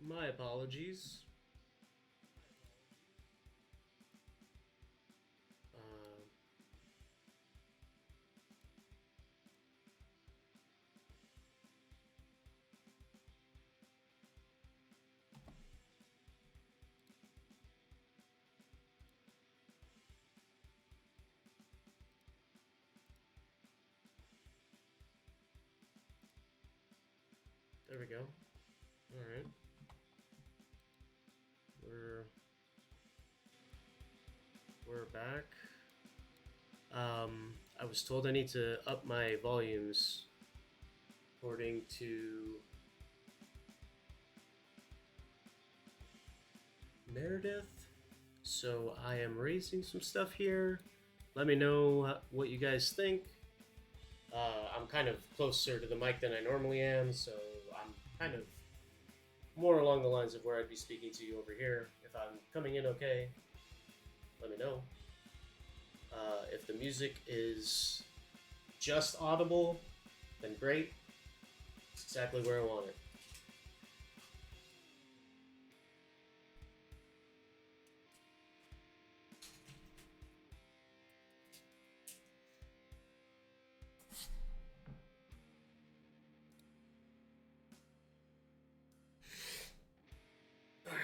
My apologies. Uh, there we go. All right, we're we're back. I was told I need to up my volumes according to Meredith. So I am raising some stuff here. Let me know what you guys think. I'm kind of closer to the mic than I normally am, so I'm kind of more along the lines of where I'd be speaking to you over here. If I'm coming in okay, let me know. If the music is just audible, then great. It's exactly where I want it. All right.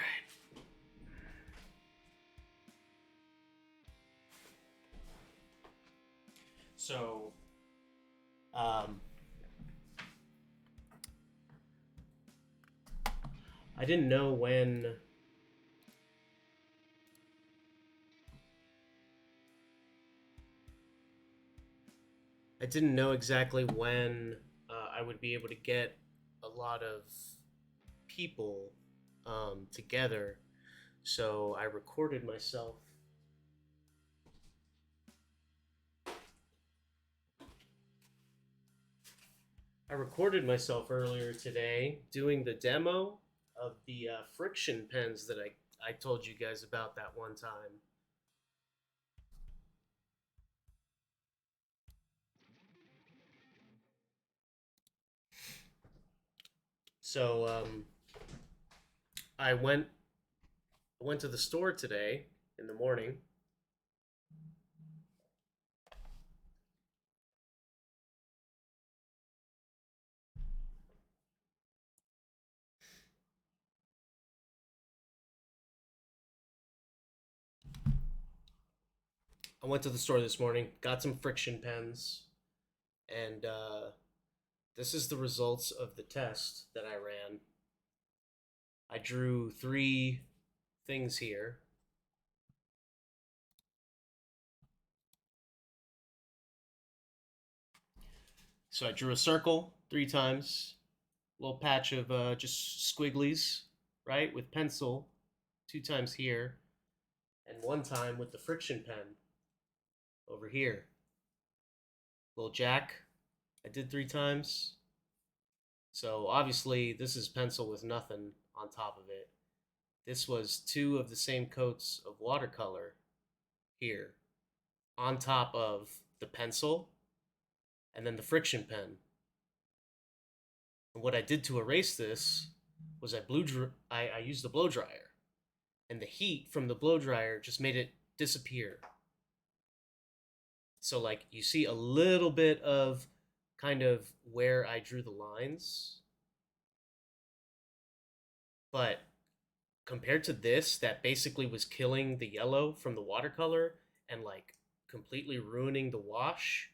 So, um, I didn't know when. I didn't know exactly when I would be able to get a lot of people together. So I recorded myself. I recorded myself earlier today doing the demo of the friction pens that I told you guys about that one time. So I went to the store today in the morning. I went to the store this morning, got some friction pens, and this is the results of the test that I ran. I drew three things here. So I drew a circle three times, a little patch of just squigglies, right, with pencil, two times here, and one time with the friction pen over here. Little jack, I did three times. So obviously, this is pencil with nothing on top of it. This was two of the same coats of watercolor here on top of the pencil and then the friction pen. And what I did to erase this was I used the blow dryer, and the heat from the blow dryer just made it disappear. So like you see a little bit of kind of where I drew the lines, but compared to this that basically was killing the yellow from the watercolor and like completely ruining the wash,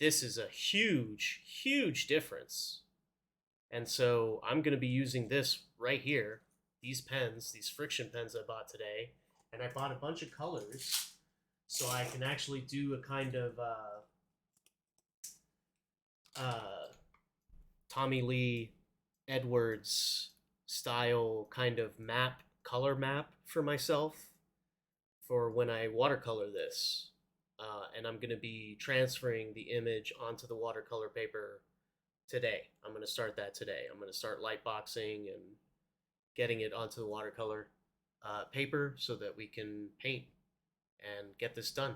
this is a huge difference. And so I'm going to be using this right here, these pens, these friction pens I bought today. And I bought a bunch of colors so I can actually do a kind of uh, Tommy Lee Edwards style kind of map, color map for myself for when I watercolor this. And I'm going to be transferring the image onto the watercolor paper today. I'm going to start that today. I'm going to start light boxing and getting it onto the watercolor paper so that we can paint and get this done.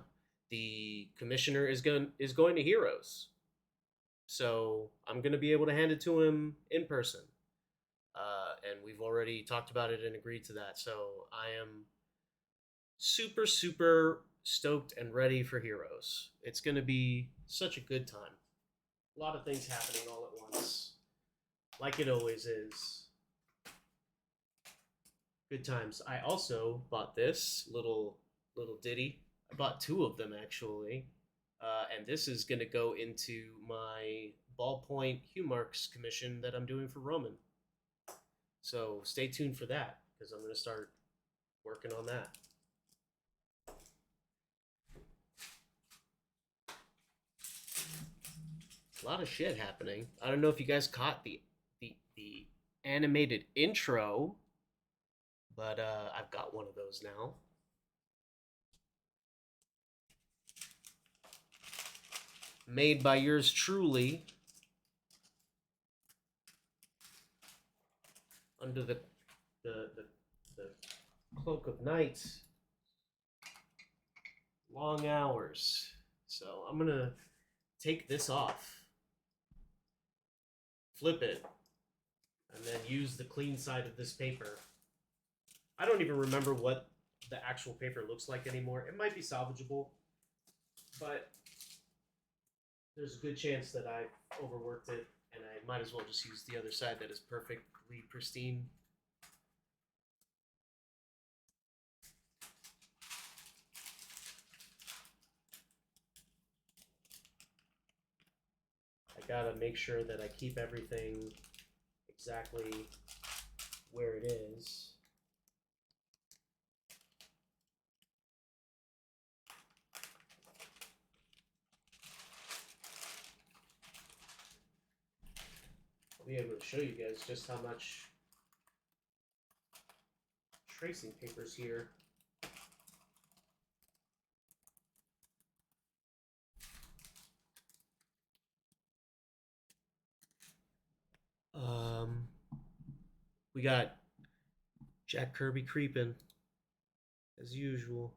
The commissioner is going to Heroes, so I'm going to be able to hand it to him in person. and we've already talked about it and agreed to that. So I am super, super stoked and ready for Heroes. It's going to be such a good time. A lot of things happening all at once, like it always is. Good times. I also bought this little ditty. I bought two of them actually, and this is going to go into my ballpoint hue marks commission that I'm doing for Roman. So stay tuned for that because I'm going to start working on that. A lot of shit happening. I don't know if you guys caught the animated intro, but I've got one of those now. Made by yours truly, under the cloak of night. Long hours. So I'm gonna take this off, flip it, and then use the clean side of this paper. I don't even remember what the actual paper looks like anymore. It might be salvageable, but there's a good chance that I've overworked it, and I might as well just use the other side that is perfectly pristine. I gotta make sure that I keep everything exactly where it is. I'll be able to show you guys just how much tracing paper's here. We got Jack Kirby creeping, as usual.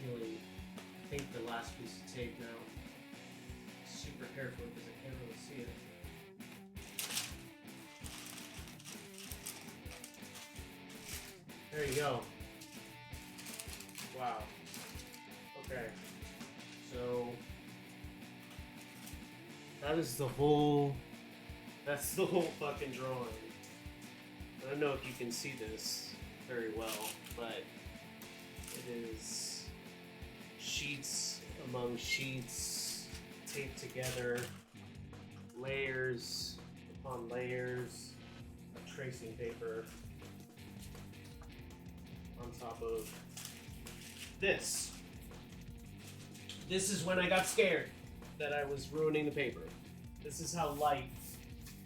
Really think the last piece of tape now. Super careful because I can't really see it. There you go. Wow. Okay. So that's the whole fucking drawing. I don't know if you can see this very well, but it is sheets among sheets, tape together layers upon layers of tracing paper on top of this. This is when I got scared that I was ruining the paper. This is how light.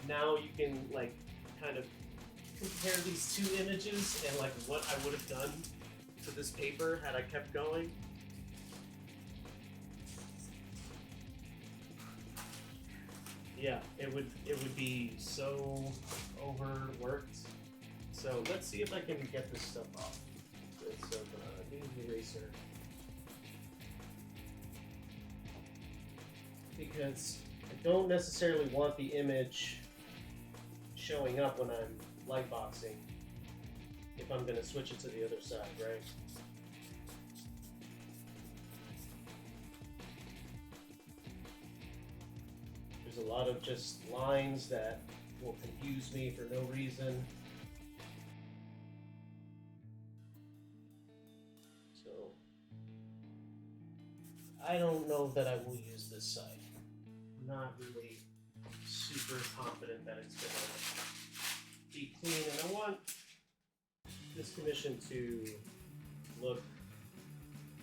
Now you can like kind of compare these two images and like what I would have done to this paper had I kept going. Yeah, it would be so overworked. So let's see if I can get this stuff off with some needle eraser. Because I don't necessarily want the image showing up when I'm lightboxing if I'm going to switch it to the other side, right? There's a lot of just lines that will confuse me for no reason. So I don't know that I will use this side. I'm not really super confident that it's going to be clean, and I want this commission to look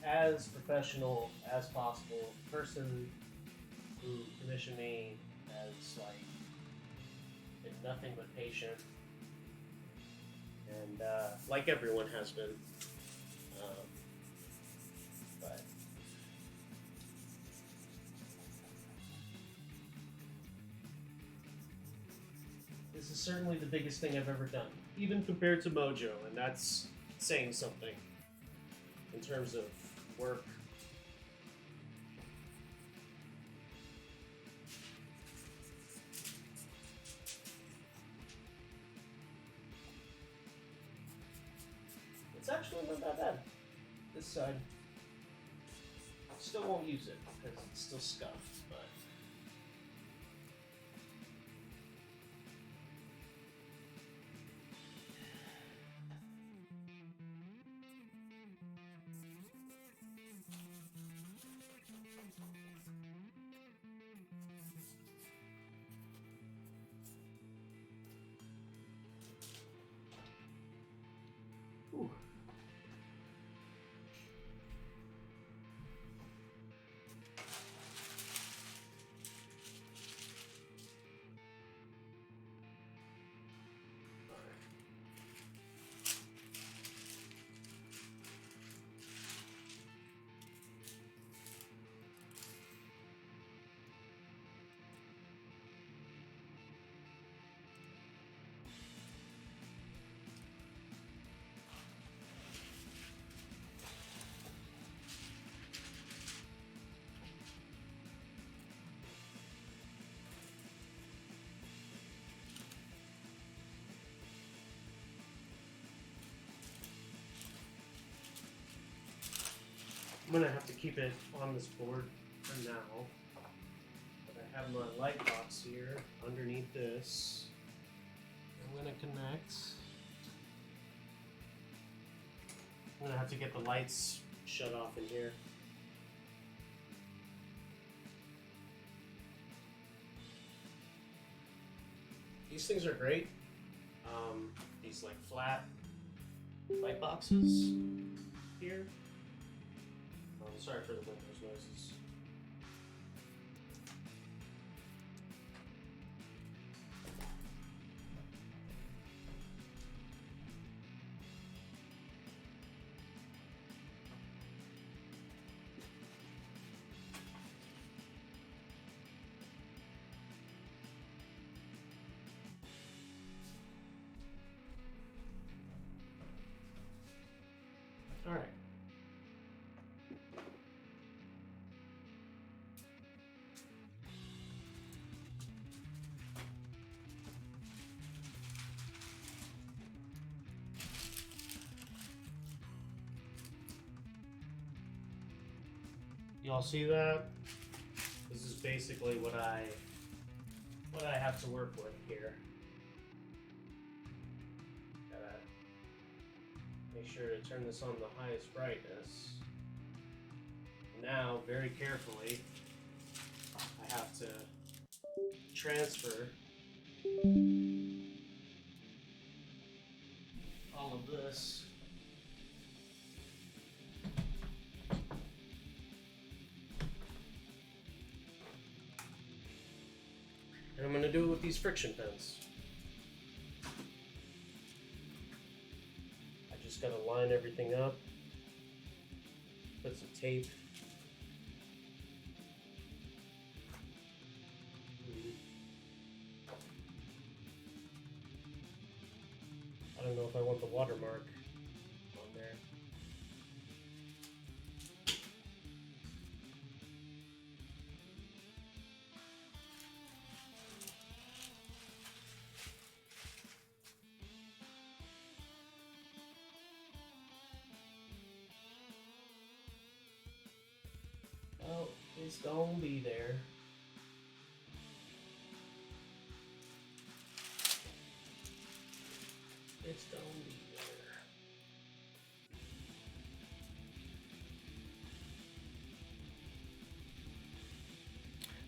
as professional as possible. The person who commissioned me has like been nothing but patient, and like everyone has been, but this is certainly the biggest thing I've ever done, even compared to Mojo, and that's saying something in terms of work. It's actually not that bad. This side. Still won't use it because it's still scuffed, but ooh. I'm gonna have to keep it on this board for now. But I have my light box here underneath this. I'm gonna connect. I'm gonna have to get the lights shut off in here. These things are great. These like flat light boxes here. Sorry for the windows noises. All right. Y'all see that? This is basically what I have to work with here. Gotta make sure to turn this on the highest brightness. Now, very carefully, have to transfer all of this. And I'm going to do it with these friction pens. I just got to line everything up, put some tape. I don't know if I want the watermark on there. Oh, it's gonna be there. It's gonna be there.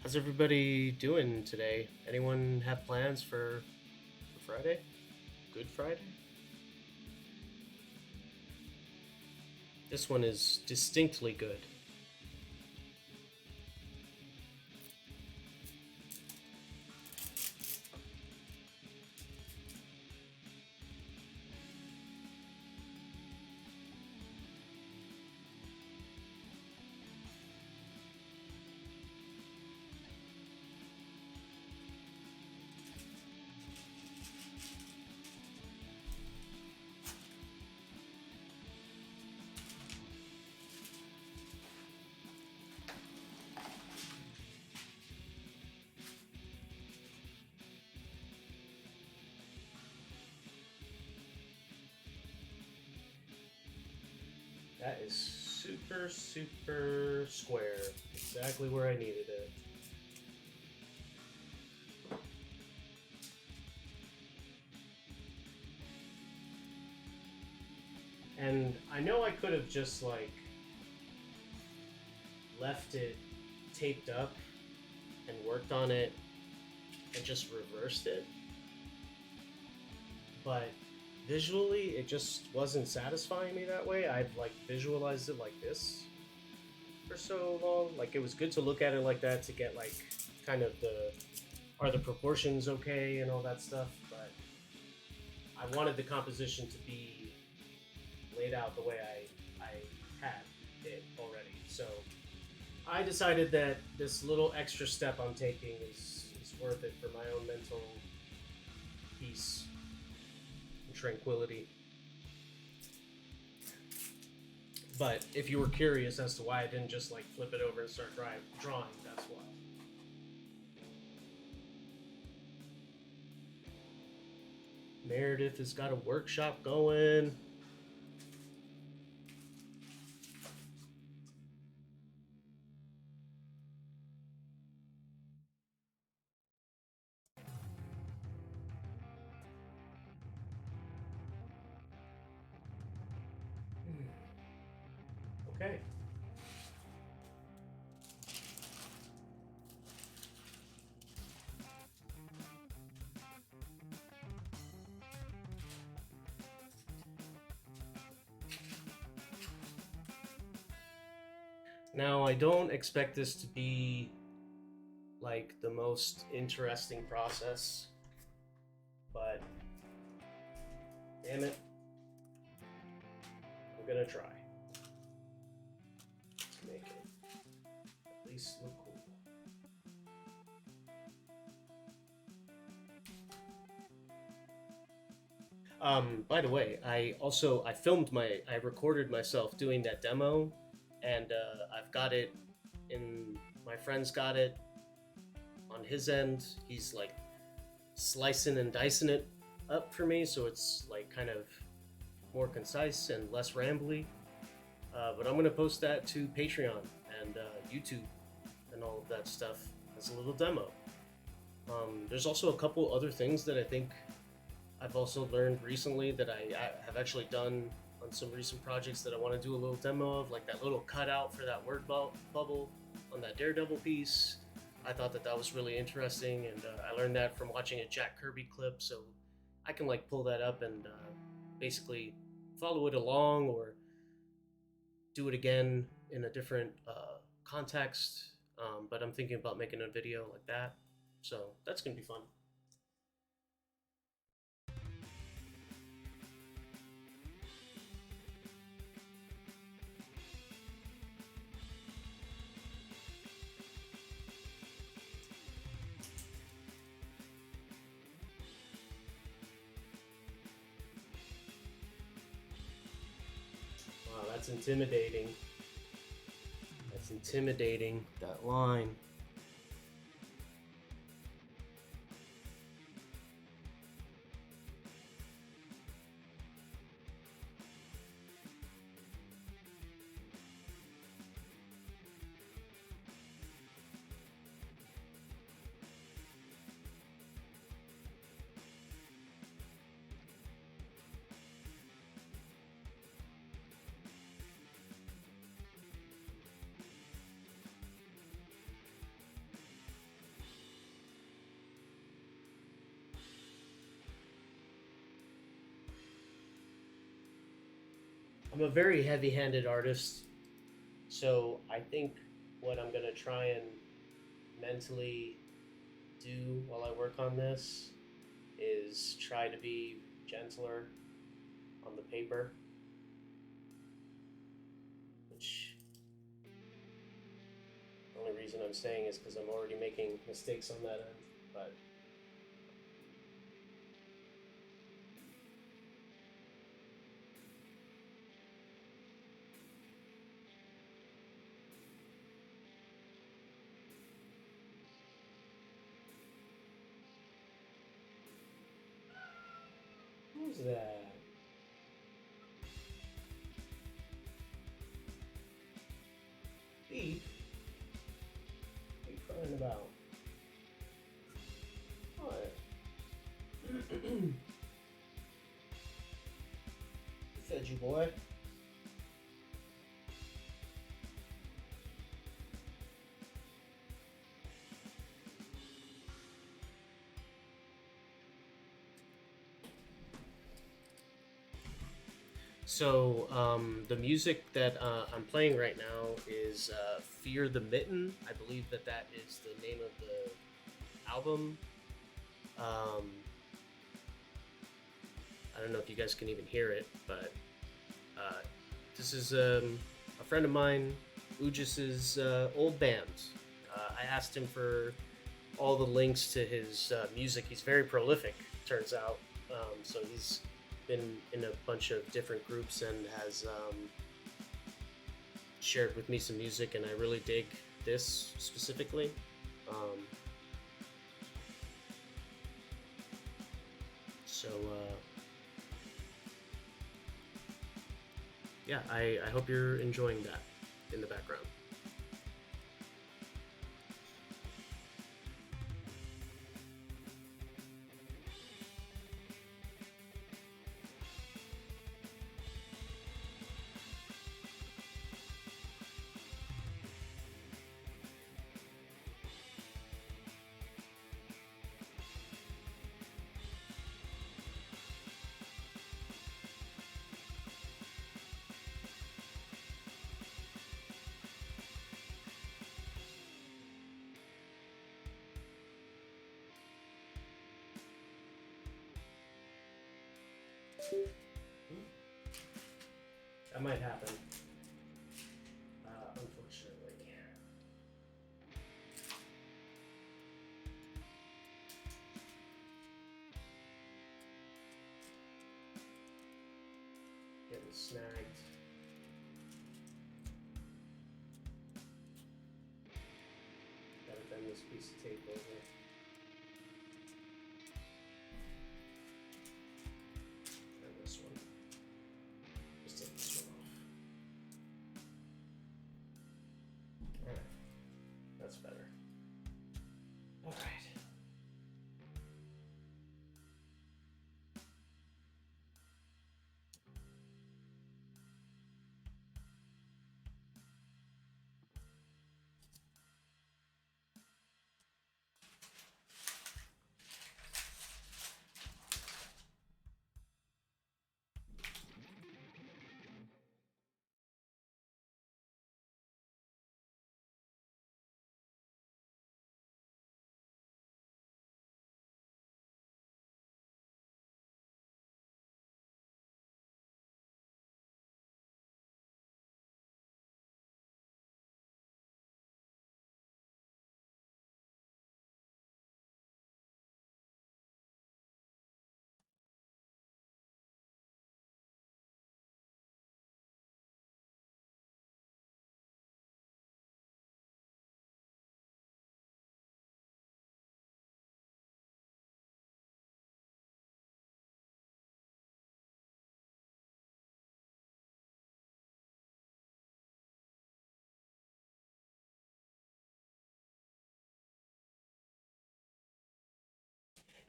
How's everybody doing today? Anyone have plans for Friday? Good Friday? This one is distinctly good. That is super, super square. Exactly where I needed it. And I know I could have just like left it taped up and worked on it and just reversed it. But visually, it just wasn't satisfying me that way. I've like visualized it like this for so long. Like it was good to look at it like that to get like kind of are the proportions okay and all that stuff. But I wanted the composition to be laid out the way I had it already. So I decided that this little extra step I'm taking is worth it for my own mental peace. Tranquility. But if you were curious as to why I didn't just like flip it over and start drawing, that's why. Meredith has got a workshop going. Okay. Now, I don't expect this to be like the most interesting process, but damn it, I'm gonna try to make it at least look cool. By the way, I recorded myself doing that demo, and I've got it my friend's got it on his end. He's like slicing and dicing it up for me, so it's like kind of more concise and less rambly. But I'm gonna post that to Patreon and YouTube and all of that stuff as a little demo. There's also a couple other things that I think I've also learned recently that I have actually done on some recent projects that I want to do a little demo of, like that little cutout for that word bubble on that Daredevil piece. I thought that that was really interesting, and I learned that from watching a Jack Kirby clip. So I can like pull that up and basically follow it along or do it again in a different context. But I'm thinking about making a video like that, so that's gonna be fun. Wow, that's intimidating. That's intimidating. That line. I'm a very heavy-handed artist, so I think what I'm gonna try and mentally do while I work on this is try to be gentler on the paper, which the only reason I'm saying is because I'm already making mistakes on that end. But who's that? Beep? What are you crying about? What? Fed you, boy. So the music that I'm playing right now is "Fear the Mitten." I believe that that is the name of the album. Um, I don't know if you guys can even hear it, but uh, this is a friend of mine, Ujis's old band. I asked him for all the links to his music. He's very prolific, turns out. So he's been in a bunch of different groups and has shared with me some music, and I really dig this specifically. Um, so yeah, I hope you're enjoying that in the background. That might happen, unfortunately. Getting snagged. Gotta bend this piece of tape over. And this one. Just take this one off. Alright. That's better. Alright.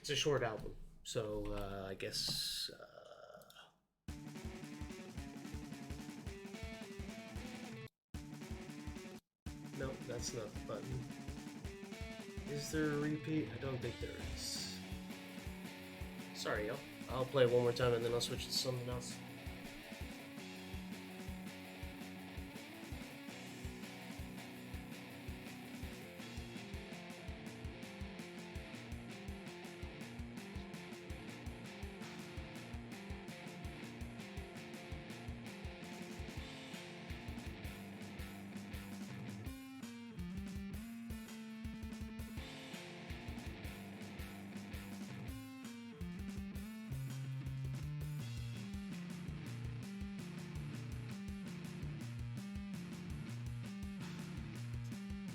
It's a short album, so I guess. No, that's not the button. Is there a repeat? I don't think there is. Sorry, y'all. I'll play it one more time and then I'll switch to something else.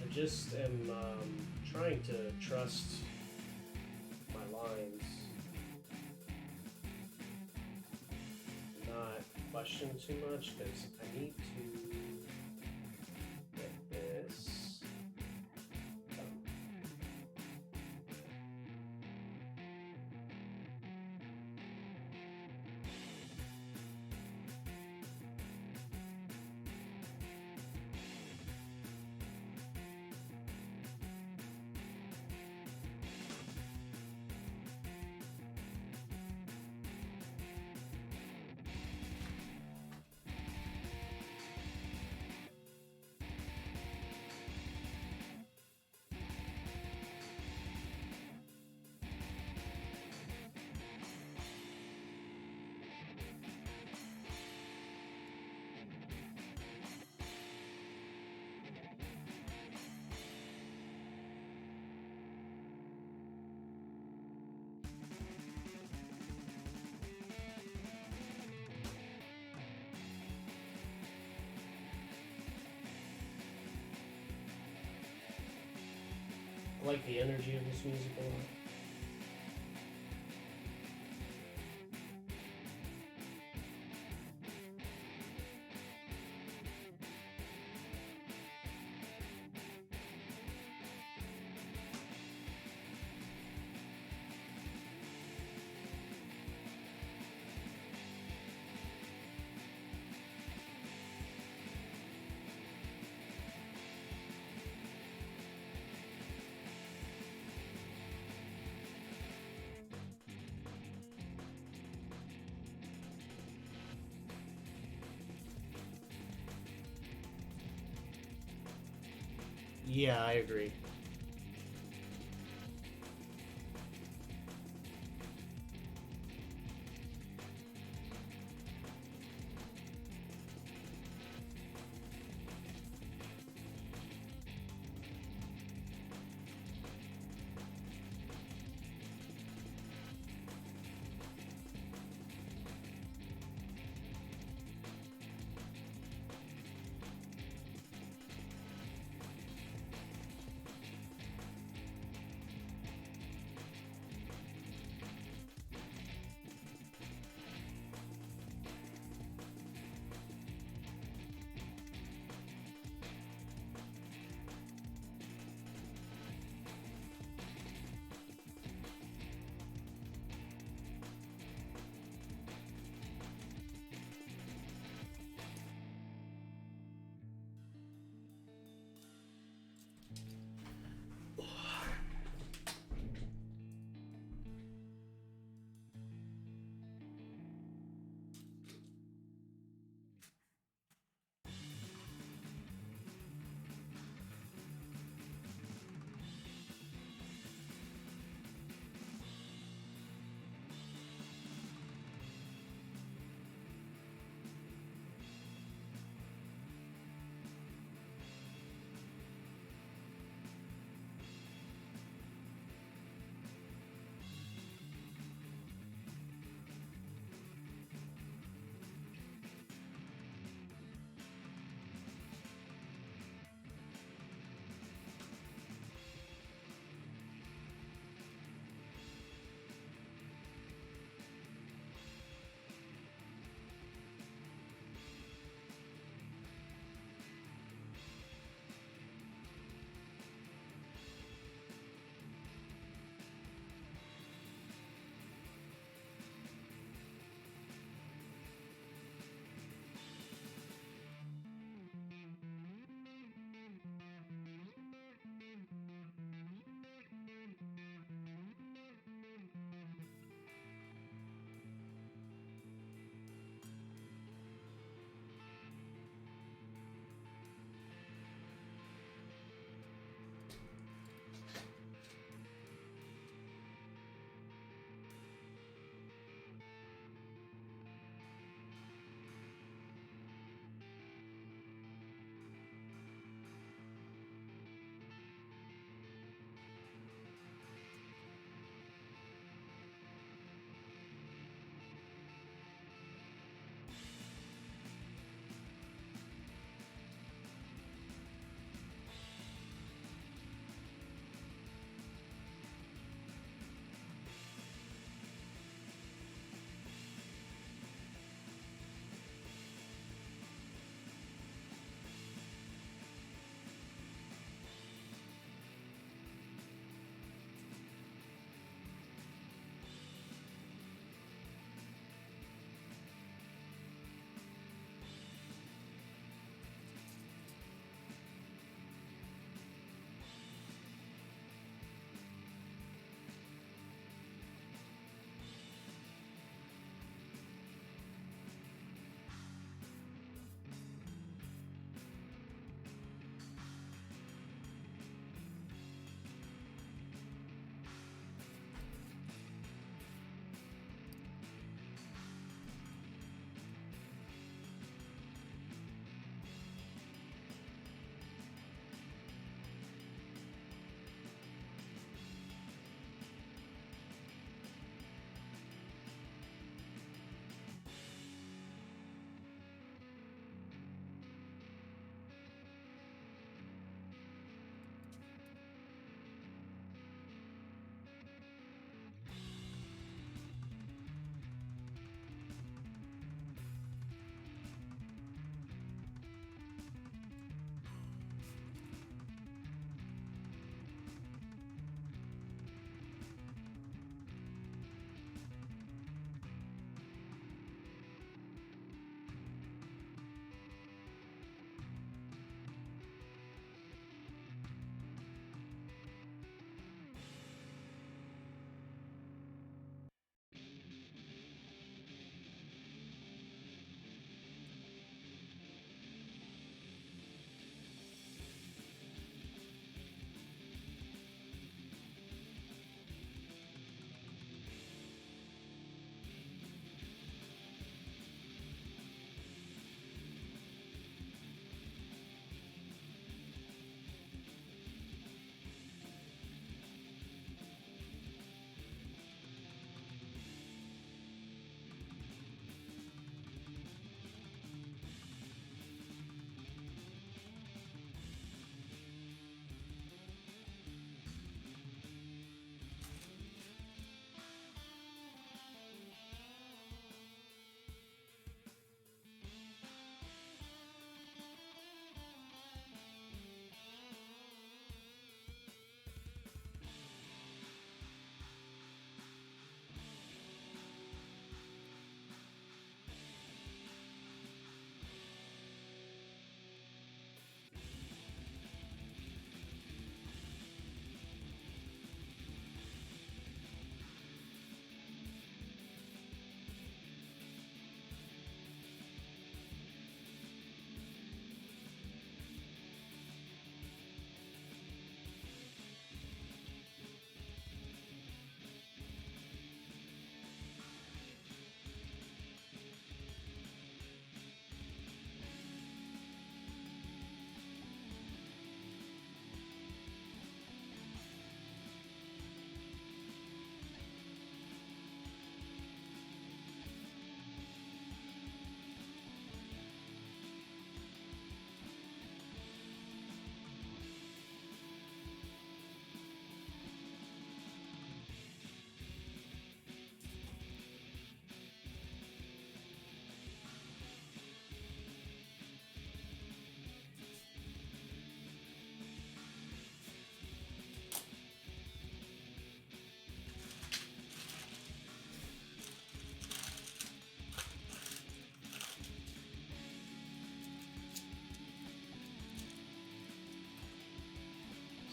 I just am trying to trust my lines, not question too much, because I need to get this done. I like the energy of this music a lot. Yeah, I agree.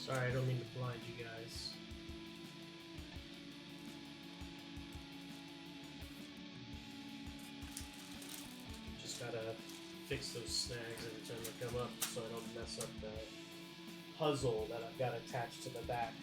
Sorry, I don't mean to blind you guys. Just gotta fix those snags every time they come up so I don't mess up the puzzle that I've got attached to the back.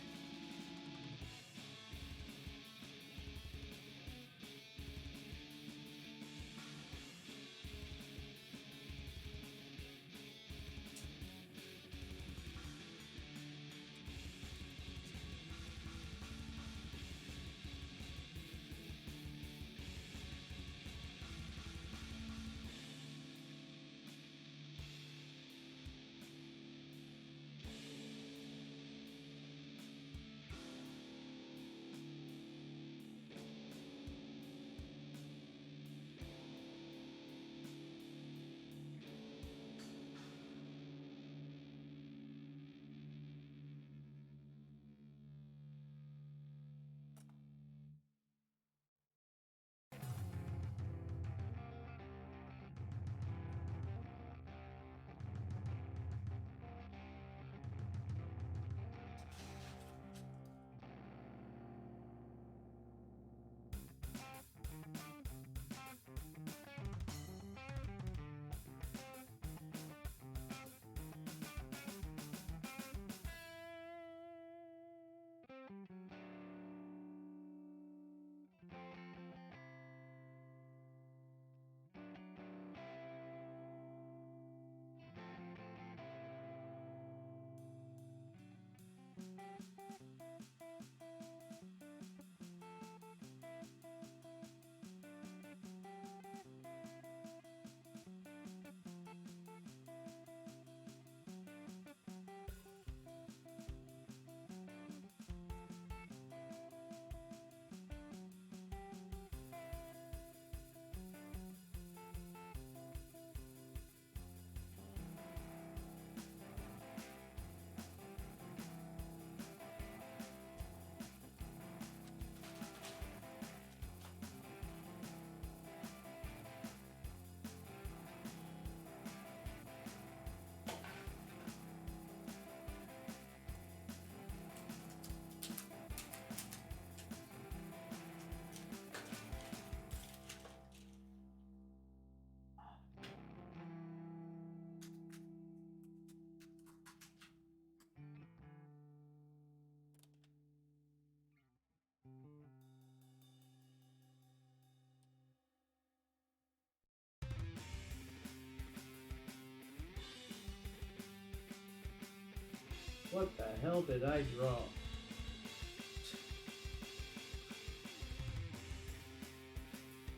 What the hell did I draw?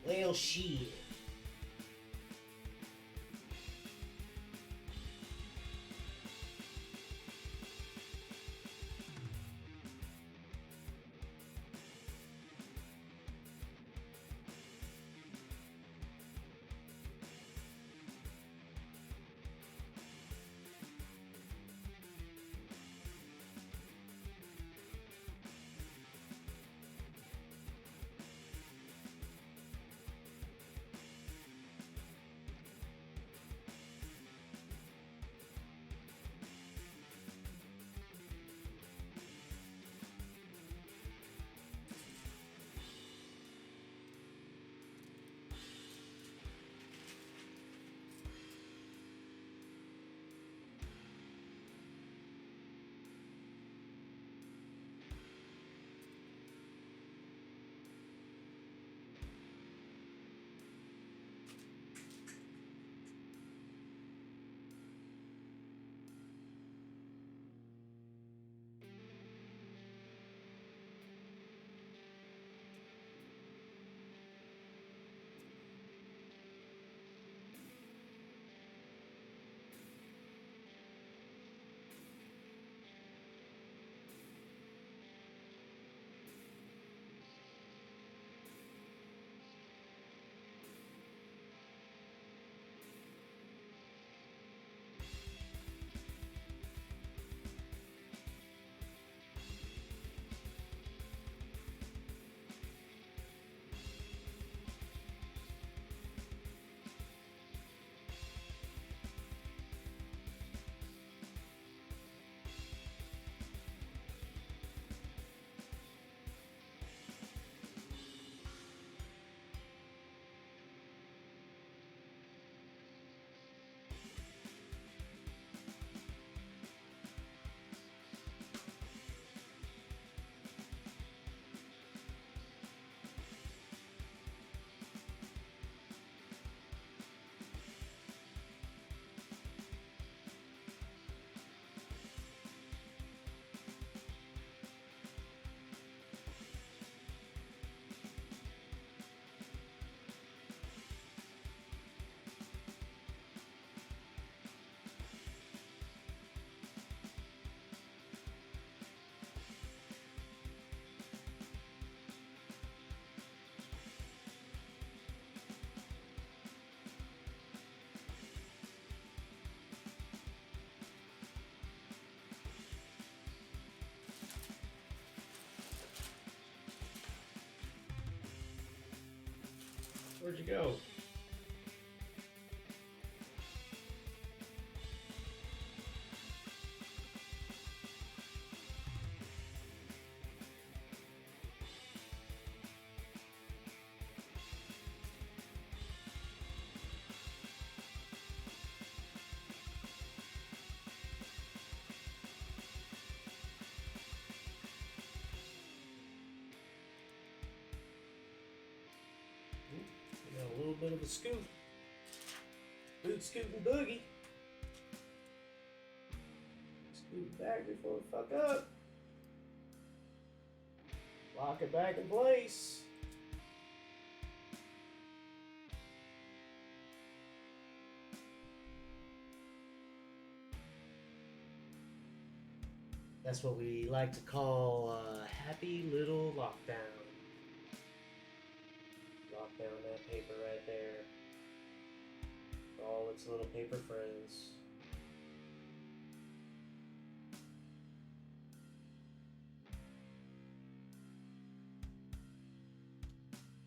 Well, shit. Where'd you go? We got a little bit of a scoot. Boot, scoot, and boogie. Scoot back before we fuck up. Lock it back in place. That's what we like to call a happy little lockdown. Lock down that paper right there. For all its little paper friends.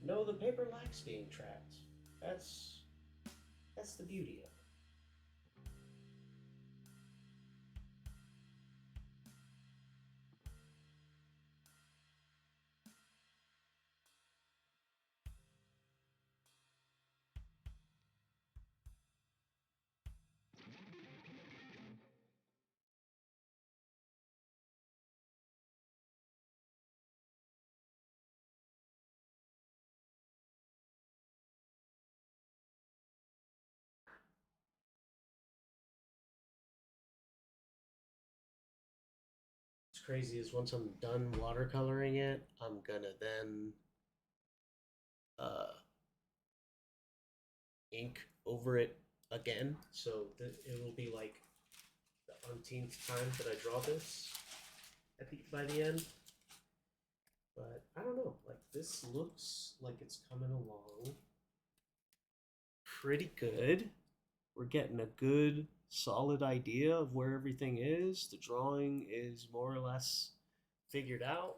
No, the paper likes being trapped. That's the beauty of it. What's crazy is once I'm done watercoloring it, I'm gonna then uh, ink over it again. So it will be like the umpteenth time that I draw this by the end. But I don't know. Like this looks like it's coming along pretty good. We're getting a good solid idea of where everything is. The drawing is more or less figured out.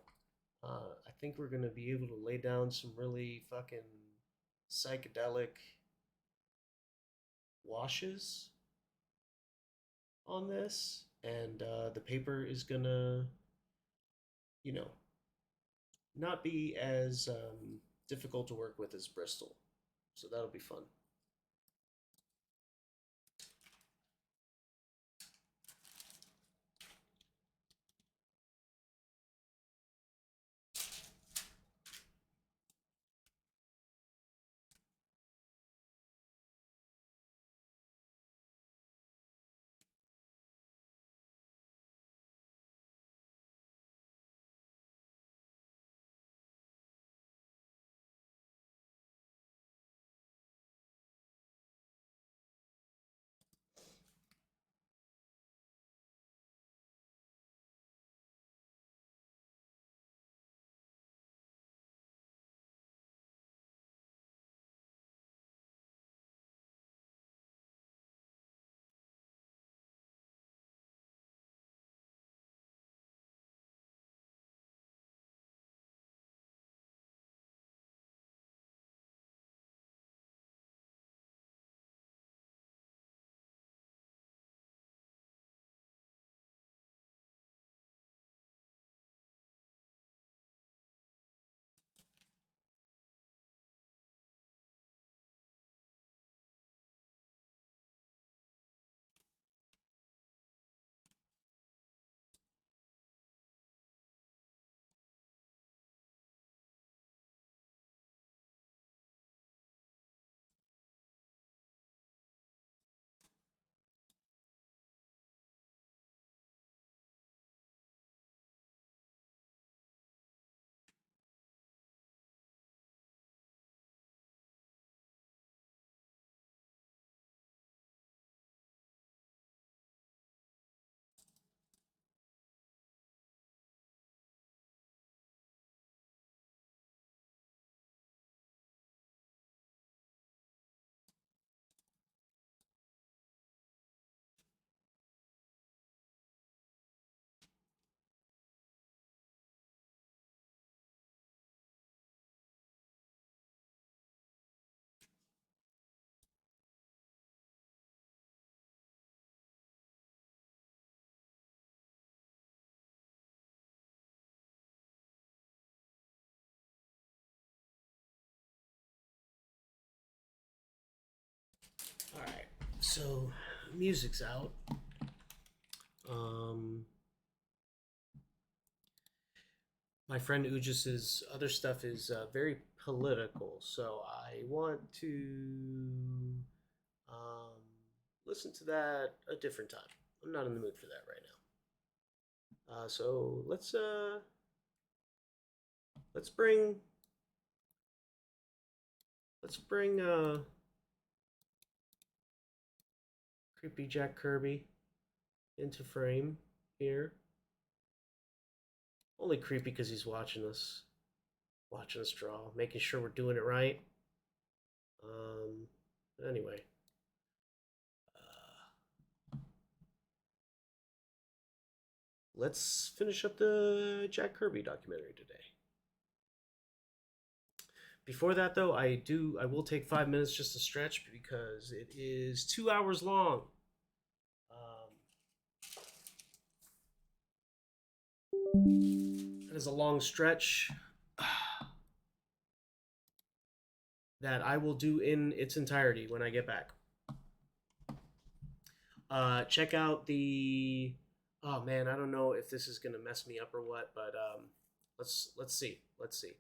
I think we're gonna be able to lay down some really fucking psychedelic washes on this, and the paper is gonna, you know, not be as difficult to work with as Bristol. So that'll be fun. So music's out. Um, my friend Ujas's other stuff is very political, so I want to um, listen to that a different time. I'm not in the mood for that right now. So let's bring let's bring creepy Jack Kirby into frame here. Only creepy because he's watching us draw, making sure we're doing it right. Um, anyway, let's finish up the Jack Kirby documentary today. Before that, though, I will take 5 minutes just to stretch because it is 2 hours long. That is a long stretch that I will do in its entirety when I get back. Check out the. Oh man, I don't know if this is gonna mess me up or what, but let's see. Let's see.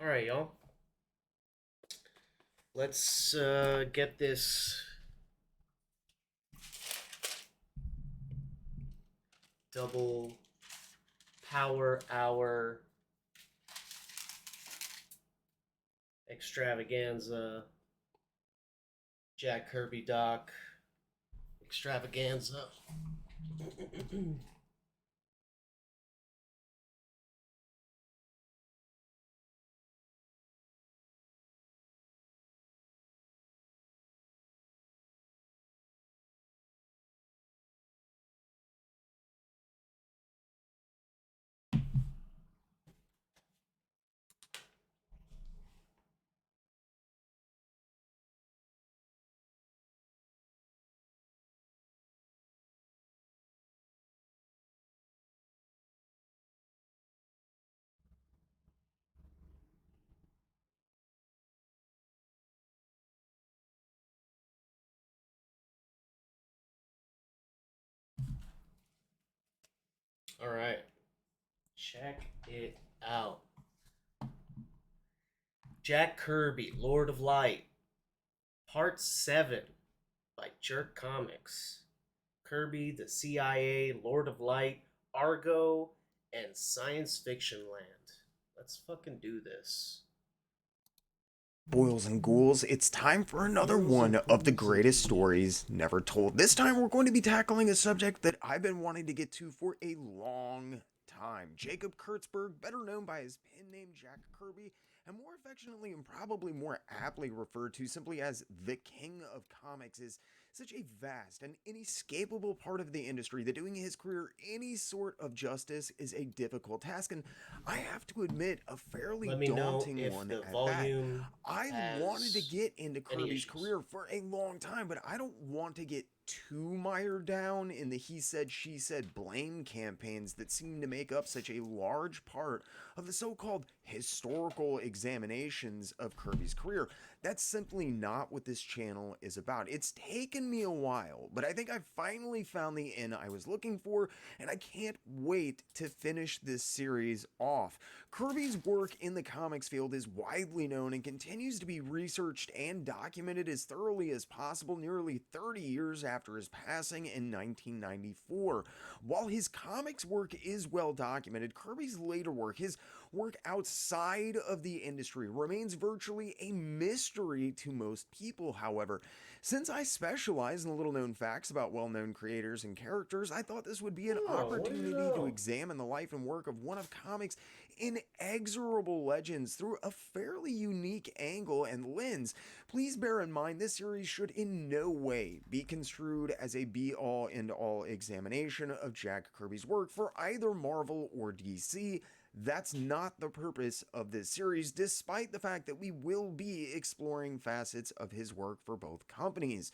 All right, y'all. Let's get this double power hour extravaganza Jack Kirby Doc extravaganza. All right, check it out. Jack Kirby, Lord of Light, Part 7 by Jerk Comics. Kirby, the CIA, Lord of Light, Argo, and Science Fiction Land. Let's fucking do this. Boils and ghouls, it's time for another one of the greatest stories never told. This time we're going to be tackling a subject that I've been wanting to get to for a long time. Jacob Kurtzberg, better known by his pen name Jack Kirby, and more affectionately and probably more aptly referred to simply as the King of Comics, is such a vast and inescapable part of the industry that doing his career any sort of justice is a difficult task, and I have to admit, a fairly Let me know daunting if one the at that. volume I've wanted to has get into any Kirby's issues. career for a long time, but I don't want to get too mired down in the he said, she said blame campaigns that seem to make up such a large part of the so called historical examinations of Kirby's career. That's simply not what this channel is about. It's taken me a while, but I think I've finally found the end I was looking for, and I can't wait to finish this series off. Kirby's work in the comics field is widely known and continues to be researched and documented as thoroughly as possible nearly 30 years after his passing in 1994. While his comics work is well documented, Kirby's later work, his work outside of the industry, remains virtually a mystery to most people, however. Since I specialize in little known facts about well known creators and characters, I thought this would be an Oh, what do you opportunity to know? examine the life and work of one of comics' inexorable legends through a fairly unique angle and lens. Please bear in mind this series should in no way be construed as a be all end all examination of Jack Kirby's work for either Marvel or DC. That's not the purpose of this series, despite the fact that we will be exploring facets of his work for both companies.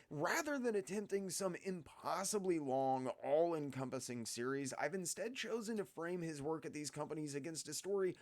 Rather than attempting some impossibly long, all encompassing series, I've instead chosen to frame his work at these companies against a story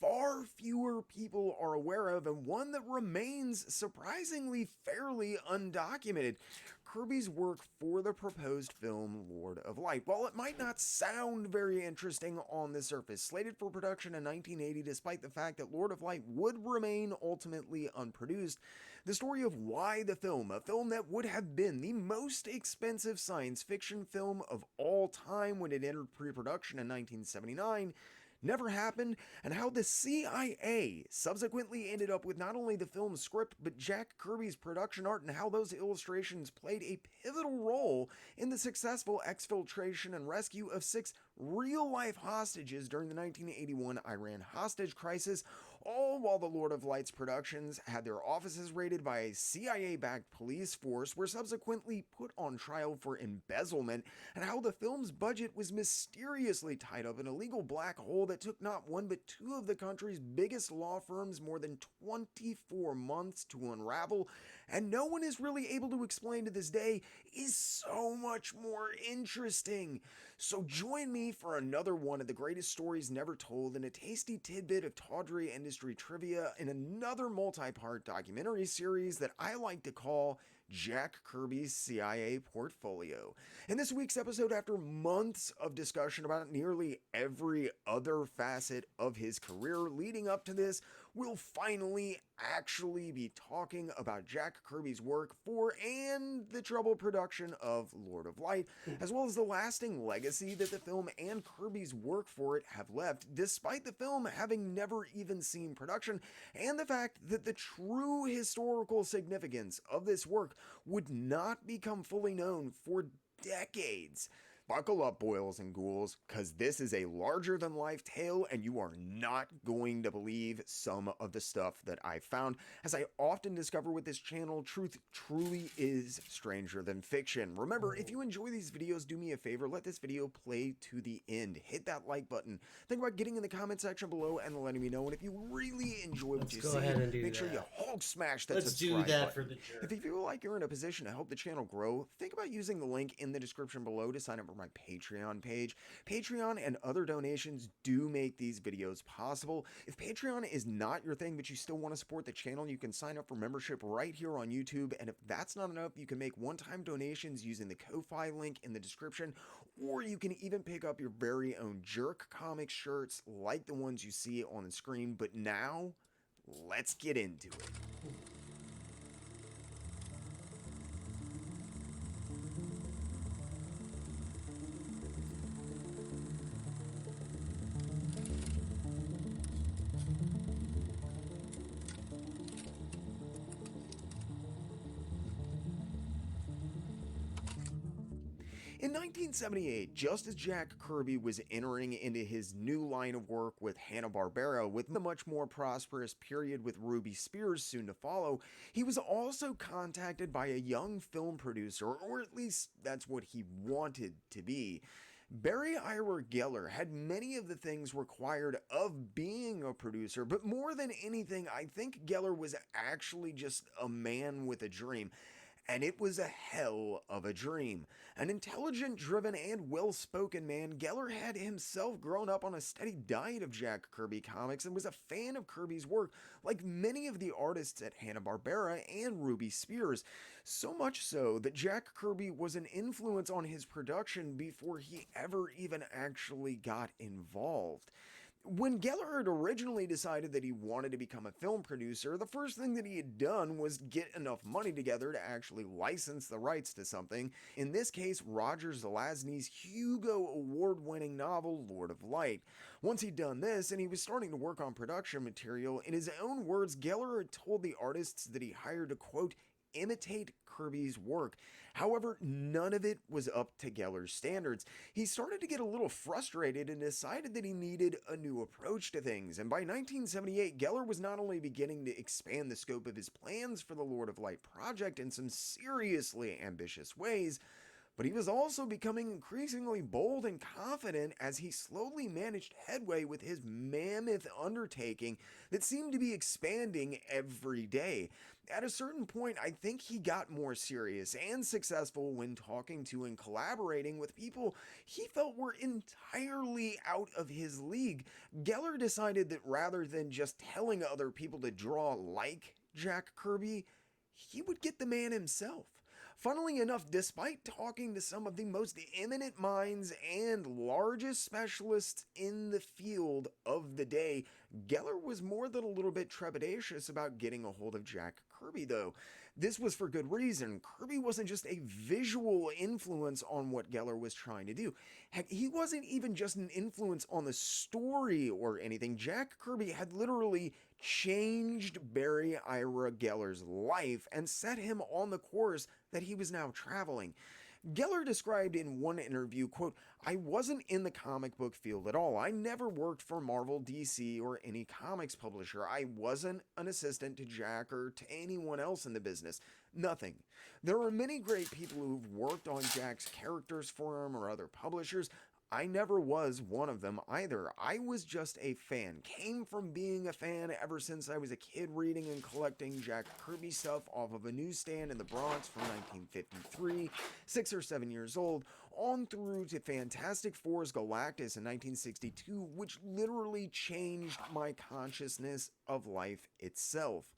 far fewer people are aware of, and one that remains surprisingly fairly undocumented. Kirby's work for the proposed film Lord of Light. While it might not sound very interesting on the surface, slated for production in 1980 despite the fact that Lord of Light would remain ultimately unproduced, the story of why the film, a film that would have been the most expensive science fiction film of all time when it entered pre production in 1979, never happened, and how the CIA subsequently ended up with not only the film's script, but Jack Kirby's production art, and how those illustrations played a pivotal role in the successful exfiltration and rescue of 6 real life hostages during the 1981 Iran hostage crisis, all while the Lord of Lights productions had their offices raided by a CIA backed police force, were subsequently put on trial for embezzlement, and how the film's budget was mysteriously tied up in a legal black hole that took not one but two of the country's biggest law firms more than 24 months to unravel, and no one is really able to explain to this day, is so much more interesting. So join me for another one of the greatest stories never told and a tasty tidbit of tawdry industry trivia in another multi-part documentary series that I like to call Jack Kirby's CIA Portfolio. In this week's episode, after months of discussion about nearly every other facet of his career leading up to this, we'll finally actually be talking about Jack Kirby's work for and the troubled production of Lord of Light, as well as the lasting legacy that the film and Kirby's work for it have left, despite the film having never even seen production, and the fact that the true historical significance of this work would not become fully known for decades. Buckle up, boils and ghouls, because this is a larger than life tale, and you are not going to believe some of the stuff that I found. As I often discover with this channel, truth truly is stranger than fiction. Remember, if you enjoy these videos, do me a favor, let this video play to the end. Hit that like button. Think about getting in the comment section below and letting me know. And if you really enjoy what you see, make sure you Hulk smash that subscribe button. For the jerk. If you feel like you're in a position to help the channel grow, think about using the link in the description below to sign up for my Patreon page. Patreon and other donations do make these videos possible. If Patreon is not your thing, but you still want to support the channel, you can sign up for membership right here on YouTube. And if that's not enough, you can make one-time donations using the Ko-Fi link in the description, or you can even pick up your very own Jerk Comics shirts like the ones you see on the screen. But now, let's get into it. In 1978, just as Jack Kirby was entering into his new line of work with Hanna-Barbera, with the much more prosperous period with Ruby Spears soon to follow, he was also contacted by a young film producer, or at least that's what he wanted to be. Barry Ira Geller had many of the things required of being a producer, but more than anything, I think Geller was actually just a man with a dream. And it was a hell of a dream. An intelligent, driven, and well-spoken man, Geller had himself grown up on a steady diet of Jack Kirby comics and was a fan of Kirby's work, like many of the artists at Hanna-Barbera and Ruby Spears. So much so that Jack Kirby was an influence on his production before he ever even actually got involved. When Geller had originally decided that he wanted to become a film producer, the first thing that he had done was get enough money together to actually license the rights to something, in this case Roger Zelazny's Hugo Award-winning novel Lord of Light. Once he'd done this and he was starting to work on production material, in his own words, Geller had told the artists that he hired to, quote, imitate Kirby's work. However, none of it was up to Geller's standards. He started to get a little frustrated and decided that he needed a new approach to things. And by 1978, Geller was not only beginning to expand the scope of his plans for the Lord of Light project in some seriously ambitious ways, but he was also becoming increasingly bold and confident as he slowly managed headway with his mammoth undertaking that seemed to be expanding every day. At a certain point, I think he got more serious and successful when talking to and collaborating with people he felt were entirely out of his league. Geller decided that rather than just telling other people to draw like Jack Kirby, he would get the man himself. Funnily enough, despite talking to some of the most eminent minds and largest specialists in the field of the day, Geller was more than a little bit trepidatious about getting a hold of Jack Kirby, though. This was for good reason. Kirby wasn't just a visual influence on what Geller was trying to do. Heck, he wasn't even just an influence on the story or anything. Jack Kirby had literally changed Barry Ira Geller's life and set him on the course that he was now traveling. Geller described in one interview, quote, "I wasn't in the comic book field at all. I never worked for Marvel, DC, or any comics publisher. I wasn't an assistant to Jack or to anyone else in the business. Nothing. There are many great people who've worked on Jack's characters for him or other publishers. I never was one of them either. I was just a fan. Came from being a fan ever since I was a kid reading and collecting Jack Kirby stuff off of a newsstand in the Bronx from 1953, 6 or 7 years old, on through to Fantastic Four's Galactus in 1962, which literally changed my consciousness of life itself."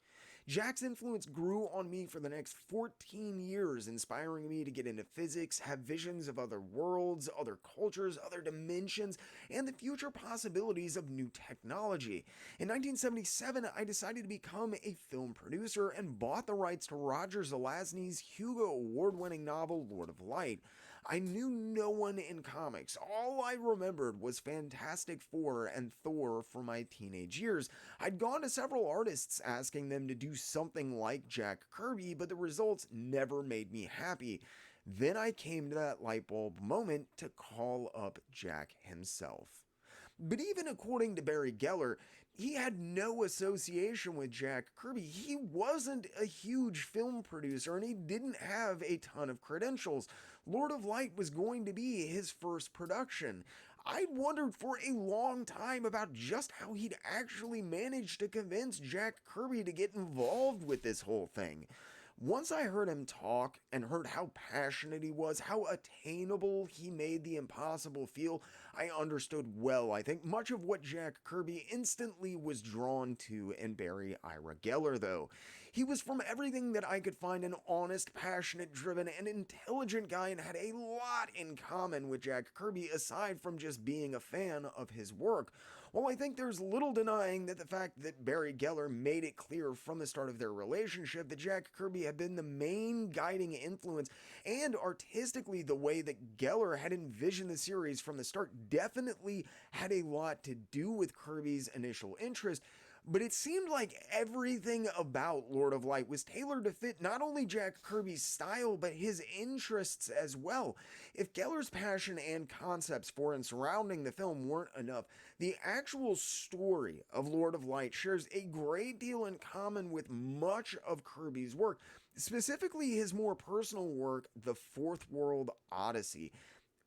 Jack's influence grew on me for the next 14 years, inspiring me to get into physics, have visions of other worlds, other cultures, other dimensions, and the future possibilities of new technology. In 1977, I decided to become a film producer and bought the rights to Roger Zelazny's Hugo Award winning novel Lord of Light. I knew no one in comics. All I remembered was Fantastic Four and Thor from my teenage years. I'd gone to several artists asking them to do something like Jack Kirby, but the results never made me happy. Then I came to that light bulb moment to call up Jack himself. But even according to Barry Geller, he had no association with Jack Kirby. He wasn't a huge film producer and he didn't have a ton of credentials. Lord of Light was going to be his first production. I'd wondered for a long time about just how he'd actually managed to convince Jack Kirby to get involved with this whole thing. Once I heard him talk and heard how passionate he was, how attainable he made the impossible feel, I understood well, I think, much of what Jack Kirby instantly was drawn to in Barry Ira Geller, though. He was, from everything that I could find, an honest, passionate, driven, and intelligent guy and had a lot in common with Jack Kirby aside from just being a fan of his work. While I think there's little denying that the fact that Barry Geller made it clear from the start of their relationship that Jack Kirby had been the main guiding influence, and artistically the way that Geller had envisioned the series from the start definitely had a lot to do with Kirby's initial interest, but it seemed like everything about Lord of Light was tailored to fit not only Jack Kirby's style, but his interests as well. If Geller's passion and concepts for and surrounding the film weren't enough, the actual story of Lord of Light shares a great deal in common with much of Kirby's work, specifically his more personal work, The Fourth World Odyssey.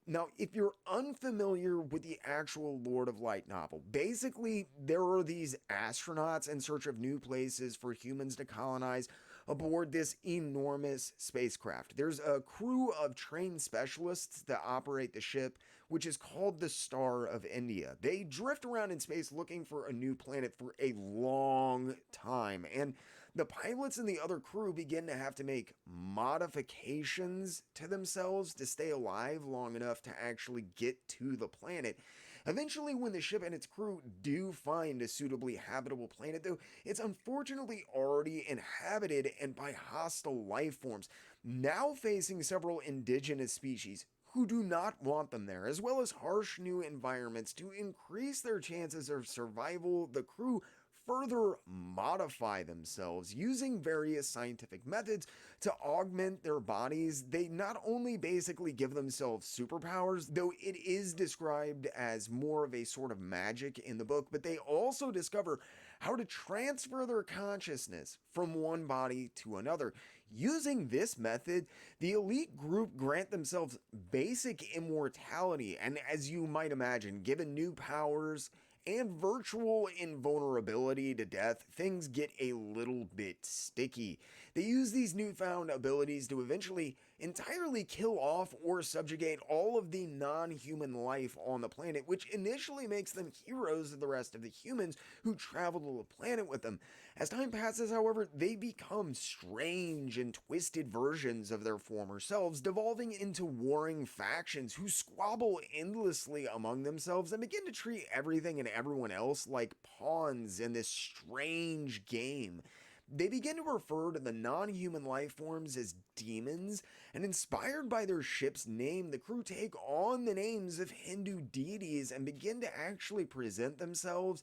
Now, if you're unfamiliar with the actual Lord of Light novel, basically there are these astronauts in search of new places for humans to colonize aboard this enormous spacecraft. There's a crew of trained specialists that operate the ship, which is called the Star of India. They drift around in space looking for a new planet for a long time, and the pilots and the other crew begin to have to make modifications to themselves to stay alive long enough to actually get to the planet. Eventually, when the ship and its crew do find a suitably habitable planet, though, it's unfortunately already inhabited and by hostile life forms, now facing several indigenous species who do not want them there, as well as harsh new environments to increase their chances of survival. The crew further modify themselves using various scientific methods to augment their bodies. They not only basically give themselves superpowers, though it is described as more of a sort of magic in the book, but they also discover how to transfer their consciousness from one body to another. Using this method, the elite group grant themselves basic immortality, and as you might imagine, given new powers and virtual invulnerability to death, things get a little bit sticky. They use these newfound abilities to eventually entirely kill off or subjugate all of the non-human life on the planet, which initially makes them heroes of the rest of the humans who travel to the planet with them. As time passes, however, they become strange and twisted versions of their former selves, devolving into warring factions who squabble endlessly among themselves and begin to treat everything and everyone else like pawns in this strange game. They begin to refer to the non-human life forms as demons, and inspired by their ship's name, the crew take on the names of Hindu deities and begin to actually present themselves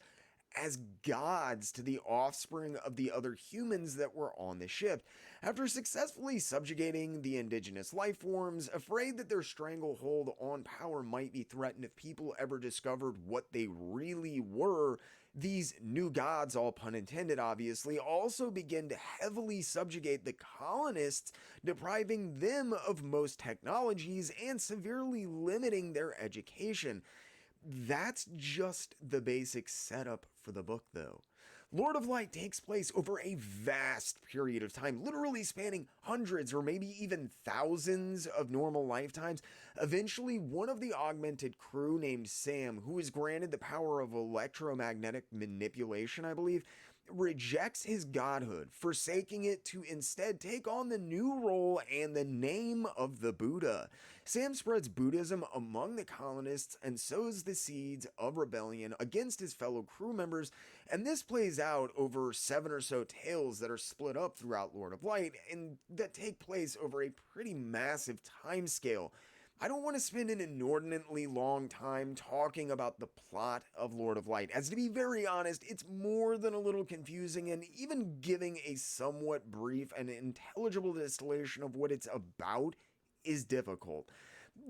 as gods to the offspring of the other humans that were on the ship. After successfully subjugating the indigenous life forms, afraid that their stranglehold on power might be threatened if people ever discovered what they really were, these new gods, all pun intended obviously, also begin to heavily subjugate the colonists, depriving them of most technologies and severely limiting their education. That's just the basic setup for the book, though. Lord of Light takes place over a vast period of time, literally spanning hundreds or maybe even thousands of normal lifetimes. Eventually, one of the augmented crew named Sam, who is granted the power of electromagnetic manipulation, I believe, rejects his godhood, forsaking it to instead take on the new role and the name of the Buddha. Sam spreads Buddhism among the colonists and sows the seeds of rebellion against his fellow crew members, and this plays out over 7 or so tales that are split up throughout Lord of Light and that take place over a pretty massive time scale. I don't want to spend an inordinately long time talking about the plot of Lord of Light, as to be very honest, it's more than a little confusing, and even giving a somewhat brief and intelligible distillation of what it's about is difficult.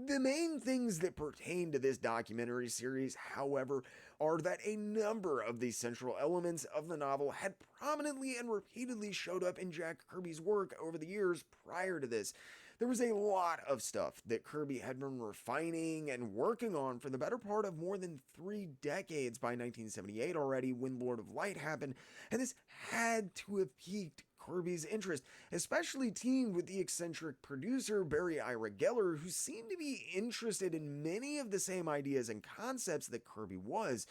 The main things that pertain to this documentary series, however, are that a number of the central elements of the novel had prominently and repeatedly showed up in Jack Kirby's work over the years prior to this. There was a lot of stuff that Kirby had been refining and working on for the better part of more than 3 decades by 1978 already when Lord of Light happened, and this had to have piqued Kirby's interest, especially teamed with the eccentric producer Barry Ira Geller, who seemed to be interested in many of the same ideas and concepts that Kirby was.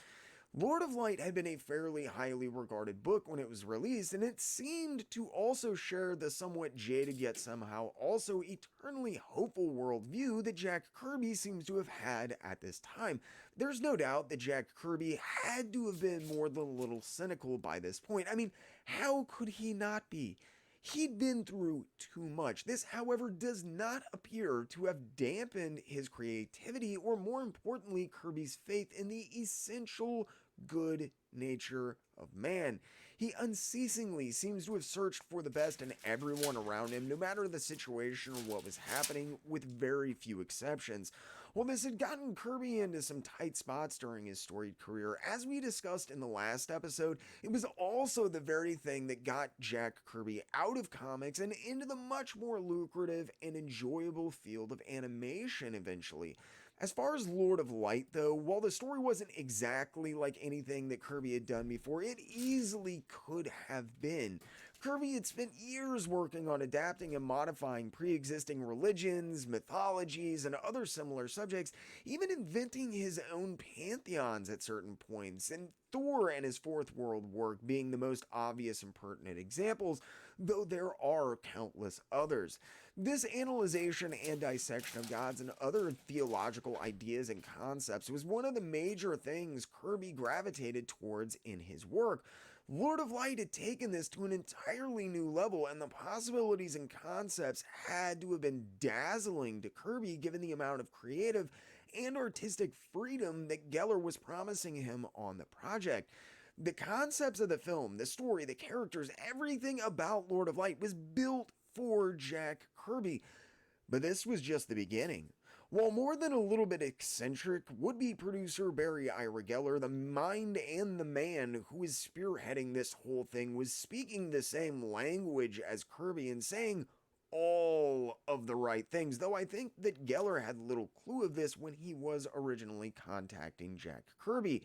Lord of Light had been a fairly highly regarded book when it was released, and it seemed to also share the somewhat jaded yet somehow also eternally hopeful worldview that Jack Kirby seems to have had at this time. There's no doubt that Jack Kirby had to have been more than a little cynical by this point. I mean, how could he not be? He'd been through too much. This, however, does not appear to have dampened his creativity or, more importantly, Kirby's faith in the essential good nature of man. He unceasingly seems to have searched for the best in everyone around him, no matter the situation or what was happening, with very few exceptions. While this had gotten Kirby into some tight spots during his storied career, as we discussed in the last episode, it was also the very thing that got Jack Kirby out of comics and into the much more lucrative and enjoyable field of animation eventually. As far as Lord of Light, though, while the story wasn't exactly like anything that Kirby had done before, it easily could have been. Kirby had spent years working on adapting and modifying pre-existing religions, mythologies, and other similar subjects, even inventing his own pantheons at certain points, and Thor and his Fourth World work being the most obvious and pertinent examples, though there are countless others. This analyzation and dissection of gods and other theological ideas and concepts was one of the major things Kirby gravitated towards in his work. Lord of Light had taken this to an entirely new level, and the possibilities and concepts had to have been dazzling to Kirby given the amount of creative and artistic freedom that Geller was promising him on the project. The concepts of the film, the story, the characters, everything about Lord of Light was built for Jack Kirby. But this was just the beginning. While more than a little bit eccentric, would-be producer Barry Ira Geller, the mind and the man who is spearheading this whole thing, was speaking the same language as Kirby and saying all of the right things, though I think that Geller had little clue of this when he was originally contacting Jack Kirby.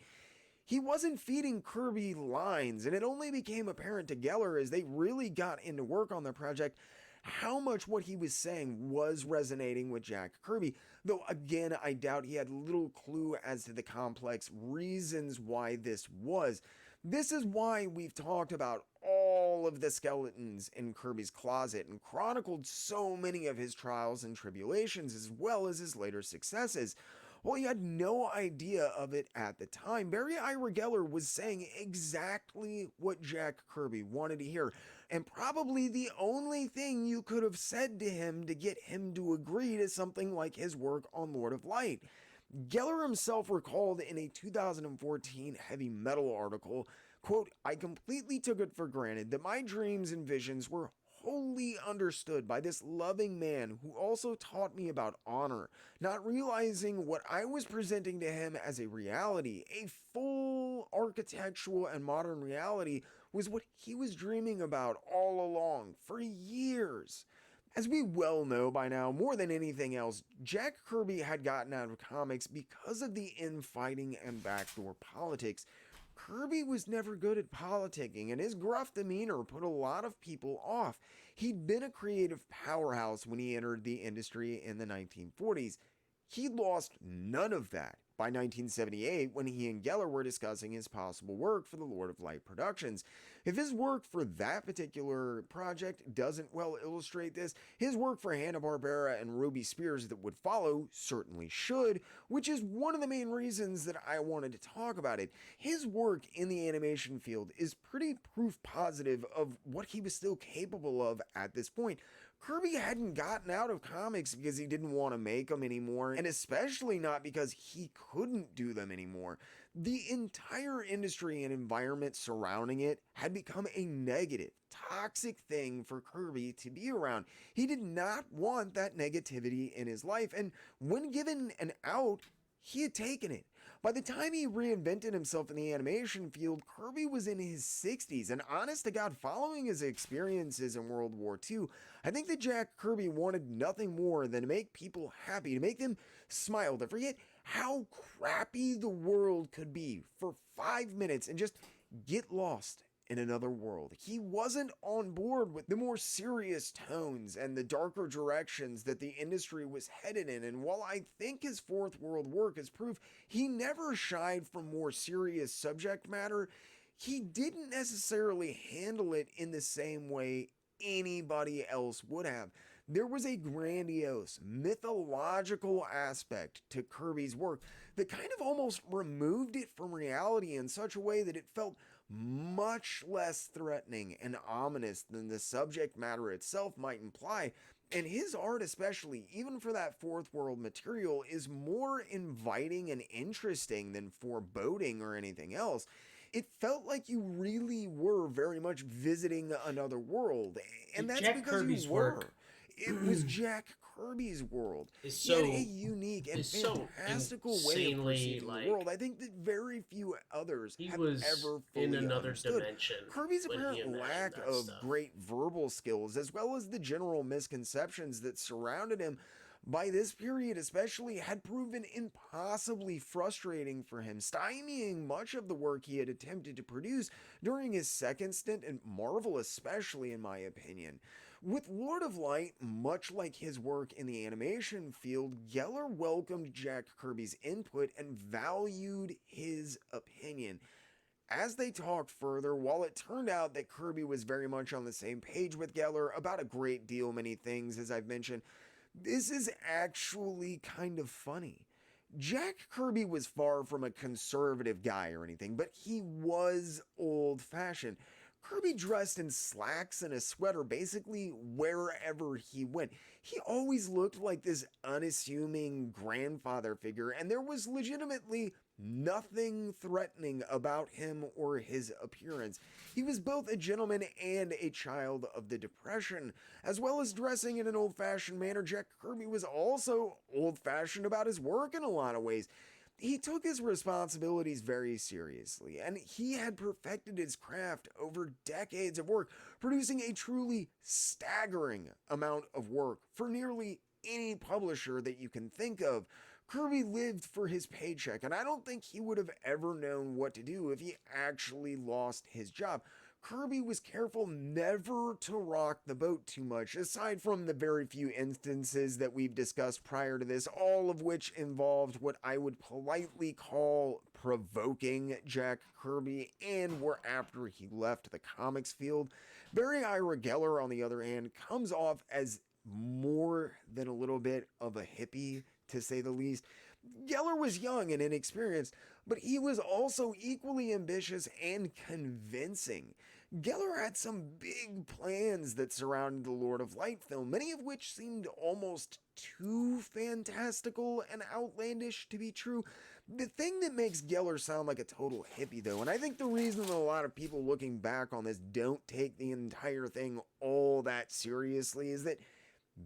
He wasn't feeding Kirby lines, and it only became apparent to Geller as they really got into work on the project how much what he was saying was resonating with Jack Kirby, though again I doubt he had little clue as to the complex reasons why this was. This is why we've talked about all of the skeletons in Kirby's closet and chronicled so many of his trials and tribulations as well as his later successes. While he had no idea of it at the time, Barry Ira Geller was saying exactly what Jack Kirby wanted to hear, and probably the only thing you could have said to him to get him to agree to something like his work on Lord of Light. Geller himself recalled in a 2014 Heavy Metal article, quote, "I completely took it for granted that my dreams and visions were wholly understood by this loving man who also taught me about honor, not realizing what I was presenting to him as a reality, a full architectural and modern reality, was what he was dreaming about all along, for years." As we well know by now, more than anything else, Jack Kirby had gotten out of comics because of the infighting and backdoor politics. Kirby was never good at politicking, and his gruff demeanor put a lot of people off. He'd been a creative powerhouse when he entered the industry in the 1940s. He lost none of that by 1978 when he and Geller were discussing his possible work for the Lord of Light Productions. If his work for that particular project doesn't well illustrate this, his work for Hanna-Barbera and Ruby Spears that would follow certainly should, which is one of the main reasons that I wanted to talk about it. His work in the animation field is pretty proof positive of what he was still capable of at this point. Kirby hadn't gotten out of comics because he didn't want to make them anymore, and especially not because he couldn't do them anymore. The entire industry and environment surrounding it had become a negative, toxic thing for Kirby to be around. He did not want that negativity in his life, and when given an out, he had taken it. By the time he reinvented himself in the animation field, Kirby was in his 60s, and honest to God, following his experiences in World War II, I think that Jack Kirby wanted nothing more than to make people happy, to make them smile, to forget how crappy the world could be for 5 minutes and just get lost in another world. He wasn't on board with the more serious tones and the darker directions that the industry was headed in, and while I think his Fourth World work is proof he never shied from more serious subject matter, he didn't necessarily handle it in the same way anybody else would have. There was a grandiose, mythological aspect to Kirby's work that kind of almost removed it from reality in such a way that it felt much less threatening and ominous than the subject matter itself might imply. And his art, especially, even for that Fourth World material, is more inviting and interesting than foreboding or anything else. It felt like you really were very much visiting another world, and that's Jack because Kirby's you were. work It was Jack Kirby's world. is He had so a unique and is so fantastical way of insanely perceiving the like world. I think that very few others he have was ever in fully another understood. dimension Kirby's when he apparent imagined lack that of stuff. great verbal skills, as well as the general misconceptions that surrounded him, by this period especially, had proven impossibly frustrating for him, stymieing much of the work he had attempted to produce during his second stint in Marvel, especially in my opinion. With Lord of Light, much like his work in the animation field, Geller welcomed Jack Kirby's input and valued his opinion. As they talked further, while it turned out that Kirby was very much on the same page with Geller about a great deal many things, as I've mentioned, this is actually kind of funny. Jack Kirby was far from a conservative guy or anything, but he was old fashioned. Kirby dressed in slacks and a sweater basically wherever he went. He always looked like this unassuming grandfather figure, and there was legitimately nothing threatening about him or his appearance. He was both a gentleman and a child of the Depression. As well as dressing in an old fashioned manner, Jack Kirby was also old fashioned about his work in a lot of ways. He took his responsibilities very seriously, and he had perfected his craft over decades of work, producing a truly staggering amount of work for nearly any publisher that you can think of. Kirby lived for his paycheck, and I don't think he would have ever known what to do if he actually lost his job. Kirby was careful never to rock the boat too much, aside from the very few instances that we've discussed prior to this, all of which involved what I would politely call provoking Jack Kirby and were after he left the comics field. Barry Ira Geller, on the other hand, comes off as more than a little bit of a hippie, to say the least. Geller was young and inexperienced, but he was also equally ambitious and convincing. Geller had some big plans that surrounded the Lord of Light film, many of which seemed almost too fantastical and outlandish to be true. The thing that makes Geller sound like a total hippie, though, and I think the reason that a lot of people looking back on this don't take the entire thing all that seriously, is that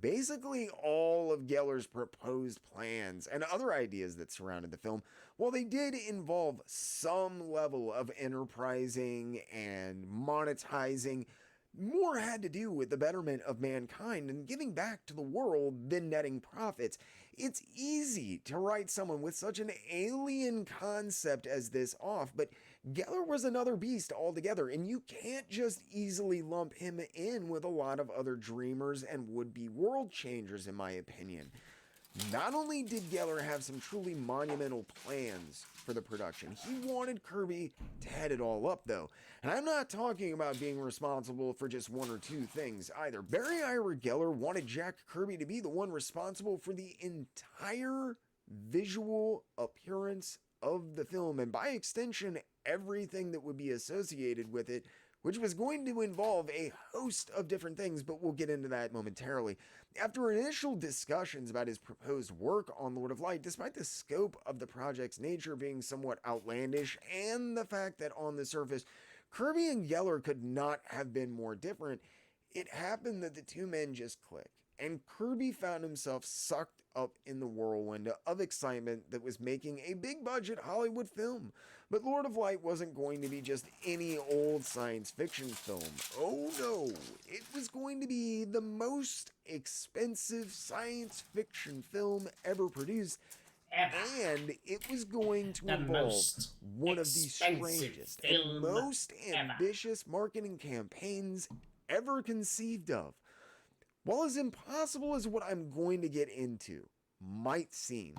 basically all of Geller's proposed plans and other ideas that surrounded the film, while they did involve some level of enterprising and monetizing, more had to do with the betterment of mankind and giving back to the world than netting profits. It's easy to write someone with such an alien concept as this off, but Geller was another beast altogether, and you can't just easily lump him in with a lot of other dreamers and would-be world changers, in my opinion. Not only did Geller have some truly monumental plans for the production, he wanted Kirby to head it all up, though. And I'm not talking about being responsible for just one or two things either. Barry Ira Geller wanted Jack Kirby to be the one responsible for the entire visual appearance of the film, and by extension, everything that would be associated with it, which was going to involve a host of different things, but we'll get into that momentarily. After initial discussions about his proposed work on Lord of Light, despite the scope of the project's nature being somewhat outlandish and the fact that on the surface Kirby and Geller could not have been more different, it happened that the two men just clicked, and Kirby found himself sucked up in the whirlwind of excitement that was making a big budget Hollywood film. But Lord of Light wasn't going to be just any old science fiction film. Oh no, it was going to be the most expensive science fiction film ever produced, Ever. and it was going to The involve most one of the expensive strangest and film most ever. ambitious marketing campaigns ever conceived of. While as impossible as what I'm going to get into might seem,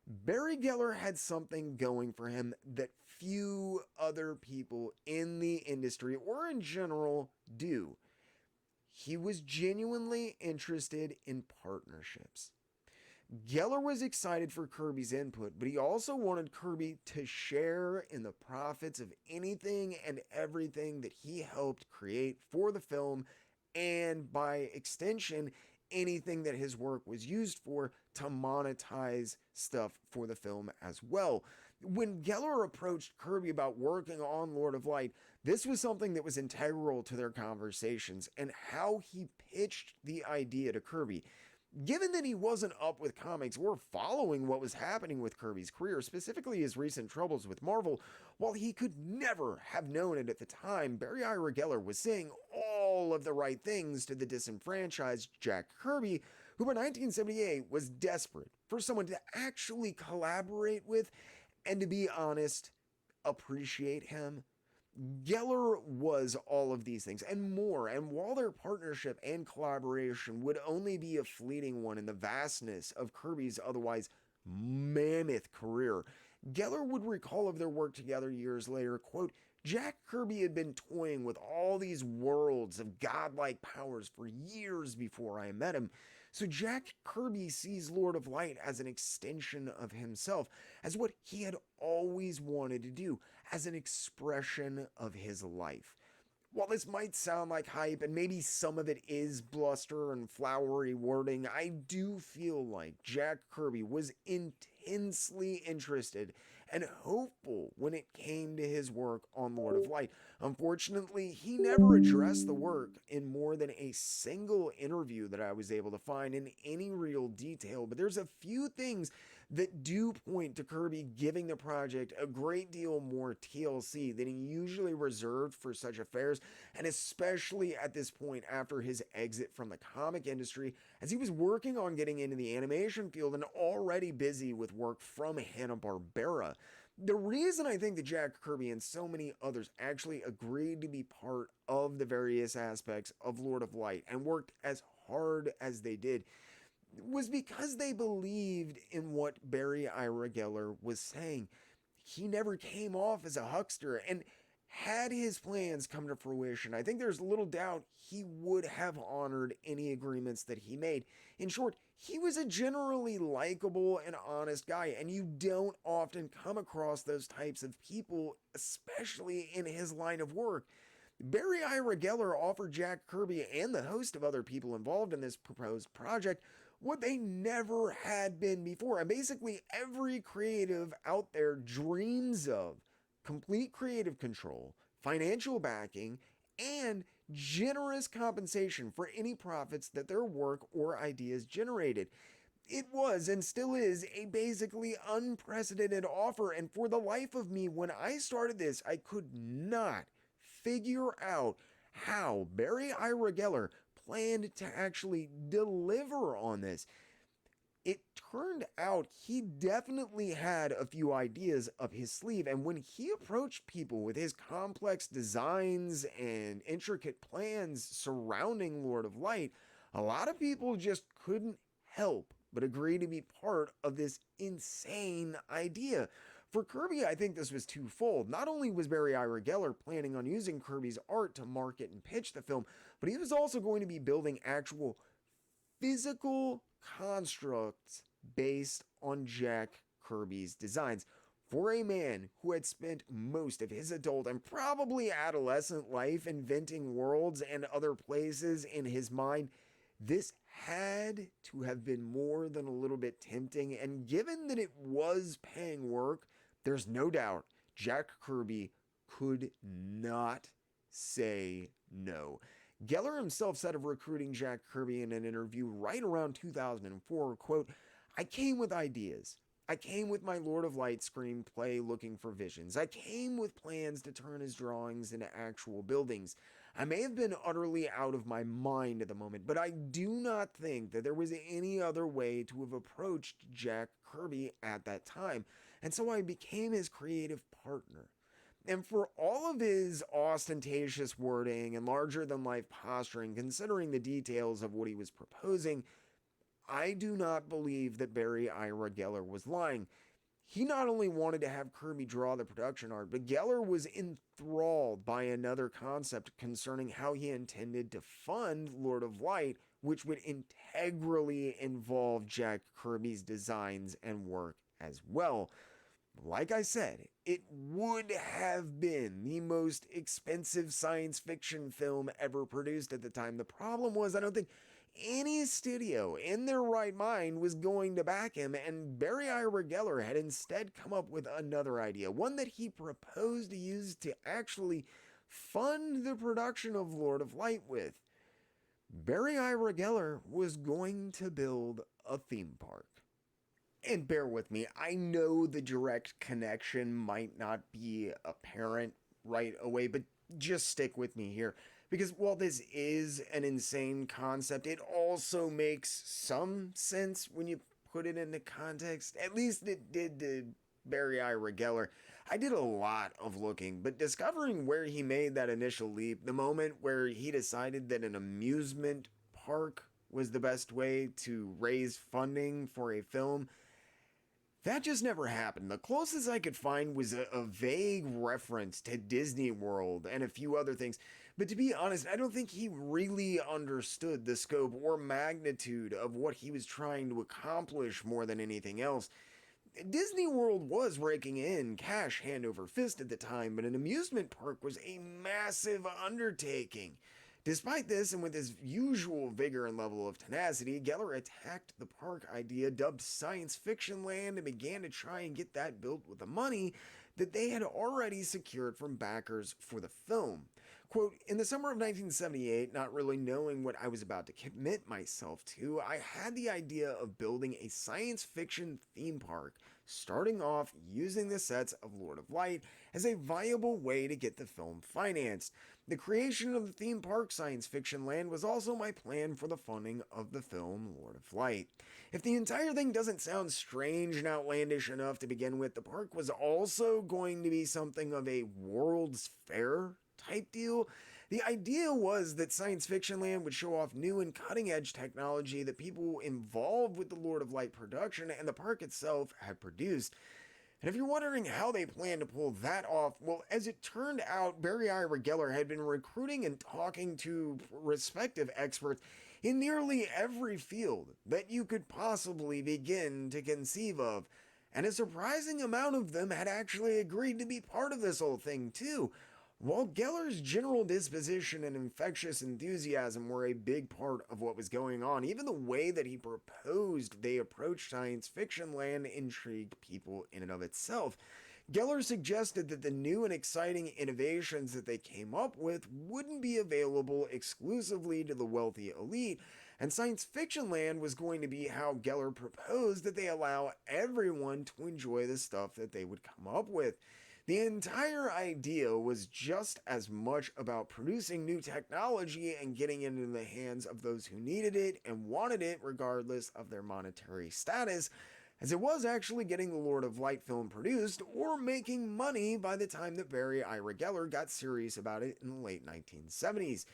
Barry Geller had something going for him that few other people in the industry or in general do. He was genuinely interested in partnerships. Geller was excited for Kirby's input, but he also wanted Kirby to share in the profits of anything and everything that he helped create for the film, and by extension, anything that his work was used for to monetize stuff for the film as well. When Geller approached Kirby about working on Lord of Light, this was something that was integral to their conversations and how he pitched the idea to Kirby. Given that he wasn't up with comics or following what was happening with Kirby's career, specifically his recent troubles with Marvel, while he could never have known it at the time, Barry Ira Geller was saying all of the right things to the disenfranchised Jack Kirby, who by 1978 was desperate for someone to actually collaborate with and, to be honest, appreciate him. Geller was all of these things and more, and while their partnership and collaboration would only be a fleeting one in the vastness of Kirby's otherwise mammoth career, Geller would recall of their work together years later, quote, Jack Kirby had been toying with all these worlds of godlike powers for years before I met him. So Jack Kirby sees Lord of Light as an extension of himself, as what he had always wanted to do, as an expression of his life. While this might sound like hype, and maybe some of it is bluster and flowery wording, I do feel like Jack Kirby was intensely interested and hopeful when it came to his work on Lord of Light. Unfortunately, he never addressed the work in more than a single interview that I was able to find in any real detail, but there's a few things that do point to Kirby giving the project a great deal more TLC than he usually reserved for such affairs, and especially at this point after his exit from the comic industry, as he was working on getting into the animation field and already busy with work from Hanna-Barbera. The reason I think that Jack Kirby and so many others actually agreed to be part of the various aspects of Lord of Light and worked as hard as they did was because they believed in what Barry Ira Geller was saying. He never came off as a huckster, and had his plans come to fruition, I think there's little doubt he would have honored any agreements that he made. In short, he was a generally likable and honest guy, and you don't often come across those types of people, especially in his line of work. Barry Ira Geller offered Jack Kirby and the host of other people involved in this proposed project what they never had been before. And basically, every creative out there dreams of complete creative control, financial backing, and generous compensation for any profits that their work or ideas generated. It was and still is a basically unprecedented offer, and for the life of me, when I started this, I could not figure out how Barry Ira Geller planned to actually deliver on this. It turned out he definitely had a few ideas up his sleeve, and when he approached people with his complex designs and intricate plans surrounding Lord of Light, a lot of people just couldn't help but agree to be part of this insane idea. For Kirby, I think this was twofold. Not only was Barry Ira Geller planning on using Kirby's art to market and pitch the film, but he was also going to be building actual physical constructs based on Jack Kirby's designs. For a man who had spent most of his adult and probably adolescent life inventing worlds and other places in his mind, this had to have been more than a little bit tempting, and given that it was paying work, there's no doubt Jack Kirby could not say no. Geller himself said of recruiting Jack Kirby in an interview right around 2004, quote, "I came with ideas. I came with my Lord of Light screenplay looking for visions. I came with plans to turn his drawings into actual buildings. I may have been utterly out of my mind at the moment, but I do not think that there was any other way to have approached Jack Kirby at that time, and so I became his creative partner." And for all of his ostentatious wording and larger than life posturing, considering the details of what he was proposing, I do not believe that Barry Ira Geller was lying. He not only wanted to have Kirby draw the production art, but Geller was enthralled by another concept concerning how he intended to fund Lord of Light, which would integrally involve Jack Kirby's designs and work as well. Like I said, it would have been the most expensive science fiction film ever produced at the time. The problem was, I don't think any studio in their right mind was going to back him, and Barry Ira Geller had instead come up with another idea, one that he proposed to use to actually fund the production of Lord of Light with. Barry Ira Geller was going to build a theme park. And bear with me, I know the direct connection might not be apparent right away, but just stick with me here. Because while this is an insane concept, it also makes some sense when you put it into context. At least it did to Barry Ira Geller. I did a lot of looking, but discovering where he made that initial leap, the moment where he decided that an amusement park was the best way to raise funding for a film, that just never happened. The closest I could find was a vague reference to Disney World and a few other things. But to be honest, I don't think he really understood the scope or magnitude of what he was trying to accomplish more than anything else. Disney World was raking in cash hand over fist at the time, but an amusement park was a massive undertaking. Despite this, and with his usual vigor and level of tenacity, Geller attacked the park idea dubbed Science Fiction Land and began to try and get that built with the money that they had already secured from backers for the film. Quote, "In the summer of 1978, not really knowing what I was about to commit myself to, I had the idea of building a science fiction theme park, starting off using the sets of Lord of Light as a viable way to get the film financed. The creation of the theme park Science Fiction Land was also my plan for the funding of the film Lord of Light. If the entire thing doesn't sound strange and outlandish enough to begin with, the park was also going to be something of a World's Fair type deal. The idea was that Science Fiction Land would show off new and cutting edge technology that people involved with the Lord of Light production and the park itself had produced. And if you're wondering how they plan to pull that off, well, as it turned out, Barry Ira Geller had been recruiting and talking to respective experts in nearly every field that you could possibly begin to conceive of. And a surprising amount of them had actually agreed to be part of this whole thing, too. While Geller's general disposition and infectious enthusiasm were a big part of what was going on, even the way that he proposed they approach Science Fiction Land intrigued people in and of itself. Geller suggested that the new and exciting innovations that they came up with wouldn't be available exclusively to the wealthy elite, and Science Fiction Land was going to be how Geller proposed that they allow everyone to enjoy the stuff that they would come up with. The entire idea was just as much about producing new technology and getting it into the hands of those who needed it and wanted it regardless of their monetary status, as it was actually getting the Lord of Light film produced or making money by the time that Barry Ira Geller got serious about it in the late 1970s.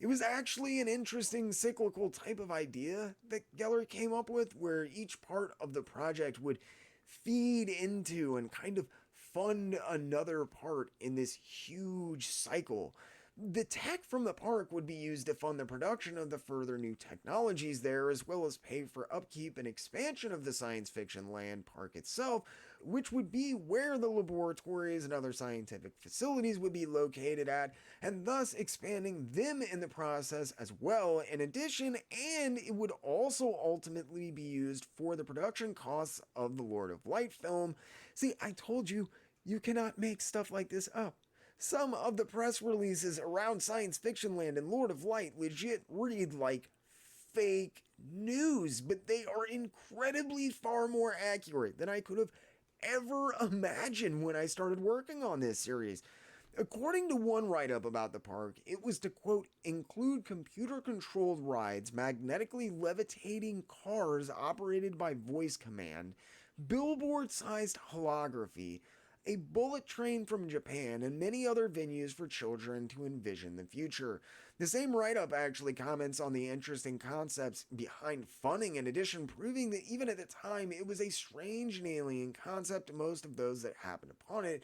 It was actually an interesting cyclical type of idea that Geller came up with, where each part of the project would feed into and kind of fund another part in this huge cycle. The tech from the park would be used to fund the production of the further new technologies there, as well as pay for upkeep and expansion of the science fiction land park itself, which would be where the laboratories and other scientific facilities would be located at, and thus expanding them in the process as well. In addition, and it would also ultimately be used for the production costs of the Lord of Light film. See, I told you, you cannot make stuff like this up. Some of the press releases around Science Fiction Land and Lord of Light legit read like fake news, but they are incredibly far more accurate than I could have ever imagined when I started working on this series. According to one write up about the park, it was to quote, include computer controlled rides, magnetically levitating cars operated by voice command, billboard sized holography, a bullet train from Japan, and many other venues for children to envision the future. The same write up actually comments on the interesting concepts behind funding, in addition, proving that even at the time it was a strange and alien concept to most of those that happened upon it,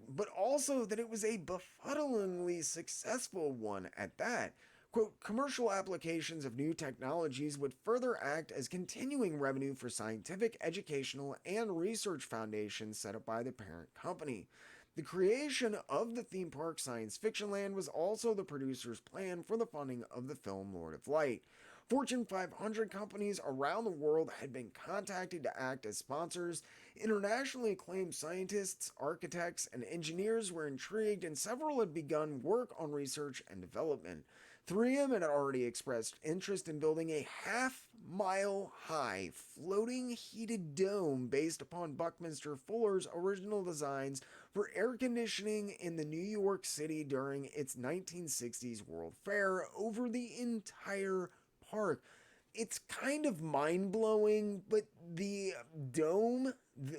but also that it was a befuddlingly successful one at that. Quote, commercial applications of new technologies would further act as continuing revenue for scientific, educational, and research foundations set up by the parent company. The creation of the theme park Science Fiction Land was also the producer's plan for the funding of the film Lord of Light. Fortune 500 companies around the world had been contacted to act as sponsors. Internationally acclaimed scientists, architects, and engineers were intrigued, and several had begun work on research and development. 3M had already expressed interest in building a half-mile high floating heated dome based upon Buckminster Fuller's original designs for air conditioning in the New York City during its 1960s World Fair over the entire park. It's kind of mind-blowing, but the dome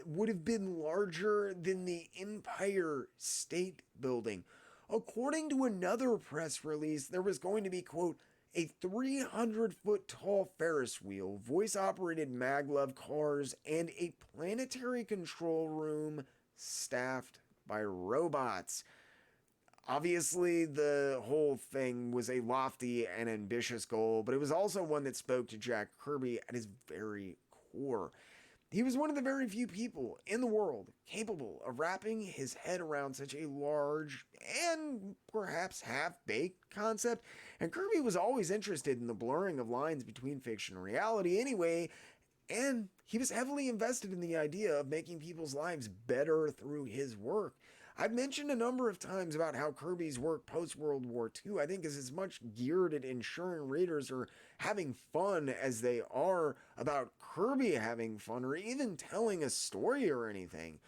would have been larger than the Empire State Building. According to another press release, there was going to be, quote, a 300-foot tall Ferris wheel, voice-operated maglev cars, and a planetary control room staffed by robots. Obviously, the whole thing was a lofty and ambitious goal, but it was also one that spoke to Jack Kirby at his very core. He was one of the very few people in the world capable of wrapping his head around such a large and perhaps half-baked concept, and Kirby was always interested in the blurring of lines between fiction and reality anyway, and he was heavily invested in the idea of making people's lives better through his work. I've mentioned a number of times about how Kirby's work post-World War II, I think, is as much geared at ensuring readers are having fun as they are about Kirby having fun or even telling a story or anything.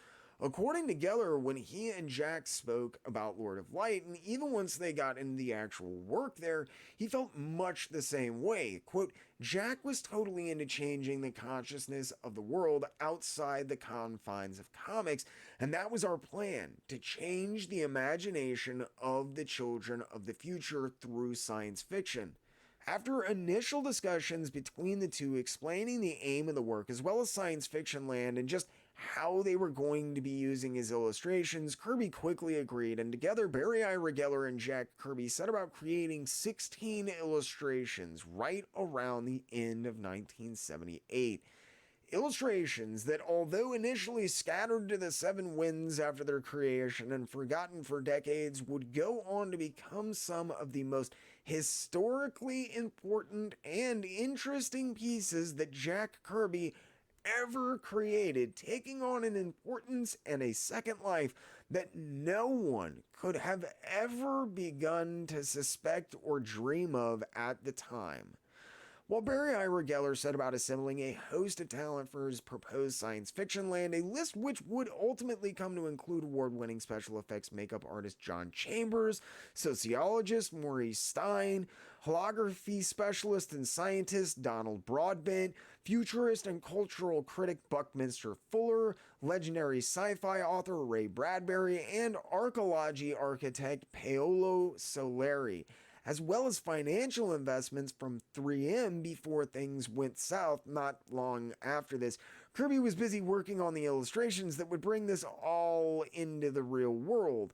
According to Geller, when he and Jack spoke about Lord of Light, and even once they got into the actual work there, he felt much the same way. Quote, Jack was totally into changing the consciousness of the world outside the confines of comics, and that was our plan, to change the imagination of the children of the future through science fiction. After initial discussions between the two explaining the aim of the work as well as Science Fiction Land and just how they were going to be using his illustrations, Kirby quickly agreed, and together Barry Ira Geller and Jack Kirby set about creating 16 illustrations right around the end of 1978. Illustrations that, although initially scattered to the seven winds after their creation and forgotten for decades, would go on to become some of the most historically important and interesting pieces that Jack Kirby ever created, taking on an importance and a second life that no one could have ever begun to suspect or dream of at the time. While Barry Ira Geller set about assembling a host of talent for his proposed Science Fiction Land, a list which would ultimately come to include award-winning special effects makeup artist John Chambers, sociologist Maurice Stein, holography specialist and scientist Donald Broadbent, futurist and cultural critic Buckminster Fuller, legendary sci-fi author Ray Bradbury, and archaeology architect Paolo Soleri. as well as financial investments from 3M before things went south not long after this. Kirby was busy working on the illustrations that would bring this all into the real world.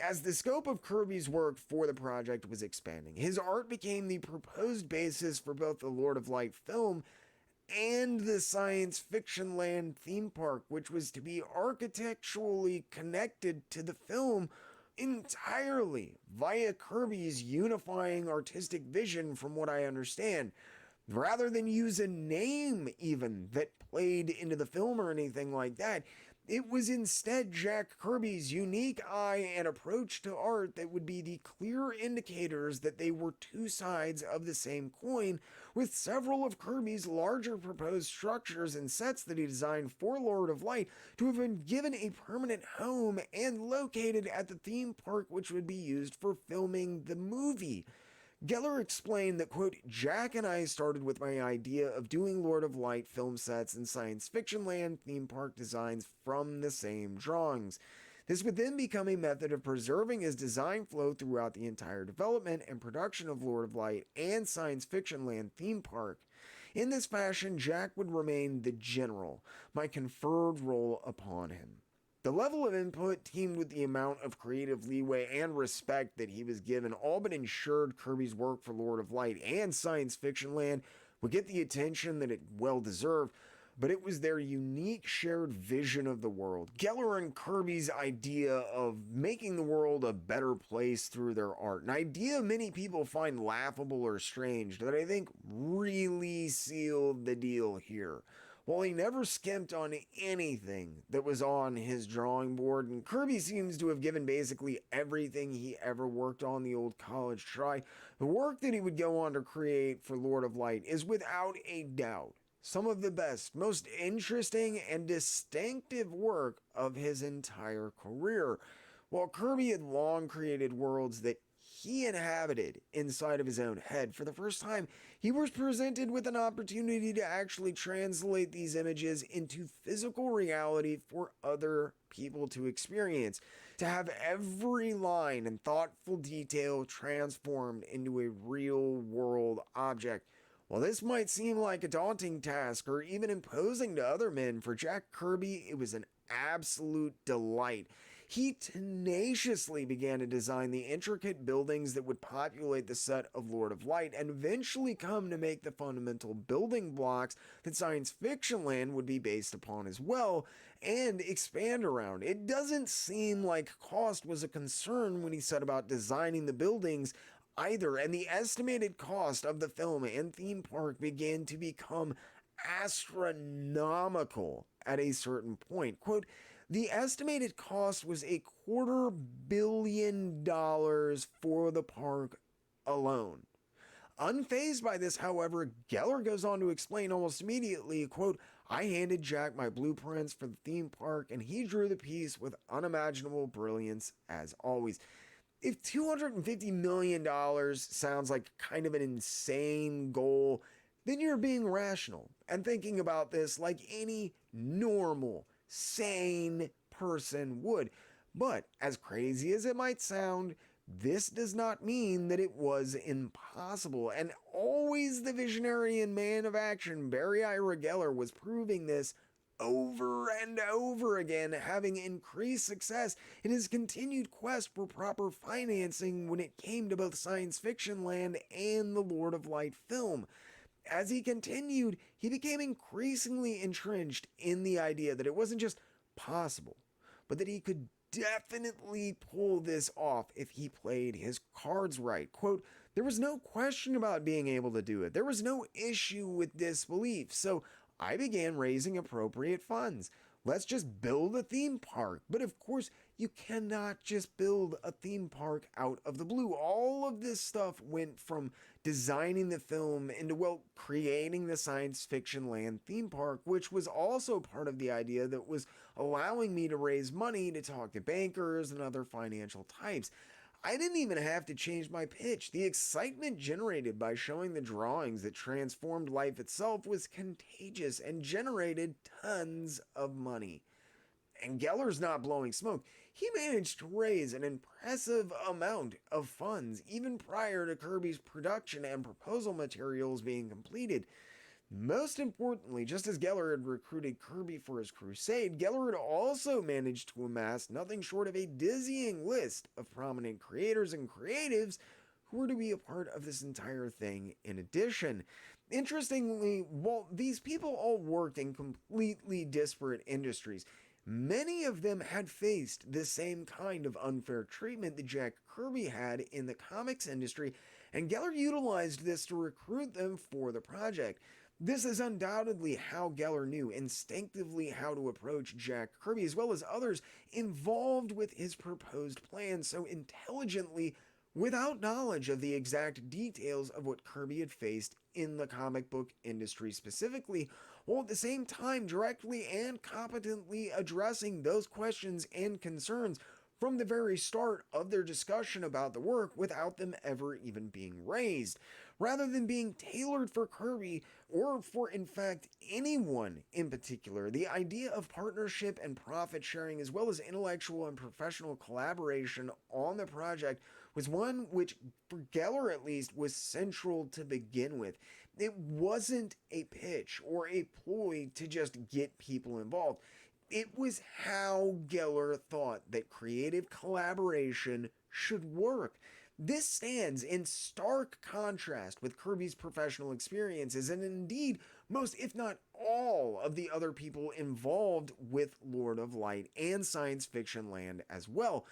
As the scope of Kirby's work for the project was expanding, his art became the proposed basis for both the Lord of Light film and the Science Fiction Land theme park, which was to be architecturally connected to the film entirely via Kirby's unifying artistic vision, from what I understand. Rather than use a name even that played into the film or anything like that, it was instead Jack Kirby's unique eye and approach to art that would be the clear indicators that they were two sides of the same coin, with several of Kirby's larger proposed structures and sets that he designed for Lord of Light to have been given a permanent home and located at the theme park which would be used for filming the movie. Geller explained that, quote, Jack and I started with my idea of doing Lord of Light film sets and Science Fiction Land theme park designs from the same drawings. This would then become a method of preserving his design flow throughout the entire development and production of Lord of Light and Science Fiction Land theme park. In this fashion, Jack would remain the general, my conferred role upon him. The level of input, teamed with the amount of creative leeway and respect that he was given, all but ensured Kirby's work for Lord of Light and Science Fiction Land would get the attention that it well deserved, but it was their unique shared vision of the world. Geller and Kirby's idea of making the world a better place through their art, an idea many people find laughable or strange, that I think really sealed the deal here. While he never skimped on anything that was on his drawing board, and Kirby seems to have given basically everything he ever worked on the old college try, the work that he would go on to create for Lord of Light is without a doubt some of the best, most interesting, and distinctive work of his entire career. While Kirby had long created worlds that he inhabited inside of his own head, for the first time, he was presented with an opportunity to actually translate these images into physical reality for other people to experience, to have every line and thoughtful detail transformed into a real world object. While this might seem like a daunting task or even imposing to other men, for Jack Kirby it was an absolute delight. He tenaciously began to design the intricate buildings that would populate the set of Lord of Light and eventually come to make the fundamental building blocks that Science Fiction Land would be based upon as well and expand around. It doesn't seem like cost was a concern when he set about designing the buildings either, and the estimated cost of the film and theme park began to become astronomical at a certain point. Quote, the estimated cost was $250 million for the park alone. Unfazed by this, however, Geller goes on to explain almost immediately, quote, I handed Jack my blueprints for the theme park and he drew the piece with unimaginable brilliance as always. If $250 million sounds like kind of an insane goal, then you're being rational and thinking about this like any normal, sane person would. But as crazy as it might sound, this does not mean that it was impossible. And always the visionary and man of action, Barry Ira Geller, was proving this over and over again, having increased success in his continued quest for proper financing when it came to both Science Fiction Land and the Lord of Light film. As he continued, he became increasingly entrenched in the idea that it wasn't just possible, but that he could definitely pull this off if he played his cards right. Quote, there was no question about being able to do it. There was no issue with disbelief. So I began raising appropriate funds. Let's just build a theme park. But of course, you cannot just build a theme park out of the blue. All of this stuff went from designing the film into, well, creating the Science Fiction Land theme park, which was also part of the idea that was allowing me to raise money to talk to bankers and other financial types. I didn't even have to change my pitch. The excitement generated by showing the drawings that transformed life itself was contagious and generated tons of money. And Geller's not blowing smoke. He managed to raise an impressive amount of funds even prior to Kirby's production and proposal materials being completed. Most importantly, just as Geller had recruited Kirby for his crusade, Geller had also managed to amass nothing short of a dizzying list of prominent creators and creatives who were to be a part of this entire thing in addition. Interestingly, while these people all worked in completely disparate industries, many of them had faced the same kind of unfair treatment that Jack Kirby had in the comics industry, and Geller utilized this to recruit them for the project. This is undoubtedly how Geller knew instinctively how to approach Jack Kirby, as well as others involved with his proposed plan so intelligently without knowledge of the exact details of what Kirby had faced in the comic book industry specifically, while at the same time directly and competently addressing those questions and concerns from the very start of their discussion about the work without them ever even being raised. Rather than being tailored for Kirby, or for in fact anyone in particular, the idea of partnership and profit sharing, as well as intellectual and professional collaboration on the project, was one which, for Geller at least, was central to begin with. It wasn't a pitch or a ploy to just get people involved. It was how Geller thought that creative collaboration should work. This stands in stark contrast with Kirby's professional experiences and indeed most, if not all, of the other people involved with Lord of Light and Science Fiction Land as well.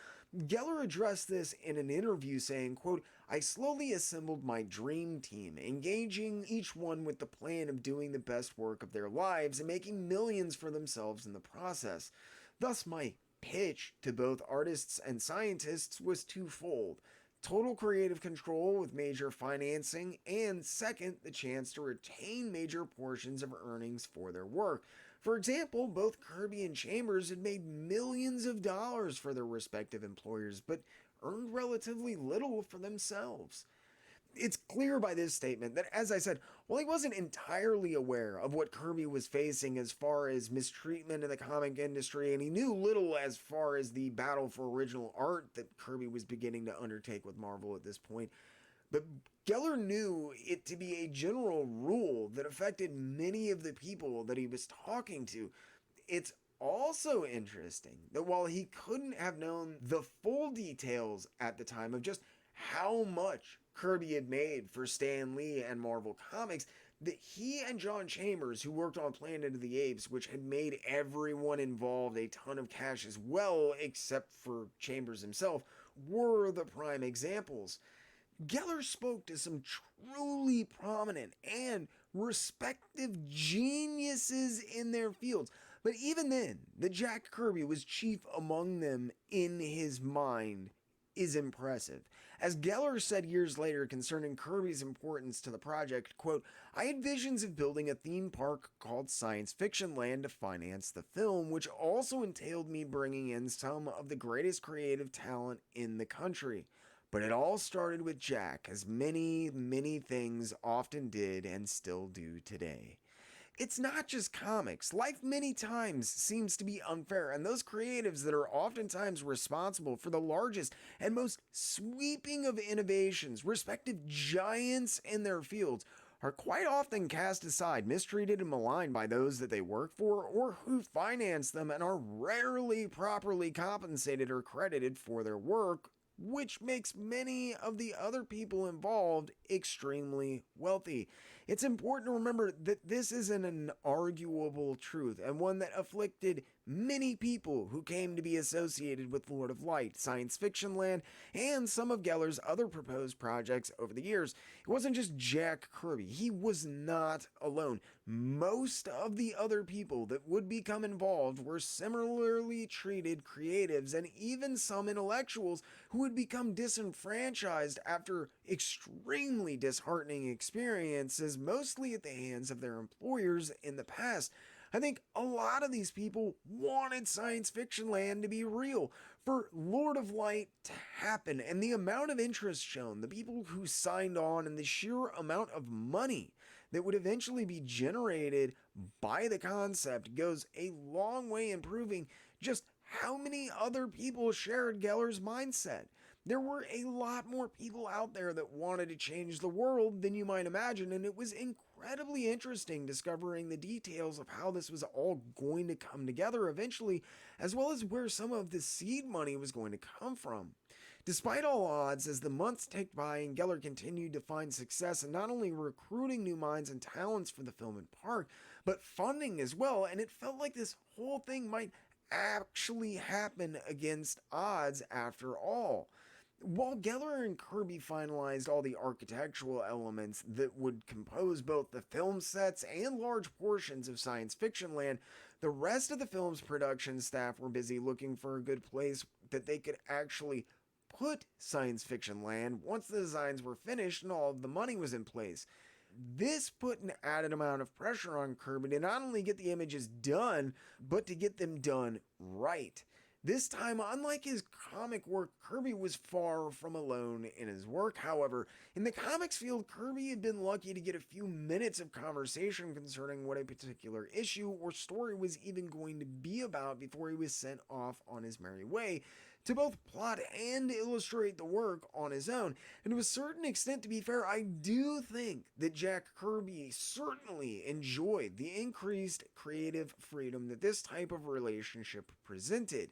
Geller addressed this in an interview saying, quote, "I slowly assembled my dream team, engaging each one with the plan of doing the best work of their lives and making millions for themselves in the process. Thus my pitch to both artists and scientists was twofold: total creative control with major financing, and second, the chance to retain major portions of earnings for their work. For example, both Kirby and Chambers had made millions of dollars for their respective employers, but earned relatively little for themselves." It's clear by this statement that, as I said, while he wasn't entirely aware of what Kirby was facing as far as mistreatment in the comic industry, and he knew little as far as the battle for original art that Kirby was beginning to undertake with Marvel at this point, but Geller knew it to be a general rule that affected many of the people that he was talking to. It's also interesting that while he couldn't have known the full details at the time of just how much Kirby had made for Stan Lee and Marvel Comics, that he and John Chambers, who worked on Planet of the Apes, which had made everyone involved a ton of cash as well, except for Chambers himself, were the prime examples. Geller spoke to some truly prominent and respective geniuses in their fields, but even then, that Jack Kirby was chief among them in his mind is impressive. As Geller said years later concerning Kirby's importance to the project, quote, "I had visions of building a theme park called Science Fiction Land to finance the film, which also entailed me bringing in some of the greatest creative talent in the country. But it all started with Jack, as many, many things often did and still do today." It's not just comics. Life many times seems to be unfair, and those creatives that are oftentimes responsible for the largest and most sweeping of innovations, respective giants in their fields, are quite often cast aside, mistreated, and maligned by those that they work for or who finance them, and are rarely properly compensated or credited for their work, which makes many of the other people involved extremely wealthy. It's important to remember that this is an arguable truth, and one that afflicted many people who came to be associated with Lord of Light, Science Fiction Land, and some of Geller's other proposed projects over the years. It wasn't just Jack Kirby. He was not alone. Most of the other people that would become involved were similarly treated creatives, and even some intellectuals who would become disenfranchised after extremely disheartening experiences, mostly at the hands of their employers in the past. I think a lot of these people wanted Science Fiction Land to be real, for Lord of Light to happen, and the amount of interest shown, the people who signed on, and the sheer amount of money that would eventually be generated by the concept goes a long way in proving just how many other people shared Geller's mindset. There were a lot more people out there that wanted to change the world than you might imagine, and it was incredibly interesting discovering the details of how this was all going to come together eventually, as well as where some of the seed money was going to come from. Despite all odds, as the months ticked by and Geller continued to find success in not only recruiting new minds and talents for the film and park, but funding as well, and it felt like this whole thing might actually happen against odds after all. While Geller and Kirby finalized all the architectural elements that would compose both the film sets and large portions of science fiction land, the rest of the film's production staff were busy looking for a good place that they could actually put science fiction land once the designs were finished and all of the money was in place. This put an added amount of pressure on Kirby to not only get the images done, but to get them done right. This time, unlike his comic work, Kirby was far from alone in his work. However, in the comics field, Kirby had been lucky to get a few minutes of conversation concerning what a particular issue or story was even going to be about before he was sent off on his merry way to both plot and illustrate the work on his own. And to a certain extent, to be fair, I do think that Jack Kirby certainly enjoyed the increased creative freedom that this type of relationship presented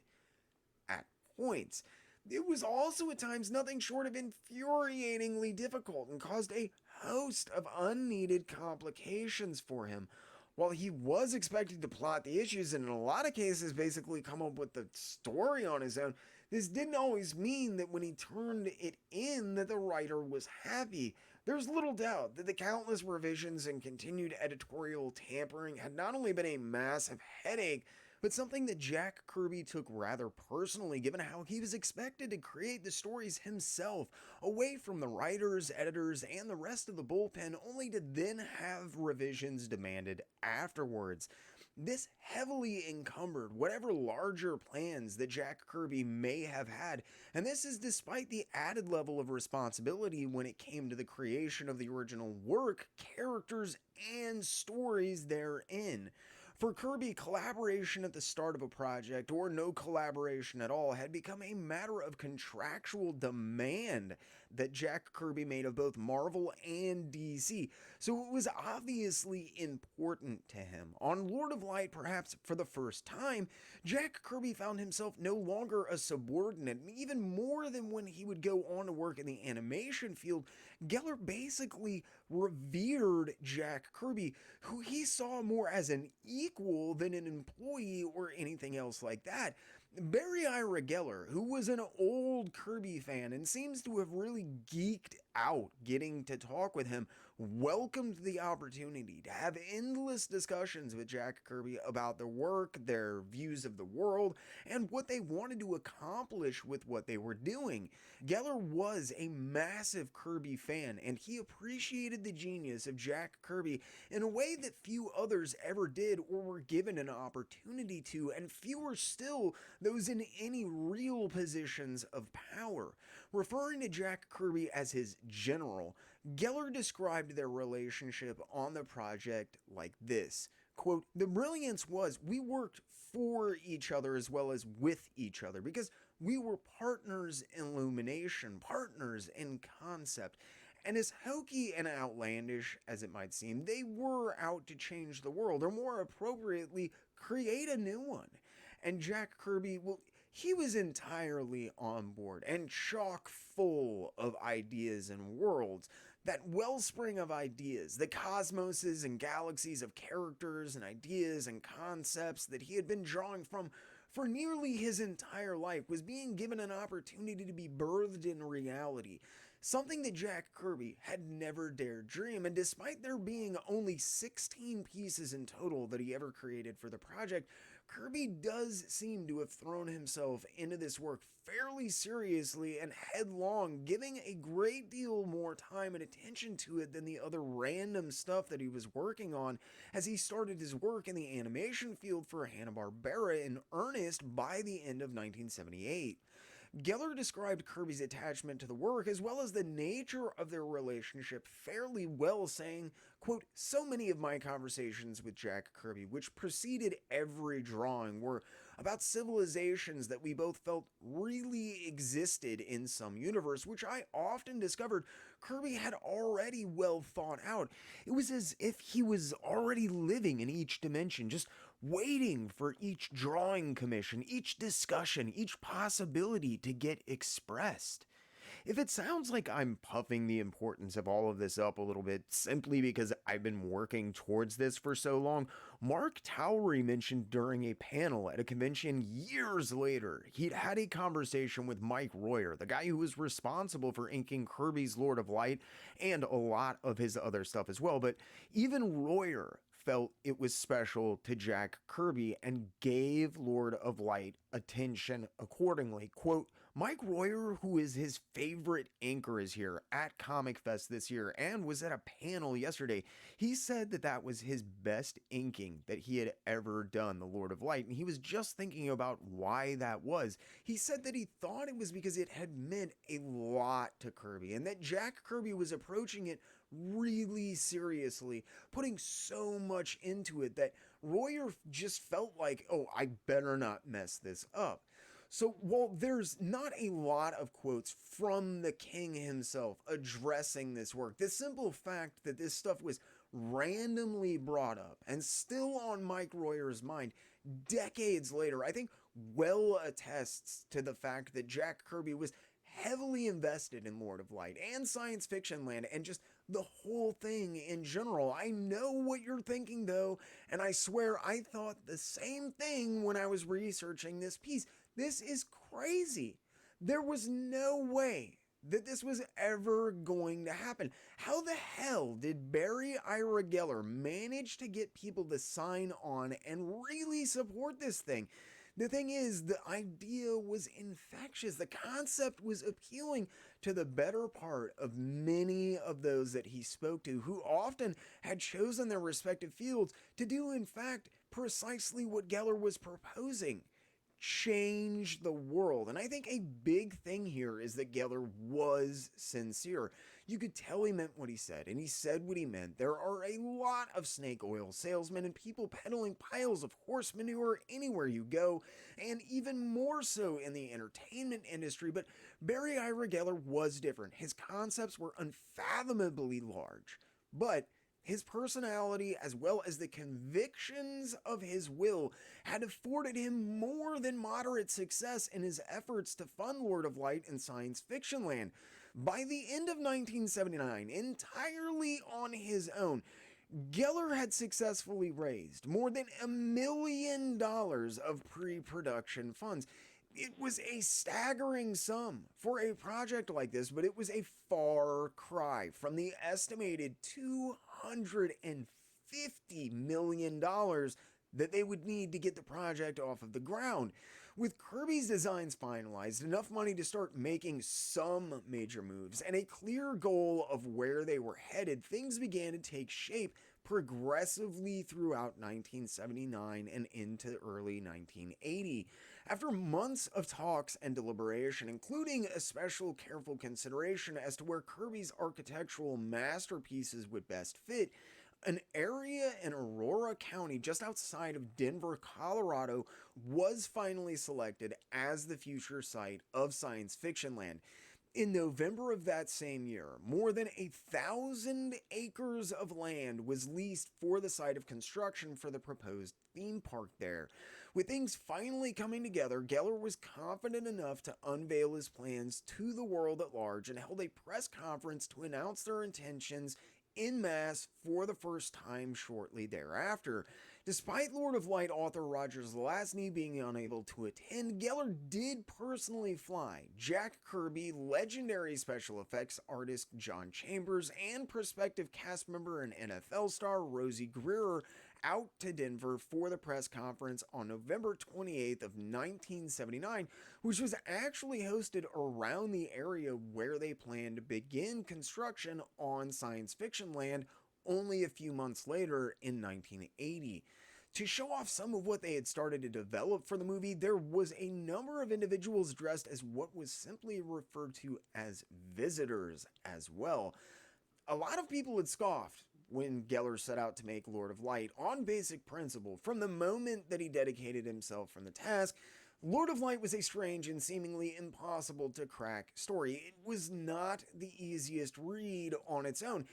at points. It was also at times nothing short of infuriatingly difficult and caused a host of unneeded complications for him. While he was expected to plot the issues and in a lot of cases basically come up with the story on his own, this didn't always mean that when he turned it in that the writer was happy. There's little doubt that the countless revisions and continued editorial tampering had not only been a massive headache, but something that Jack Kirby took rather personally given how he was expected to create the stories himself, away from the writers, editors, and the rest of the bullpen, only to then have revisions demanded afterwards. This heavily encumbered whatever larger plans that Jack Kirby may have had, and this is despite the added level of responsibility when it came to the creation of the original work, characters, and stories therein. For Kirby, collaboration at the start of a project, or no collaboration at all, had become a matter of contractual demand that Jack Kirby made of both Marvel and DC, so it was obviously important to him. On Lord of Light, perhaps for the first time, Jack Kirby found himself no longer a subordinate, even more than when he would go on to work in the animation field. Geller basically revered Jack Kirby, who he saw more as an equal than an employee or anything else like that. Barry Ira Geller, who was an old Kirby fan and seems to have really geeked out getting to talk with him, welcomed the opportunity to have endless discussions with Jack Kirby about their work, their views of the world, and what they wanted to accomplish with what they were doing. Geller was a massive Kirby fan, and he appreciated the genius of Jack Kirby in a way that few others ever did or were given an opportunity to, and fewer still those in any real positions of power. Referring to Jack Kirby as his general, Geller described their relationship on the project like this. Quote, "The brilliance was we worked for each other as well as with each other because we were partners in illumination, partners in concept. And as hokey and outlandish as it might seem, they were out to change the world, or more appropriately, create a new one. And Jack Kirby, well, he was entirely on board and chock full of ideas and worlds. That wellspring of ideas, the cosmoses and galaxies of characters and ideas and concepts that he had been drawing from for nearly his entire life, was being given an opportunity to be birthed in reality. Something that Jack Kirby had never dared dream, and despite there being only 16 pieces in total that he ever created for the project, Kirby does seem to have thrown himself into this work fairly seriously and headlong, giving a great deal more time and attention to it than the other random stuff that he was working on, as he started his work in the animation field for Hanna-Barbera in earnest by the end of 1978. Geller described Kirby's attachment to the work as well as the nature of their relationship fairly well, saying, quote, "So many of my conversations with Jack Kirby, which preceded every drawing, were about civilizations that we both felt really existed in some universe, which I often discovered Kirby had already well thought out. It was as if he was already living in each dimension, just waiting for each drawing commission, each discussion, each possibility to get expressed." If it sounds like I'm puffing the importance of all of this up a little bit simply because I've been working towards this for so long, Mark Towery mentioned during a panel at a convention years later, he'd had a conversation with Mike Royer, the guy who was responsible for inking Kirby's Lord of Light and a lot of his other stuff as well. But even Royer felt it was special to Jack Kirby and gave Lord of Light attention accordingly. Quote, "Mike Royer, who is his favorite inker, is here at Comic Fest this year and was at a panel yesterday. He said that that was his best inking that he had ever done, the Lord of Light, and he was just thinking about why that was. He said that he thought it was because it had meant a lot to Kirby and that Jack Kirby was approaching it really seriously, putting so much into it that Royer just felt like, oh, I better not mess this up." So while there's not a lot of quotes from the king himself addressing this work, the simple fact that this stuff was randomly brought up and still on Mike Royer's mind decades later, I think well attests to the fact that Jack Kirby was heavily invested in Lord of Light and science fiction land and just the whole thing in general. I know what you're thinking though, and I swear I thought the same thing when I was researching this piece. This is crazy. There was no way that this was ever going to happen. How the hell did Barry Ira Geller manage to get people to sign on and really support this thing? The thing is, the idea was infectious. The concept was appealing to the better part of many of those that he spoke to, who often had chosen their respective fields to do, in fact, precisely what Geller was proposing: change the world. And I think a big thing here is that Geller was sincere. You could tell he meant what he said, and he said what he meant. There are a lot of snake oil salesmen and people peddling piles of horse manure anywhere you go, and even more so in the entertainment industry. But Barry Ira Geller was different. His concepts were unfathomably large, but his personality, as well as the convictions of his will, had afforded him more than moderate success in his efforts to fund Lord of Light in science fiction land. By the end of 1979, entirely on his own, Geller had successfully raised more than $1 million of pre-production funds. It was a staggering sum for a project like this, but it was a far cry from the estimated $250 million that they would need to get the project off of the ground. With Kirby's designs finalized, enough money to start making some major moves, and a clear goal of where they were headed, things began to take shape progressively throughout 1979 and into early 1980. After months of talks and deliberation, including a special careful consideration as to where Kirby's architectural masterpieces would best fit, an area in Aurora County just outside of Denver, Colorado was finally selected as the future site of science fiction land. In November of that same year, more than 1,000 acres of land was leased for the site of construction for the proposed theme park there. With things finally coming together, Geller was confident enough to unveil his plans to the world at large and held a press conference to announce their intentions en masse for the first time shortly thereafter. Despite Lord of Light author Roger Zelazny being unable to attend, Geller did personally fly Jack Kirby, legendary special effects artist John Chambers, and prospective cast member and NFL star Rosie Greer out to Denver for the press conference on November 28th of 1979, which was actually hosted around the area where they planned to begin construction on science fiction land only a few months later in 1980. To show off some of what they had started to develop for the movie, there was a number of individuals dressed as what was simply referred to as visitors as well. A lot of people had scoffed when Geller set out to make Lord of Light on basic principle. From the moment that he dedicated himself from the task, Lord of Light was a strange and seemingly impossible to crack story. It was not the easiest read on its own,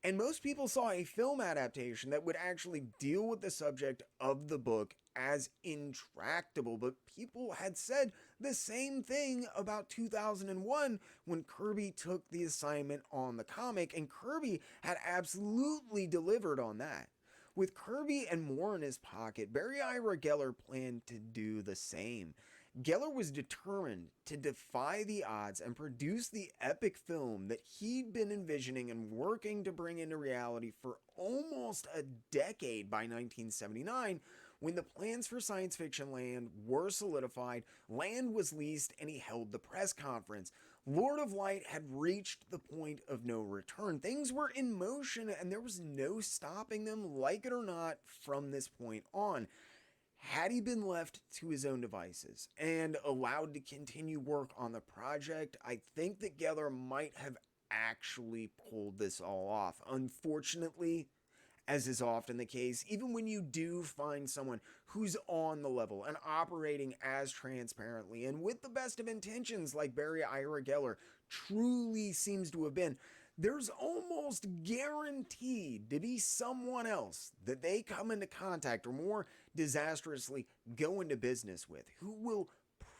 and most people saw a film adaptation that would actually deal with the subject of the book as intractable. But people had said the same thing about 2001 when Kirby took the assignment on the comic, and Kirby had absolutely delivered on that. With Kirby and more in his pocket, Barry Ira Geller planned to do the same. Geller was determined to defy the odds and produce the epic film that he'd been envisioning and working to bring into reality for almost a decade by 1979. When the plans for Science Fiction Land were solidified, land was leased, and he held the press conference. Lord of Light had reached the point of no return. Things were in motion, and there was no stopping them, like it or not, from this point on. Had he been left to his own devices and allowed to continue work on the project, I think that Geller might have actually pulled this all off. Unfortunately, as is often the case, even when you do find someone who's on the level and operating as transparently and with the best of intentions, like Barry Ira Geller truly seems to have been, there's almost guaranteed to be someone else that they come into contact or more disastrously go into business with who will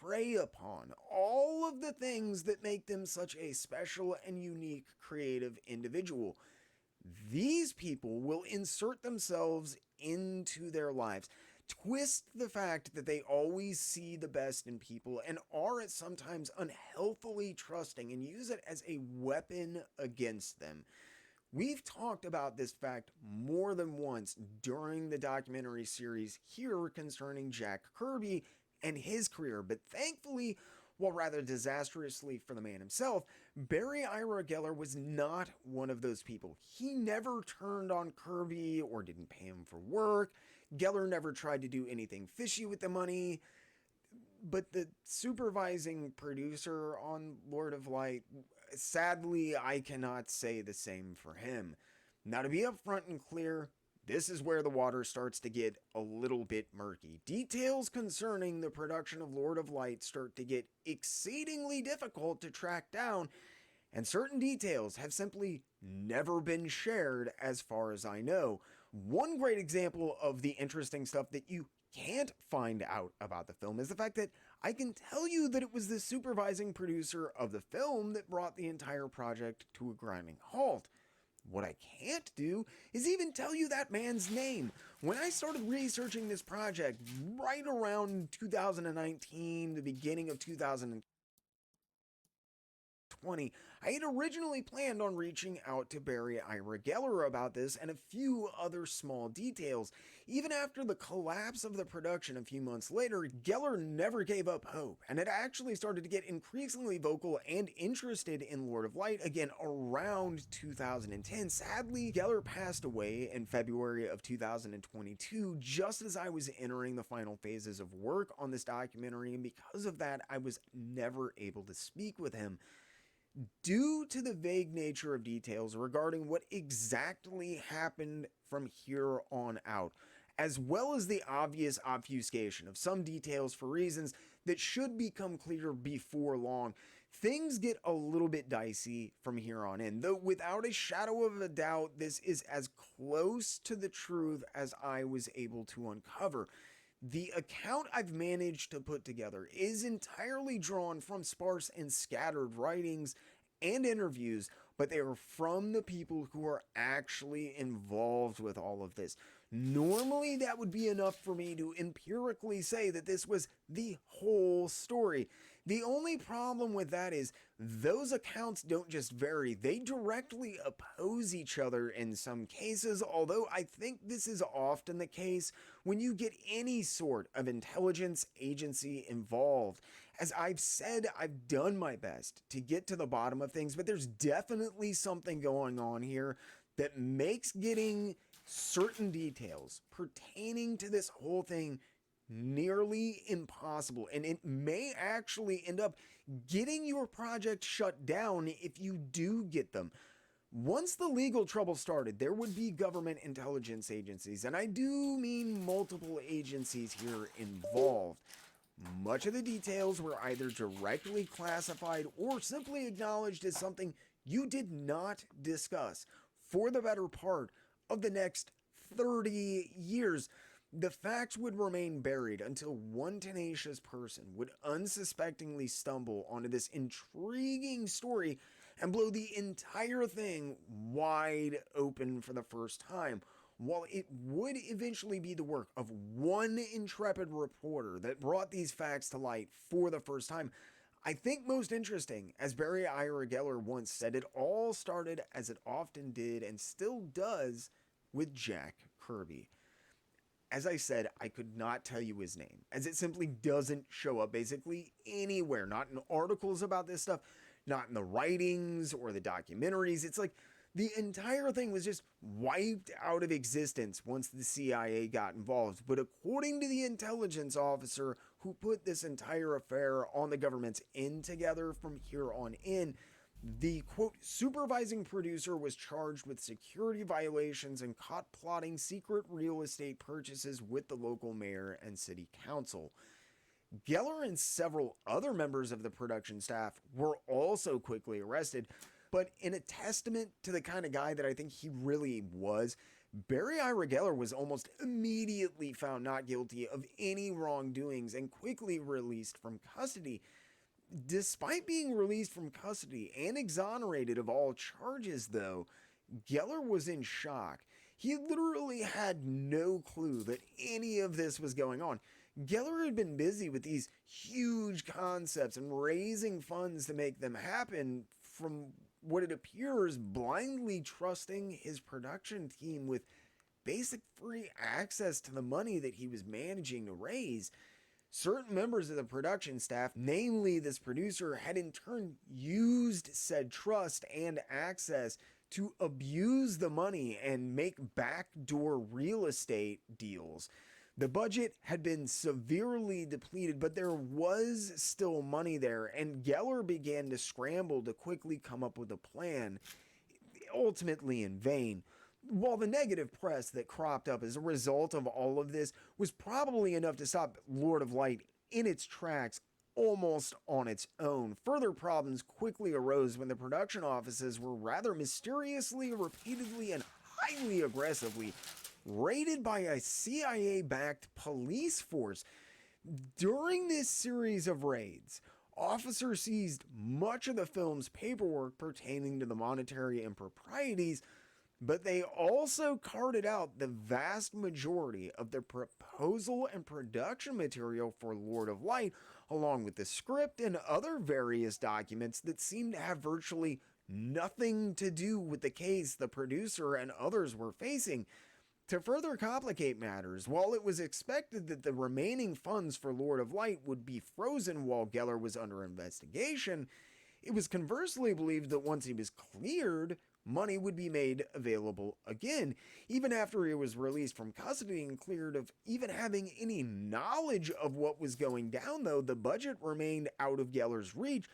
prey upon all of the things that make them such a special and unique creative individual. These people will insert themselves into their lives, twist the fact that they always see the best in people and are at sometimes unhealthily trusting, and use it as a weapon against them. We've talked about this fact more than once during the documentary series here concerning Jack Kirby and his career, but thankfully, while rather disastrously for the man himself, Barry Ira Geller was not one of those people. He never turned on Kirby or didn't pay him for work. Geller never tried to do anything fishy with the money. But the supervising producer on Lord of Light, sadly, I cannot say the same for him. Now, to be upfront and clear, this is where the water starts to get a little bit murky. Details concerning the production of Lord of Light start to get exceedingly difficult to track down, and certain details have simply never been shared as far as I know. One great example of the interesting stuff that you can't find out about the film is the fact that I can tell you that it was the supervising producer of the film that brought the entire project to a grinding halt. What I can't do is even tell you that man's name. When I started researching this project right around 2019, the beginning of 2020, I had originally planned on reaching out to Barry Ira Geller about this and a few other small details. Even after the collapse of the production a few months later, Geller never gave up hope and had actually started to get increasingly vocal and interested in Lord of Light again around 2010. Sadly, Geller passed away in February of 2022, just as I was entering the final phases of work on this documentary, and because of that, I was never able to speak with him. Due to the vague nature of details regarding what exactly happened from here on out, as well as the obvious obfuscation of some details for reasons that should become clear before long, things get a little bit dicey from here on in. Though without a shadow of a doubt, this is as close to the truth as I was able to uncover. The account I've managed to put together is entirely drawn from sparse and scattered writings and interviews, but they are from the people who are actually involved with all of this. Normally, that would be enough for me to empirically say that this was the whole story. The only problem with that is those accounts don't just vary, they directly oppose each other in some cases, although I think this is often the case when you get any sort of intelligence agency involved. As I've said, I've done my best to get to the bottom of things, but there's definitely something going on here that makes getting certain details pertaining to this whole thing nearly impossible, and it may actually end up getting your project shut down if you do get them. Once the legal trouble started, there would be government intelligence agencies, and I do mean multiple agencies here involved. Much of the details were either directly classified or simply acknowledged as something you did not discuss for the better part of the next 30 years. The facts would remain buried until one tenacious person would unsuspectingly stumble onto this intriguing story and blow the entire thing wide open for the first time. While it would eventually be the work of one intrepid reporter that brought these facts to light for the first time, I think most interesting, as Barry Ira Geller once said, it all started as it often did and still does with Jack Kirby. As I said, I could not tell you his name, as it simply doesn't show up basically anywhere, not in articles about this stuff, not in the writings or the documentaries. It's like the entire thing was just wiped out of existence once the CIA got involved. But according to the intelligence officer who put this entire affair on the government's end together from here on in, the quote supervising producer was charged with security violations and caught plotting secret real estate purchases with the local mayor and city council. Geller and several other members of the production staff were also quickly arrested, but in a testament to the kind of guy that I think he really was, Barry Ira Geller was almost immediately found not guilty of any wrongdoings and quickly released from custody. Despite being released from custody and exonerated of all charges, though, Geller was in shock. He literally had no clue that any of this was going on. Geller had been busy with these huge concepts and raising funds to make them happen, from what it appears, blindly trusting his production team with basic free access to the money that he was managing to raise. Certain members of the production staff, namely this producer, had in turn used said trust and access to abuse the money and make backdoor real estate deals. The budget had been severely depleted, but there was still money there, and Geller began to scramble to quickly come up with a plan, ultimately in vain. While the negative press that cropped up as a result of all of this was probably enough to stop Lord of Light in its tracks almost on its own, further problems quickly arose when the production offices were rather mysteriously, repeatedly, and highly aggressively raided by a CIA-backed police force. During this series of raids, officers seized much of the film's paperwork pertaining to the monetary improprieties, but they also carted out the vast majority of the proposal and production material for Lord of Light, along with the script and other various documents that seemed to have virtually nothing to do with the case the producer and others were facing. To further complicate matters, while it was expected that the remaining funds for Lord of Light would be frozen while Geller was under investigation, it was conversely believed that once he was cleared, money would be made available again. Even after he was released from custody and cleared of even having any knowledge of what was going down, though, the budget remained out of Geller's reach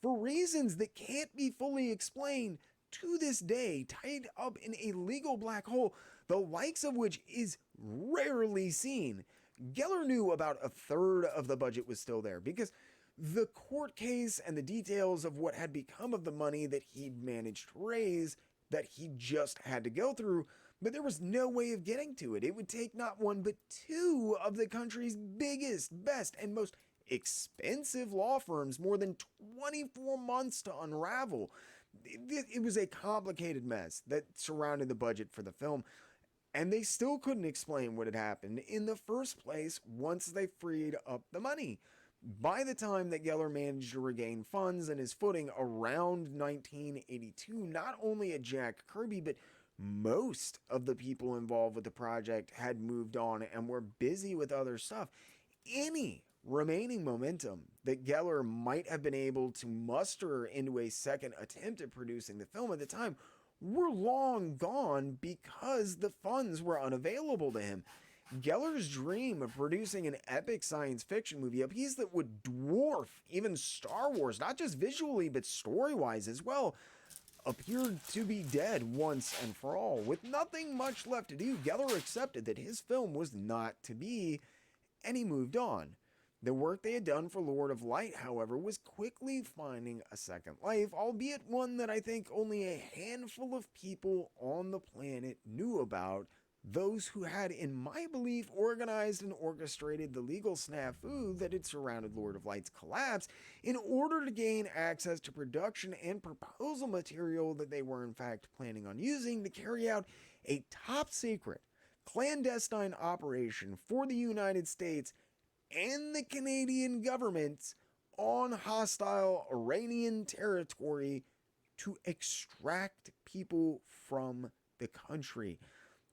for reasons that can't be fully explained to this day, tied up in a legal black hole, the likes of which is rarely seen. Geller knew about a third of the budget was still there because the court case and the details of what had become of the money that he'd managed to raise that he just had to go through, but there was no way of getting to it. It would take not one but two of the country's biggest, best, and most expensive law firms more than 24 months to unravel. It was a complicated mess that surrounded the budget for the film, and they still couldn't explain what had happened in the first place once they freed up the money. By the time that Geller managed to regain funds and his footing around 1982, not only had Jack Kirby, but most of the people involved with the project had moved on and were busy with other stuff. Any remaining momentum that Geller might have been able to muster into a second attempt at producing the film at the time were long gone because the funds were unavailable to him. Geller's dream of producing an epic science fiction movie, a piece that would dwarf even Star Wars, not just visually but story wise as well, appeared to be dead once and for all. With nothing much left to do, Geller accepted that his film was not to be, and he moved on. The work they had done for Lord of Light, however, was quickly finding a second life, albeit one that I think only a handful of people on the planet knew about. Those who had, in my belief, organized and orchestrated the legal snafu that had surrounded Lord of Light's collapse in order to gain access to production and proposal material that they were in fact planning on using to carry out a top secret, clandestine operation for the United States and the Canadian governments on hostile Iranian territory to extract people from the country.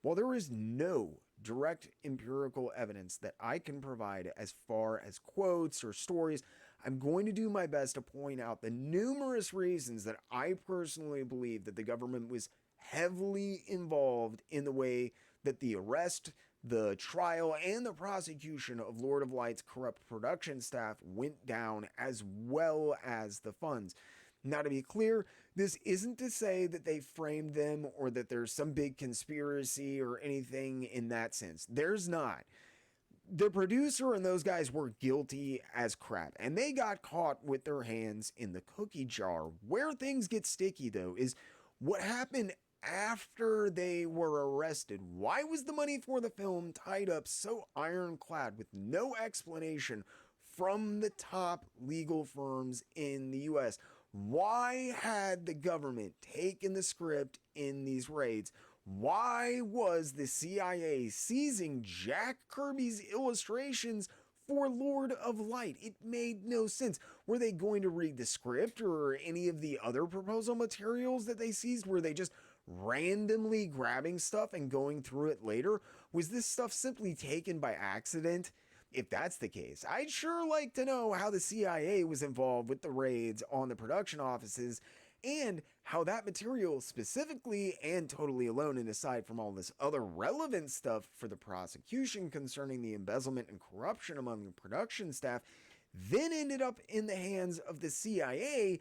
While there is no direct empirical evidence that I can provide as far as quotes or stories, I'm going to do my best to point out the numerous reasons that I personally believe that the government was heavily involved in the way that the arrest, the trial, and the prosecution of Lord of Light's corrupt production staff went down, as well as the funds. Now, to be clear, this isn't to say that they framed them or that there's some big conspiracy or anything in that sense. There's not. The producer and those guys were guilty as crap, and they got caught with their hands in the cookie jar. Where things get sticky, though, is what happened after they were arrested. Why was the money for the film tied up so ironclad with no explanation from the top legal firms in the US? Why had the government taken the script in these raids? Why was the CIA seizing Jack Kirby's illustrations for Lord of Light? It made no sense. Were they going to read the script or any of the other proposal materials that they seized? Were they just randomly grabbing stuff and going through it later? Was this stuff simply taken by accident? If that's the case, I'd sure like to know how the CIA was involved with the raids on the production offices and how that material specifically and totally alone and aside from all this other relevant stuff for the prosecution concerning the embezzlement and corruption among the production staff then ended up in the hands of the CIA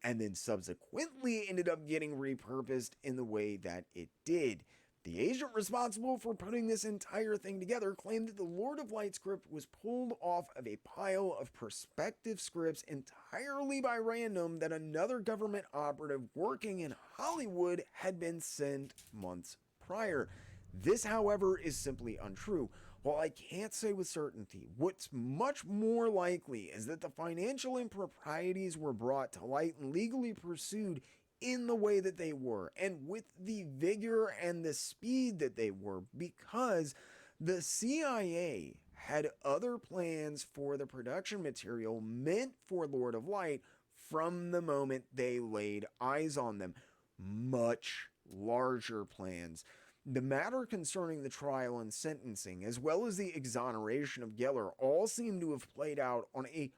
and then subsequently ended up getting repurposed in the way that it did. The agent responsible for putting this entire thing together claimed that the Lord of Light script was pulled off of a pile of prospective scripts entirely by random that another government operative working in Hollywood had been sent months prior. This, however, is simply untrue. While I can't say with certainty, what's much more likely is that the financial improprieties were brought to light and legally pursued in the way that they were, and with the vigor and the speed that they were, because the CIA had other plans for the production material meant for Lord of Light from the moment they laid eyes on them. Much larger plans. The matter concerning the trial and sentencing, as well as the exoneration of Geller, all seem to have played out on a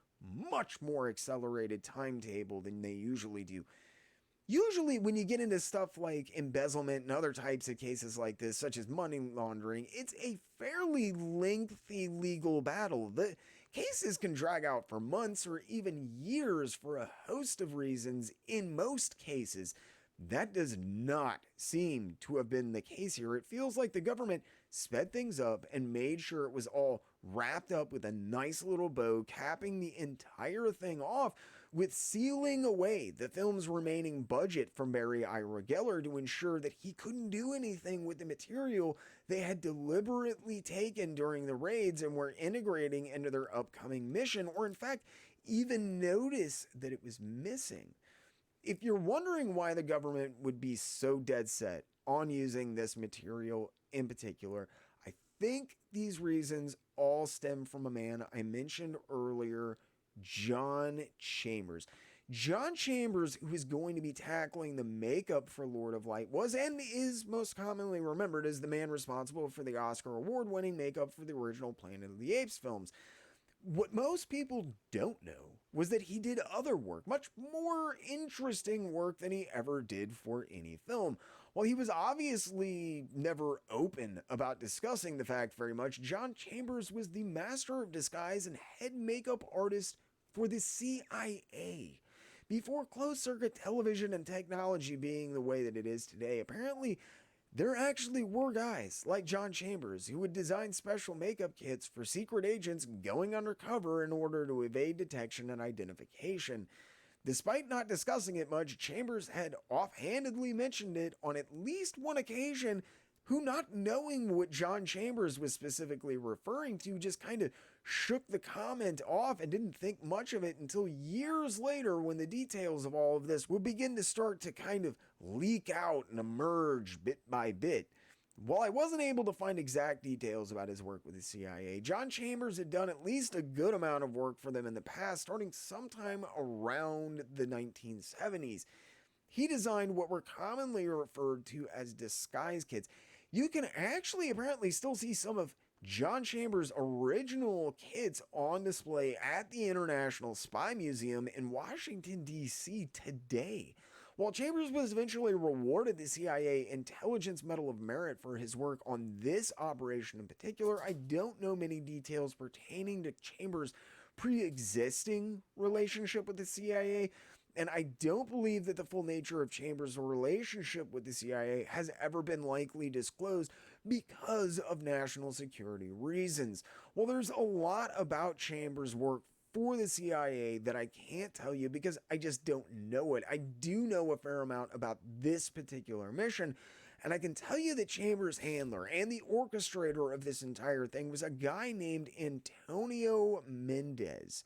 much more accelerated timetable than they usually do. Usually, when you get into stuff like embezzlement and other types of cases like this, such as money laundering, it's a fairly lengthy legal battle. The cases can drag out for months or even years for a host of reasons in most cases. That does not seem to have been the case here. It feels like the government sped things up and made sure it was all wrapped up with a nice little bow, capping the entire thing off with sealing away the film's remaining budget from Barry Ira Geller to ensure that he couldn't do anything with the material they had deliberately taken during the raids and were integrating into their upcoming mission, or in fact, even notice that it was missing. If you're wondering why the government would be so dead set on using this material in particular, I think these reasons all stem from a man I mentioned earlier, John Chambers. John Chambers, who is going to be tackling the makeup for Lord of Light, was and is most commonly remembered as the man responsible for the Oscar award-winning makeup for the original Planet of the Apes films. What most people don't know was that he did other work, much more interesting work than he ever did for any film. While he was obviously never open about discussing the fact very much, John Chambers was the master of disguise and head makeup artist for the CIA. Before closed circuit television and technology being the way that it is today, apparently there actually were guys like John Chambers who would design special makeup kits for secret agents going undercover in order to evade detection and identification. Despite not discussing it much, Chambers had offhandedly mentioned it on at least one occasion, who, not knowing what John Chambers was specifically referring to, just kind of shook the comment off and didn't think much of it until years later, when the details of all of this would begin to start to kind of leak out and emerge bit by bit. While I wasn't able to find exact details about his work with the CIA, John Chambers had done at least a good amount of work for them in the past, starting sometime around the 1970s. He designed what were commonly referred to as disguise kits. You can actually apparently still see some of John Chambers' original kits on display at the International Spy Museum in Washington, D.C. today. While Chambers was eventually rewarded the CIA Intelligence Medal of Merit for his work on this operation in particular, I don't know many details pertaining to Chambers' pre-existing relationship with the CIA, and I don't believe that the full nature of Chambers' relationship with the CIA has ever been likely disclosed because of national security reasons. While there's a lot about Chambers' work for the CIA that I can't tell you because I just don't know it, I do know a fair amount about this particular mission. And I can tell you that Chambers' handler and the orchestrator of this entire thing was a guy named Antonio Mendez.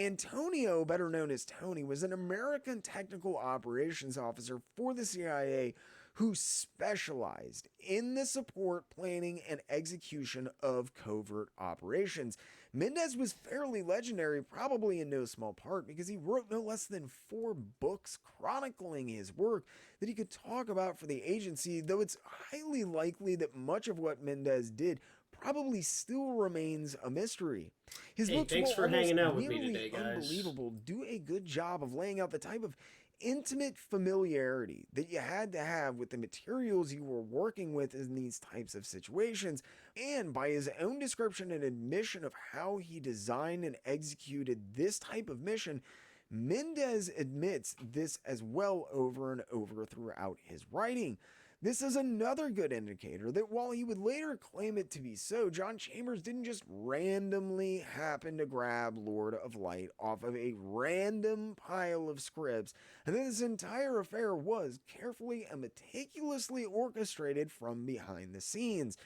Antonio, better known as Tony, was an American technical operations officer for the CIA who specialized in the support, planning, and execution of covert operations. Mendez was fairly legendary, probably in no small part because he wrote no less than 4 books chronicling his work that he could talk about for the agency, though it's highly likely that much of what Mendez did probably still remains a mystery. His Hey, books, thanks while for almost hanging out with me nearly today, guys. unbelievable, do a good job of laying out the type of intimate familiarity that you had to have with the materials you were working with in these types of situations. And by his own description and admission of how he designed and executed this type of mission, Mendez admits this as well over and over throughout his writing. This is another good indicator that while he would later claim it to be so, John Chambers didn't just randomly happen to grab Lord of Light off of a random pile of scripts, and that this entire affair was carefully and meticulously orchestrated from behind the scenes.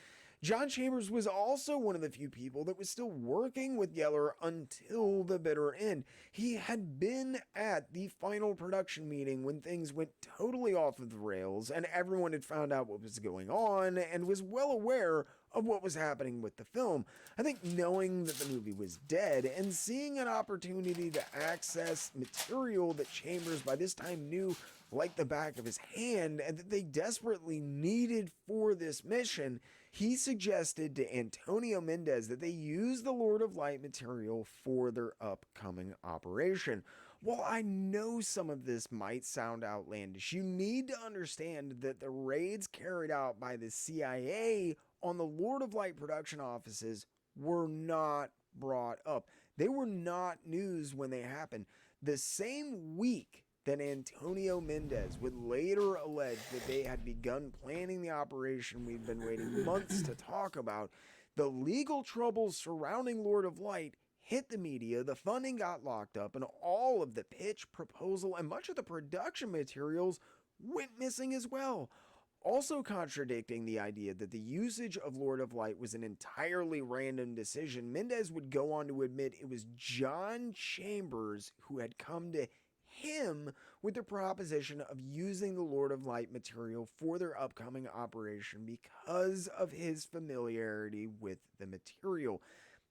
John Chambers was also one of the few people that was still working with Yeller until the bitter end. He had been at the final production meeting when things went totally off of the rails and everyone had found out what was going on and was well aware of what was happening with the film. I think knowing that the movie was dead and seeing an opportunity to access material that Chambers by this time knew like the back of his hand and that they desperately needed for this mission, he suggested to Antonio Mendez that they use the Lord of Light material for their upcoming operation. While I know some of this might sound outlandish, you need to understand that the raids carried out by the CIA on the Lord of Light production offices were not brought up. They were not news when they happened. The same week that Antonio Mendez would later allege that they had begun planning the operation we've been waiting months to talk about, the legal troubles surrounding Lord of Light hit the media, the funding got locked up, and all of the pitch, proposal, and much of the production materials went missing as well. Also contradicting the idea that the usage of Lord of Light was an entirely random decision, Mendez would go on to admit it was John Chambers who had come to him with the proposition of using the Lord of Light material for their upcoming operation because of his familiarity with the material.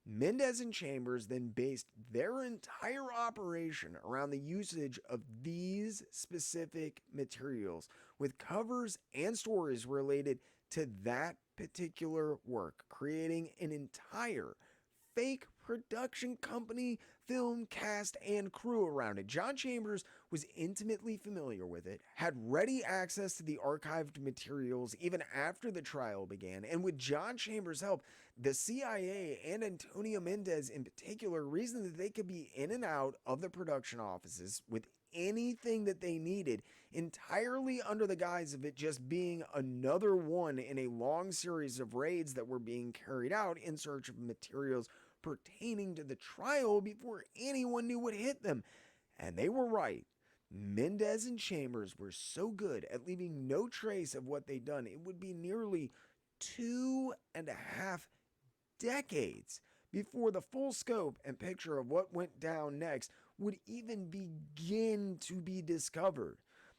Mendez and Chambers then based their entire operation around the usage of these specific materials, with covers and stories related to that particular work, creating an entire fake production company film, cast, and crew around it. John Chambers was intimately familiar with it, had ready access to the archived materials even after the trial began, and with John Chambers' help, the CIA and Antonio Mendez in particular reasoned that they could be in and out of the production offices with anything that they needed, entirely under the guise of it just being another one in a long series of raids that were being carried out in search of materials pertaining to the trial before anyone knew what hit them. And they were right. Mendez and Chambers were so good at leaving no trace of what they'd done, it would be nearly 2.5 decades before the full scope and picture of what went down next would even begin to be discovered.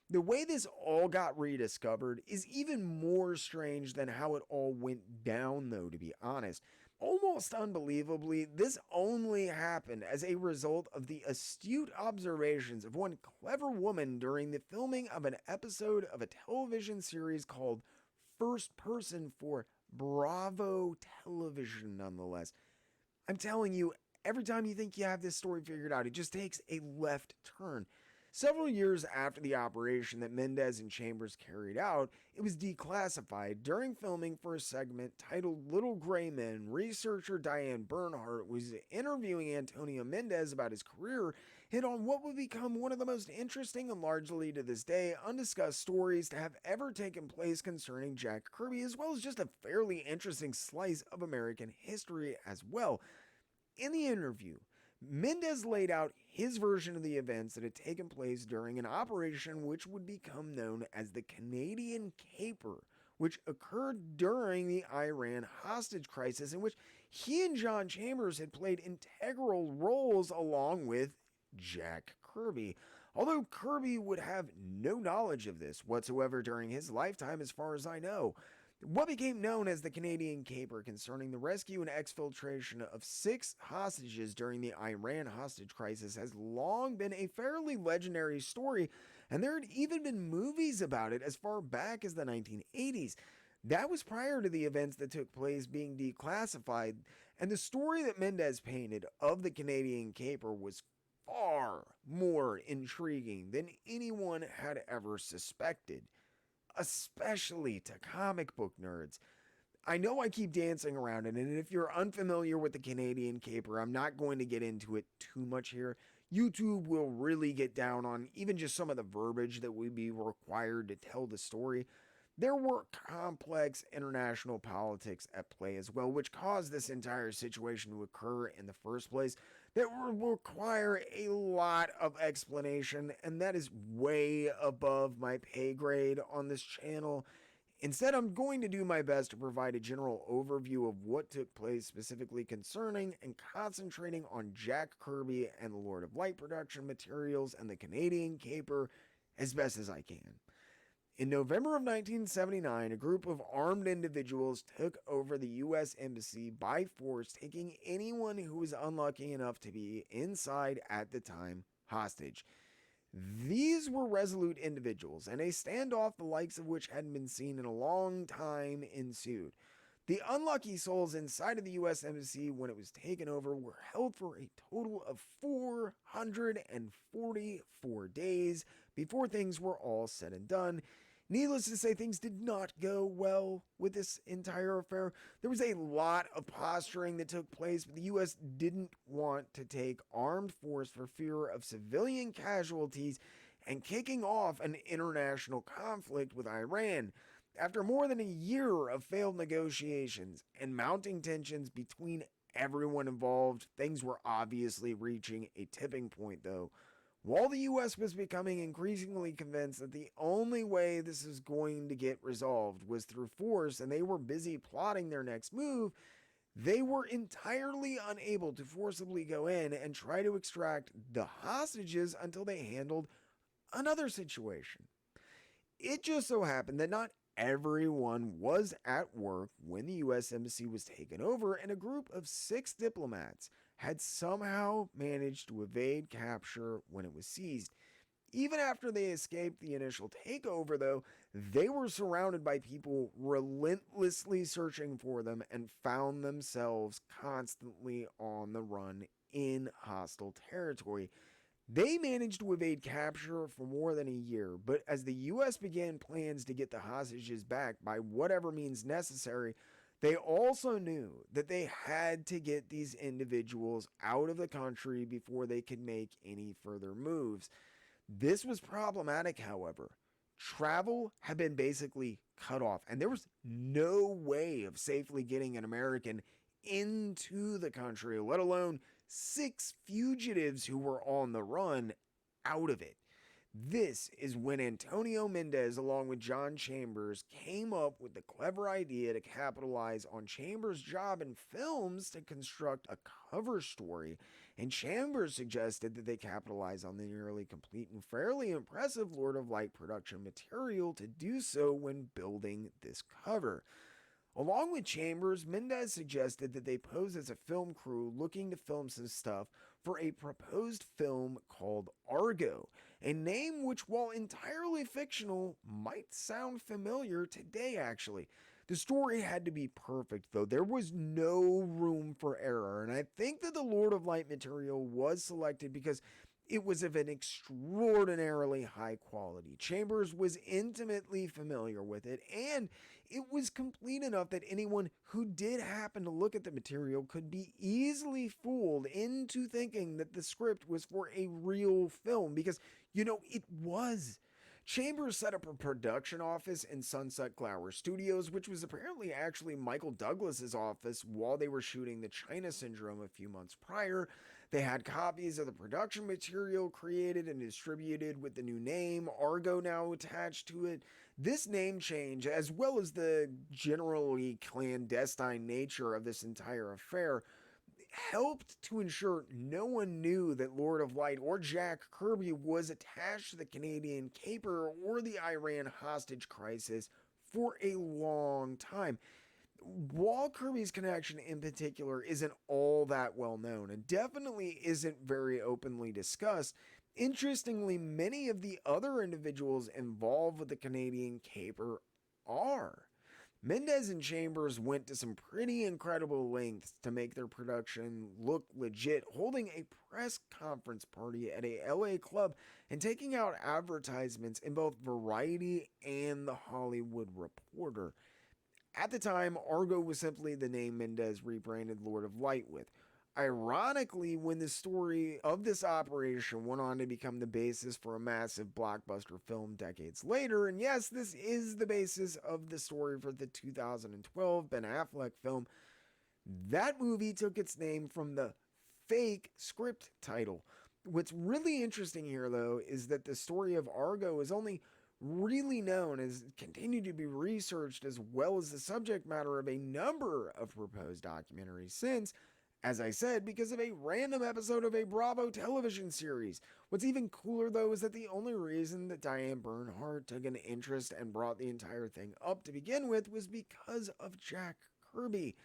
The way this all got rediscovered is even more strange than how it all went down, though, to be honest. Almost unbelievably, this only happened as a result of the astute observations of one clever woman during the filming of an episode of a television series called First Person for Bravo Television, nonetheless. I'm telling you, every time you think you have this story figured out, it just takes a left turn. Several years after the operation that Mendez and Chambers carried out, it was declassified. During filming for a segment titled Little Gray Men, researcher Diane Bernhardt was interviewing Antonio Mendez about his career and on what would become one of the most interesting and largely to this day undiscussed stories to have ever taken place concerning Jack Kirby, as well as just a fairly interesting slice of American history as well. In the interview, Mendez laid out his version of the events that had taken place during an operation which would become known as the Canadian Caper, which occurred during the Iran hostage crisis, in which he and John Chambers had played integral roles along with Jack Kirby. Although Kirby would have no knowledge of this whatsoever during his lifetime, as far as I know. What became known as the Canadian Caper concerning the rescue and exfiltration of 6 hostages during the Iran hostage crisis has long been a fairly legendary story, and there had even been movies about it as far back as the 1980s. That was prior to the events that took place being declassified, and the story that Mendez painted of the Canadian Caper was far more intriguing than anyone had ever suspected, especially to comic book nerds. I know I keep dancing around it, and if you're unfamiliar with the Canadian Caper, I'm not going to get into it too much here. YouTube will really get down on even just some of the verbiage that would be required to tell the story. There were complex international politics at play as well, which caused this entire situation to occur in the first place, that would require a lot of explanation, and that is way above my pay grade on this channel. Instead, I'm going to do my best to provide a general overview of what took place specifically concerning and concentrating on Jack Kirby and the Lord of Light production materials and the Canadian Caper as best as I can. In November of 1979, a group of armed individuals took over the U.S. Embassy by force, taking anyone who was unlucky enough to be inside at the time hostage. These were resolute individuals, and a standoff the likes of which hadn't been seen in a long time ensued. The unlucky souls inside of the U.S. Embassy when it was taken over were held for a total of 444 days before things were all said and done. Needless to say, things did not go well with this entire affair. There was a lot of posturing that took place, but the U.S. didn't want to take armed force for fear of civilian casualties and kicking off an international conflict with Iran. After more than a year of failed negotiations and mounting tensions between everyone involved, things were obviously reaching a tipping point, though. While the U.S. was becoming increasingly convinced that the only way this was going to get resolved was through force, and they were busy plotting their next move, they were entirely unable to forcibly go in and try to extract the hostages until they handled another situation. It just so happened that not everyone was at work when the U.S. Embassy was taken over, and a group of 6 diplomats had somehow managed to evade capture when it was seized. Even after they escaped the initial takeover, though, they were surrounded by people relentlessly searching for them and found themselves constantly on the run in hostile territory. They managed to evade capture for more than a year, but as the US began plans to get the hostages back by whatever means necessary, they also knew that they had to get these individuals out of the country before they could make any further moves. This was problematic, however. Travel had been basically cut off, and there was no way of safely getting an American into the country, let alone six fugitives who were on the run out of it. This is when Antonio Mendez, along with John Chambers, came up with the clever idea to capitalize on Chambers' job in films to construct a cover story. And Chambers suggested that they capitalize on the nearly complete and fairly impressive Lord of Light production material to do so when building this cover. Along with Chambers, Mendez suggested that they pose as a film crew looking to film some stuff for a proposed film called Argo, a name which, while entirely fictional, might sound familiar today actually. The story had to be perfect though. There was no room for error, and I think that the Lord of Light material was selected because it was of an extraordinarily high quality. Chambers was intimately familiar with it, and it was complete enough that anyone who did happen to look at the material could be easily fooled into thinking that the script was for a real film because, it was. Chambers set up a production office in Sunset Glower Studios, which was apparently actually Michael Douglas's office while they were shooting The China Syndrome a few months prior. They had copies of the production material created and distributed with the new name, Argo, now attached to it. This name change, as well as the generally clandestine nature of this entire affair, helped to ensure no one knew that Lord of Light or Jack Kirby was attached to the Canadian caper or the Iran hostage crisis for a long time. While Kirby's connection in particular isn't all that well known and definitely isn't very openly discussed, interestingly, many of the other individuals involved with the Canadian caper are. Mendez and Chambers went to some pretty incredible lengths to make their production look legit, holding a press conference party at a LA club and taking out advertisements in both Variety and The Hollywood Reporter. At the time, Argo was simply the name Mendez rebranded Lord of Light with. Ironically, when the story of this operation went on to become the basis for a massive blockbuster film decades later, and yes, this is the basis of the story for the 2012 Ben Affleck film, that movie took its name from the fake script title. What's really interesting here, though, is that the story of Argo is only really known as continued to be researched as well as the subject matter of a number of proposed documentaries since, as I said, because of a random episode of a Bravo television series. What's even cooler though is that the only reason that Diane Bernhardt took an interest and brought the entire thing up to begin with was because of Jack Kirby.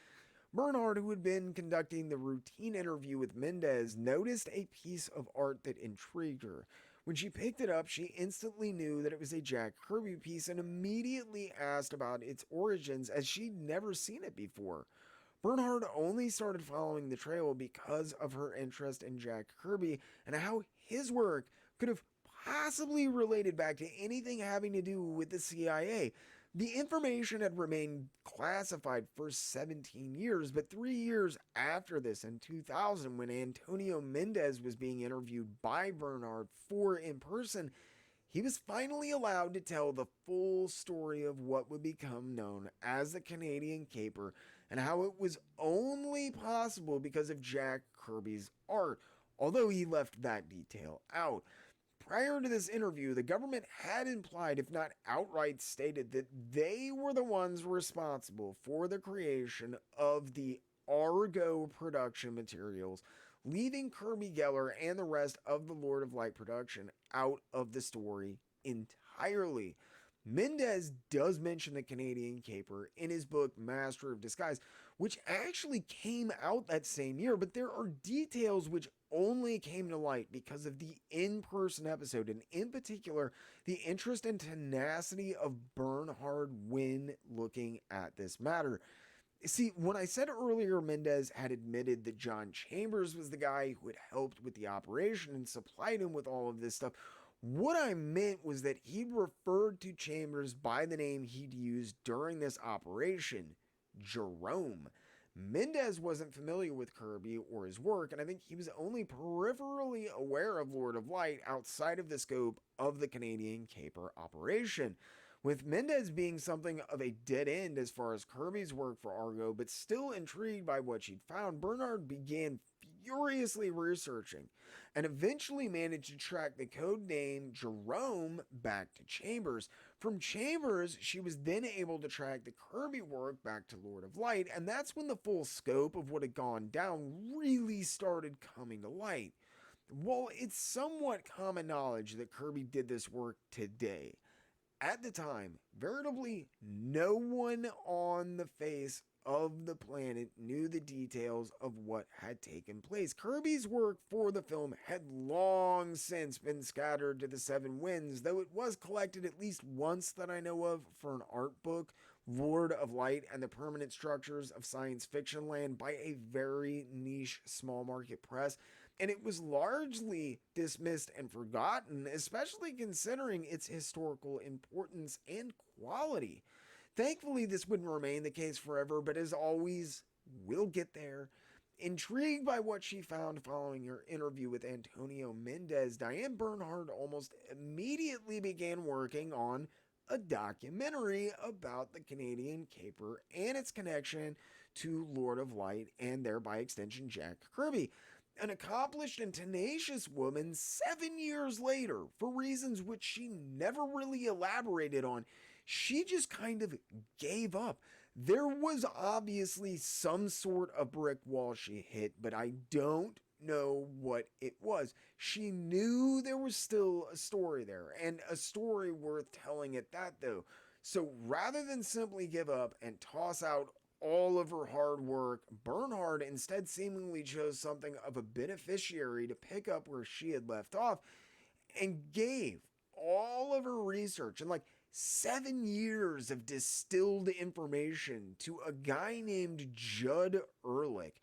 Bernhardt, who had been conducting the routine interview with Mendez, noticed a piece of art that intrigued her. When she picked it up, she instantly knew that it was a Jack Kirby piece and immediately asked about its origins as she'd never seen it before. Bernhardt only started following the trail because of her interest in Jack Kirby and how his work could have possibly related back to anything having to do with the CIA. The information had remained classified for 17 years, but 3 years after this, in 2000, when Antonio Mendez was being interviewed by Bernhardt for In Person, he was finally allowed to tell the full story of what would become known as the Canadian Caper and how it was only possible because of Jack Kirby's art, although he left that detail out. Prior to this interview, the government had implied, if not outright stated, that they were the ones responsible for the creation of the Argo production materials, leaving Kirby Geller and the rest of the Lord of Light production out of the story entirely. Mendez does mention the Canadian caper in his book Master of Disguise, which actually came out that same year, but there are details which only came to light because of the in-person episode, and in particular, the interest and tenacity of Bernhardt when looking at this matter. See, when I said earlier Mendez had admitted that John Chambers was the guy who had helped with the operation and supplied him with all of this stuff, what I meant was that he referred to Chambers by the name he'd used during this operation, Jerome. Mendez wasn't familiar with Kirby or his work, and I think he was only peripherally aware of Lord of Light outside of the scope of the Canadian Caper operation. With Mendez being something of a dead end as far as Kirby's work for Argo, but still intrigued by what she'd found, Bernard began furiously researching and eventually managed to track the code name Jerome back to Chambers. From Chambers, she was then able to track the Kirby work back to Lord of Light, and that's when the full scope of what had gone down really started coming to light. While it's somewhat common knowledge that Kirby did this work today, at the time, veritably no one on the face of the planet knew the details of what had taken place. Kirby's work for the film had long since been scattered to the seven winds, though it was collected at least once that I know of for an art book, Lord of Light and the Permanent Structures of Science Fiction Land, by a very niche small market press, and it was largely dismissed and forgotten, especially considering its historical importance and quality. Thankfully, this wouldn't remain the case forever, but as always, we'll get there. Intrigued by what she found following her interview with Antonio Mendez, Diane Bernhardt almost immediately began working on a documentary about the Canadian Caper and its connection to Lord of Light and thereby extension Jack Kirby. An accomplished and tenacious woman 7 years later, for reasons which she never really elaborated on, she just kind of gave up. There was obviously some sort of brick wall she hit, but I don't know what it was. She knew there was still a story there, and a story worth telling at that, though. So rather than simply give up and toss out all of her hard work, Bernhard instead seemingly chose something of a beneficiary to pick up where she had left off and gave all of her research and like 7 years of distilled information to a guy named Judd Ehrlich.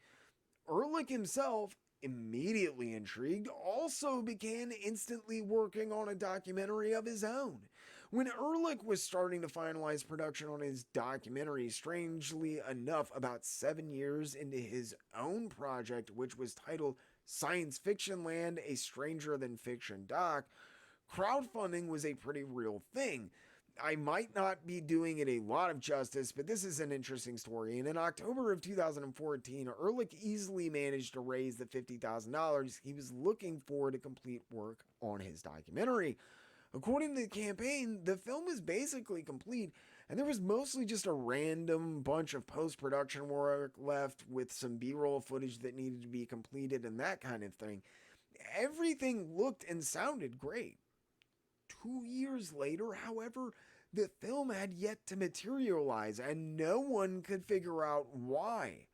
Ehrlich himself, immediately intrigued, also began instantly working on a documentary of his own. When Ehrlich was starting to finalize production on his documentary, strangely enough, about 7 years into his own project, which was titled Science Fiction Land, A Stranger Than Fiction Doc, crowdfunding was a pretty real thing. I might not be doing it a lot of justice, but this is an interesting story. And in October of 2014, Ehrlich easily managed to raise the $50,000 he was looking for to complete work on his documentary. According to the campaign, the film was basically complete, and there was mostly just a random bunch of post-production work left with some B-roll footage that needed to be completed and that kind of thing. Everything looked and sounded great. 2 years later, however, the film had yet to materialize, and no one could figure out why.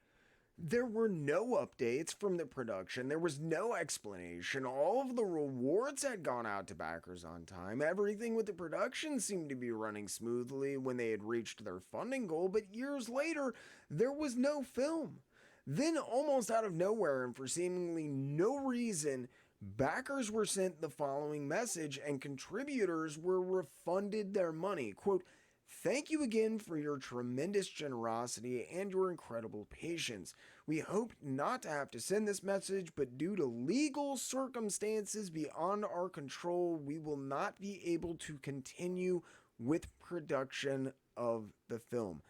There were no updates from the production. There was no explanation. All of the rewards had gone out to backers on time. Everything with the production seemed to be running smoothly when they had reached their funding goal, but years later, there was no film. Then, almost out of nowhere and for seemingly no reason, backers were sent the following message and contributors were refunded their money. Quote, "Thank you again for your tremendous generosity and your incredible patience. We hoped not to have to send this message, but due to legal circumstances beyond our control, we will not be able to continue with production of the film."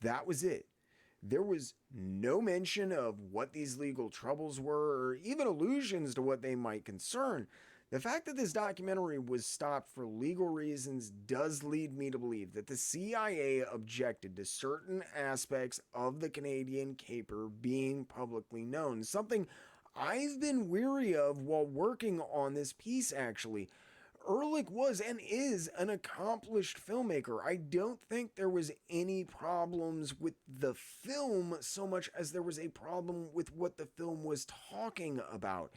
That was it. There was no mention of what these legal troubles were or even allusions to what they might concern. The fact that this documentary was stopped for legal reasons does lead me to believe that the CIA objected to certain aspects of the Canadian Caper being publicly known, something I've been weary of while working on this piece actually. Ehrlich was and is an accomplished filmmaker. I don't think there was any problems with the film so much as there was a problem with what the film was talking about.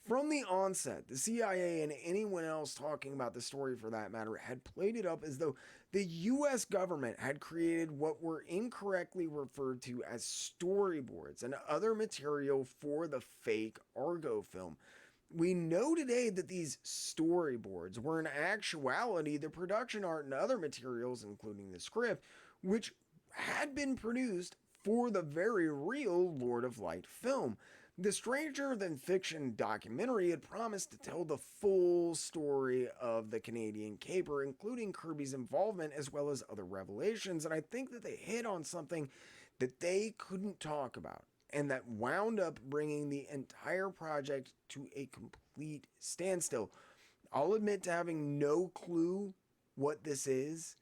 From the onset, the CIA and anyone else talking about the story for that matter had played it up as though the US government had created what were incorrectly referred to as storyboards and other material for the fake Argo film. We know today that these storyboards were in actuality the production art and other materials, including the script, which had been produced for the very real Lord of Light film. The Stranger Than Fiction documentary had promised to tell the full story of the Canadian caper, including Kirby's involvement as well as other revelations, and I think that they hit on something that they couldn't talk about, and that wound up bringing the entire project to a complete standstill. I'll admit to having no clue what this is,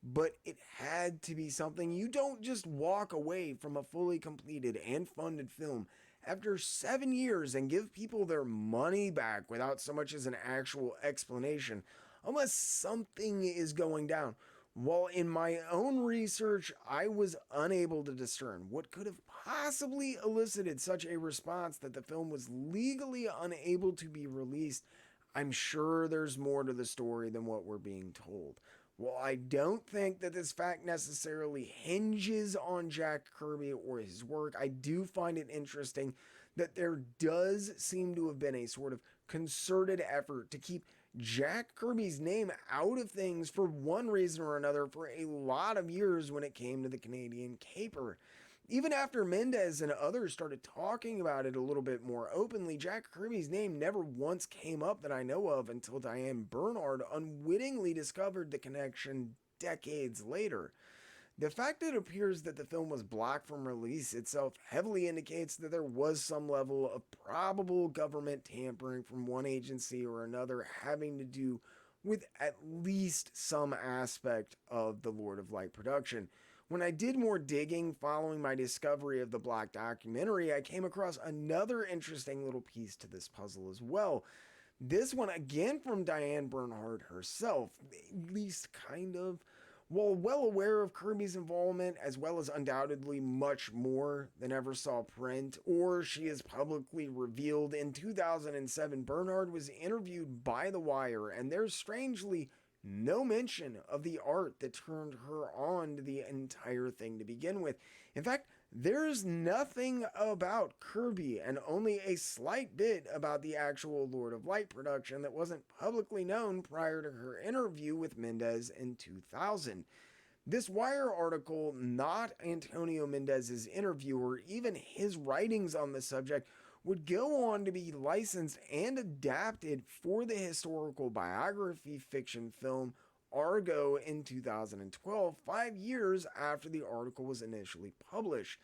but it had to be something. You don't just walk away from a fully completed and funded film after 7 years and give people their money back without so much as an actual explanation, unless something is going down. While in my own research, I was unable to discern what could have possibly elicited such a response that the film was legally unable to be released. I'm sure there's more to the story than what we're being told. While I don't think that this fact necessarily hinges on Jack Kirby or his work, I do find it interesting that there does seem to have been a sort of concerted effort to keep Jack Kirby's name out of things for one reason or another for a lot of years when it came to the Canadian caper. Even after Mendez and others started talking about it a little bit more openly, Jack Kirby's name never once came up that I know of until Diane Bernhardt unwittingly discovered the connection decades later. The fact that it appears that the film was blocked from release itself heavily indicates that there was some level of probable government tampering from one agency or another having to do with at least some aspect of the Lord of Light production. When I did more digging following my discovery of the Black documentary, I came across another interesting little piece to this puzzle as well. This one again from Diane Bernhardt herself, at least kind of. While well aware of Kirby's involvement, as well as undoubtedly much more than ever saw print or she has publicly revealed, in 2007 Bernhardt was interviewed by The Wire, and there's strangely no mention of the art that turned her on to the entire thing to begin with. In fact, there's nothing about Kirby and only a slight bit about the actual Lord of Light production that wasn't publicly known prior to her interview with Mendez in 2000. This Wire article, not Antonio Mendez's interview or even his writings on the subject, would go on to be licensed and adapted for the historical biography fiction film Argo in 2012, 5 years after the article was initially published.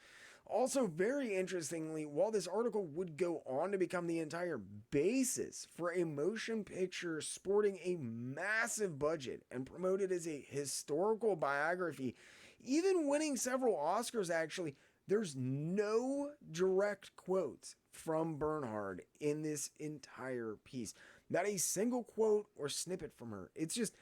Also, very interestingly, while this article would go on to become the entire basis for a motion picture sporting a massive budget and promoted as a historical biography, even winning several Oscars actually, there's no direct quotes from Bernhard in this entire piece. Not a single quote or snippet from her. It's just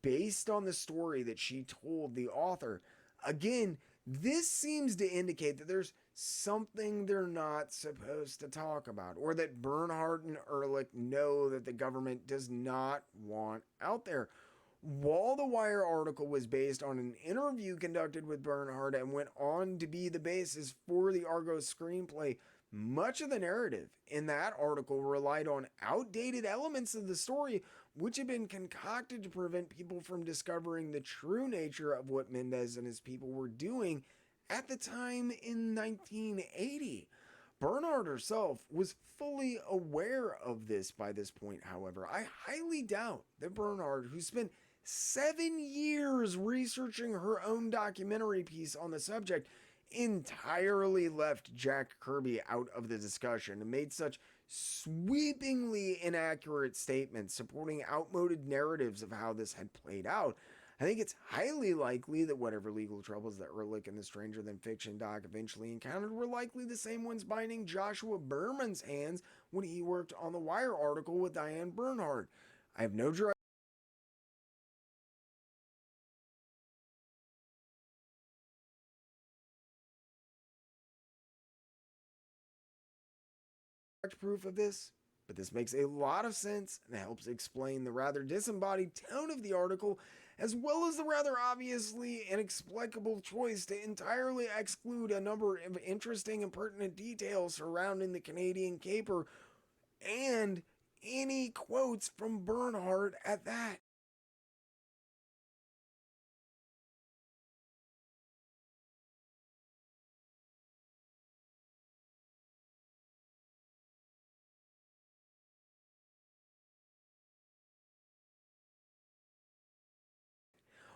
based on the story that she told the author. Again, this seems to indicate that there's something they're not supposed to talk about, or that Bernhard and Ehrlich know that the government does not want out there. While the Wire article was based on an interview conducted with Bernhard and went on to be the basis for the Argo screenplay, much of the narrative in that article relied on outdated elements of the story, which had been concocted to prevent people from discovering the true nature of what Mendez and his people were doing at the time in 1980. Bernhard herself was fully aware of this by this point, however. I highly doubt that Bernhard, who spent 7 years researching her own documentary piece on the subject, entirely left Jack Kirby out of the discussion and made such sweepingly inaccurate statements supporting outmoded narratives of how this had played out. I think it's highly likely that whatever legal troubles that Ehrlich and the Stranger Than Fiction doc eventually encountered were likely the same ones binding Joshua Berman's hands when he worked on the Wire article with Diane Bernhard. I have no direct proof of this, But this makes a lot of sense and helps explain the rather disembodied tone of the article, as well as the rather obviously inexplicable choice to entirely exclude a number of interesting and pertinent details surrounding the Canadian caper and any quotes from Bernhardt at that.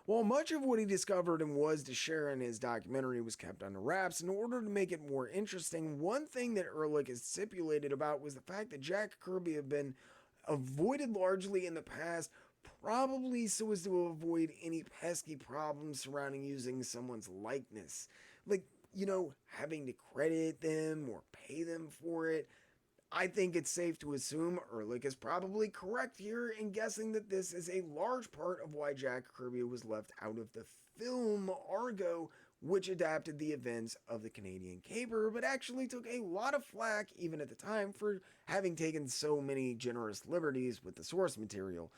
While much of what he discovered and was to share in his documentary was kept under wraps, in order to make it more interesting, one thing that Ehrlich has stipulated about was the fact that Jack Kirby had been avoided largely in the past, probably so as to avoid any pesky problems surrounding using someone's likeness. Like, having to credit them or pay them for it. I think it's safe to assume Ehrlich is probably correct here in guessing that this is a large part of why Jack Kirby was left out of the film Argo, which adapted the events of the Canadian caper, but actually took a lot of flack even at the time for having taken so many generous liberties with the source material.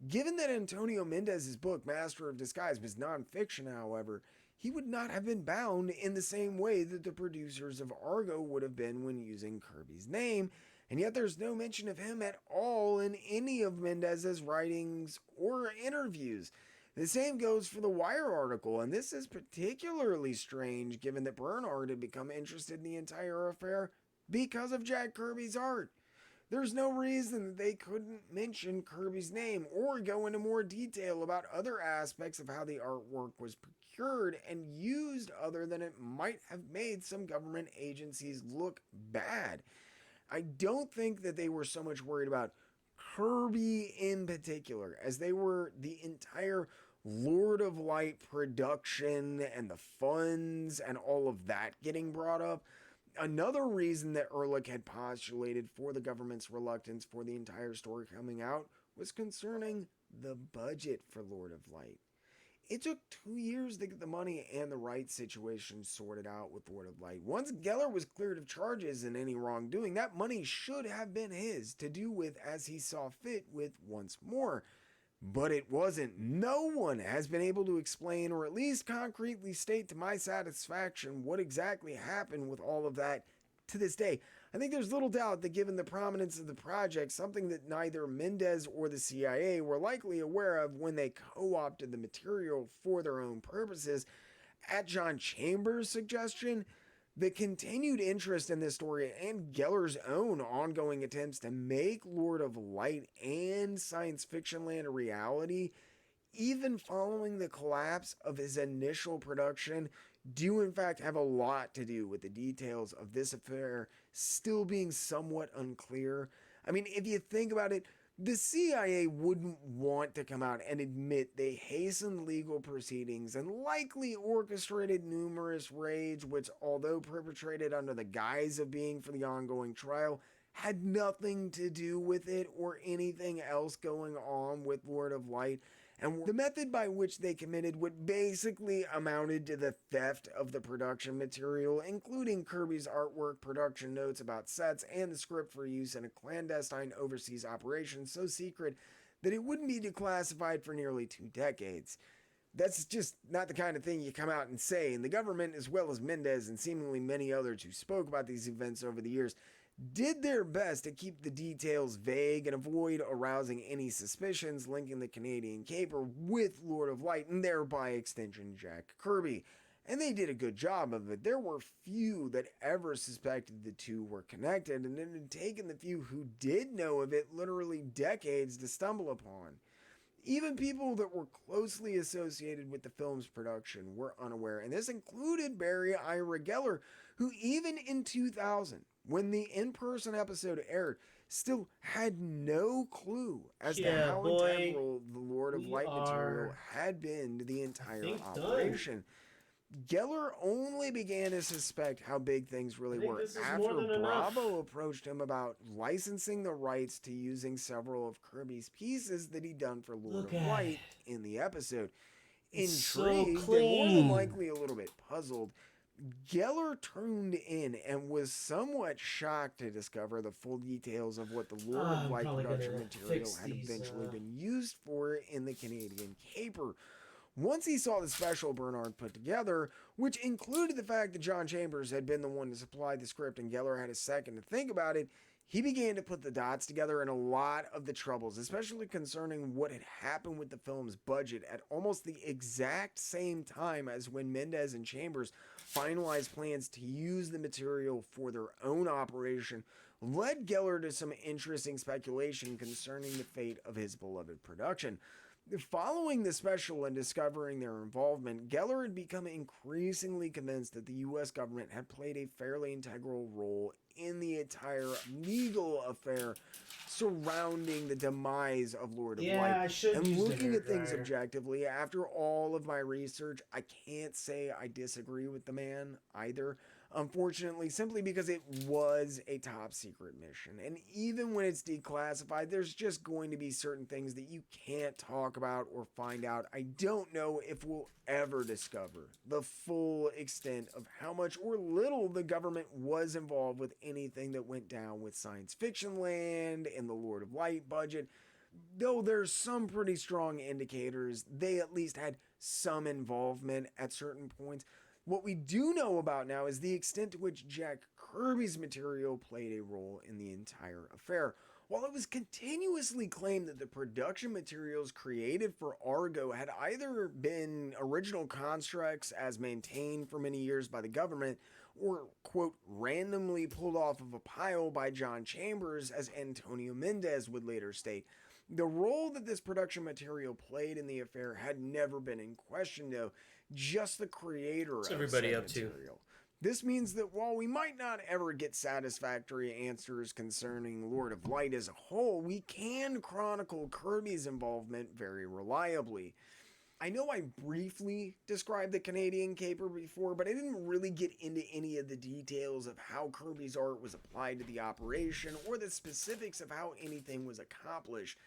Given that Antonio Mendez's book Master of Disguise was nonfiction, however, he would not have been bound in the same way that the producers of Argo would have been when using Kirby's name, and yet there's no mention of him at all in any of Mendez's writings or interviews. The same goes for the Wire article, and this is particularly strange given that Bernhardt had become interested in the entire affair because of Jack Kirby's art. There's no reason that they couldn't mention Kirby's name or go into more detail about other aspects of how the artwork was procured and used other than it might have made some government agencies look bad. I don't think that they were so much worried about Kirby in particular as they were the entire Lord of Light production and the funds and all of that getting brought up. Another reason that Ehrlich had postulated for the government's reluctance for the entire story coming out was concerning the budget for Lord of Light. It took 2 years to get the money and the rights situation sorted out with Lord of Light. Once Geller was cleared of charges and any wrongdoing, that money should have been his to do with as he saw fit with once more. But it wasn't. No one has been able to explain or at least concretely state to my satisfaction what exactly happened with all of that to this day. I think there's little doubt that given the prominence of the project, something that neither Mendez or the CIA were likely aware of when they co-opted the material for their own purposes, at John Chambers' suggestion, the continued interest in this story and Geller's own ongoing attempts to make Lord of Light and science fiction land a reality, even following the collapse of his initial production, do in fact have a lot to do with the details of this affair still being somewhat unclear. I mean, if you think about it, the CIA wouldn't want to come out and admit they hastened legal proceedings and likely orchestrated numerous raids, which, although perpetrated under the guise of being for the ongoing trial, had nothing to do with it or anything else going on with Lord of Light. And the method by which they committed what basically amounted to the theft of the production material, including Kirby's artwork, production notes about sets, and the script for use in a clandestine overseas operation so secret that it wouldn't be declassified for nearly 2 decades. That's just not the kind of thing you come out and say, and the government, as well as Mendez and seemingly many others who spoke about these events over the years, did their best to keep the details vague and avoid arousing any suspicions linking the Canadian caper with Lord of Light and thereby extension Jack Kirby. And they did a good job of it. There were few that ever suspected the two were connected, and it had taken the few who did know of it literally decades to stumble upon. Even people that were closely associated with the film's production were unaware, and this included Barry Ira Geller, who even in 2000, when the in-person episode aired, still had no clue as to Yeah, how boy, integral the Lord of we Light material are, had been to the I entire think, done. operation. Geller only began to suspect how big things I really think were this is more after than Bravo enough. approached him about licensing the rights to using several of Kirby's pieces that he'd done for Lord Look of at Light it. in the episode. It's so Intrigued and more than clean. likely a little bit puzzled, Geller tuned in and was somewhat shocked to discover the full details of what the Lord of I'm Light probably production gonna material fix had these. eventually been used for in the Canadian caper. Once he saw the special Bernard put together, which included the fact that John Chambers had been the one to supply the script and Geller had a second to think about it, he began to put the dots together in a lot of the troubles, especially concerning what had happened with the film's budget at almost the exact same time as when Mendez and Chambers finalized plans to use the material for their own operation, led Geller to some interesting speculation concerning the fate of his beloved production. Following the special and discovering their involvement, Geller had become increasingly convinced that the US government had played a fairly integral role in the entire legal affair surrounding the demise of Lord of Light. Yeah, I should And use the looking hair at things dryer. objectively, after all of my research, I can't say I disagree with the man either. Unfortunately, simply because it was a top secret mission. And even when it's declassified, there's just going to be certain things that you can't talk about or find out. I don't know if we'll ever discover the full extent of how much or little the government was involved with anything that went down with Science Fiction Land and the Lord of Light budget. Though there's some pretty strong indicators they at least had some involvement at certain points. What we do know about now is the extent to which Jack Kirby's material played a role in the entire affair. While it was continuously claimed that the production materials created for Argo had either been original constructs as maintained for many years by the government, or, quote, randomly pulled off of a pile by John Chambers, as Antonio Mendez would later state, the role that this production material played in the affair had never been in question, though, just the creator What's of everybody said up to? material. This means that while we might not ever get satisfactory answers concerning Lord of Light as a whole, we can chronicle Kirby's involvement very reliably. I know I briefly described the Canadian caper before, but I didn't really get into any of the details of how Kirby's art was applied to the operation or the specifics of how anything was accomplished.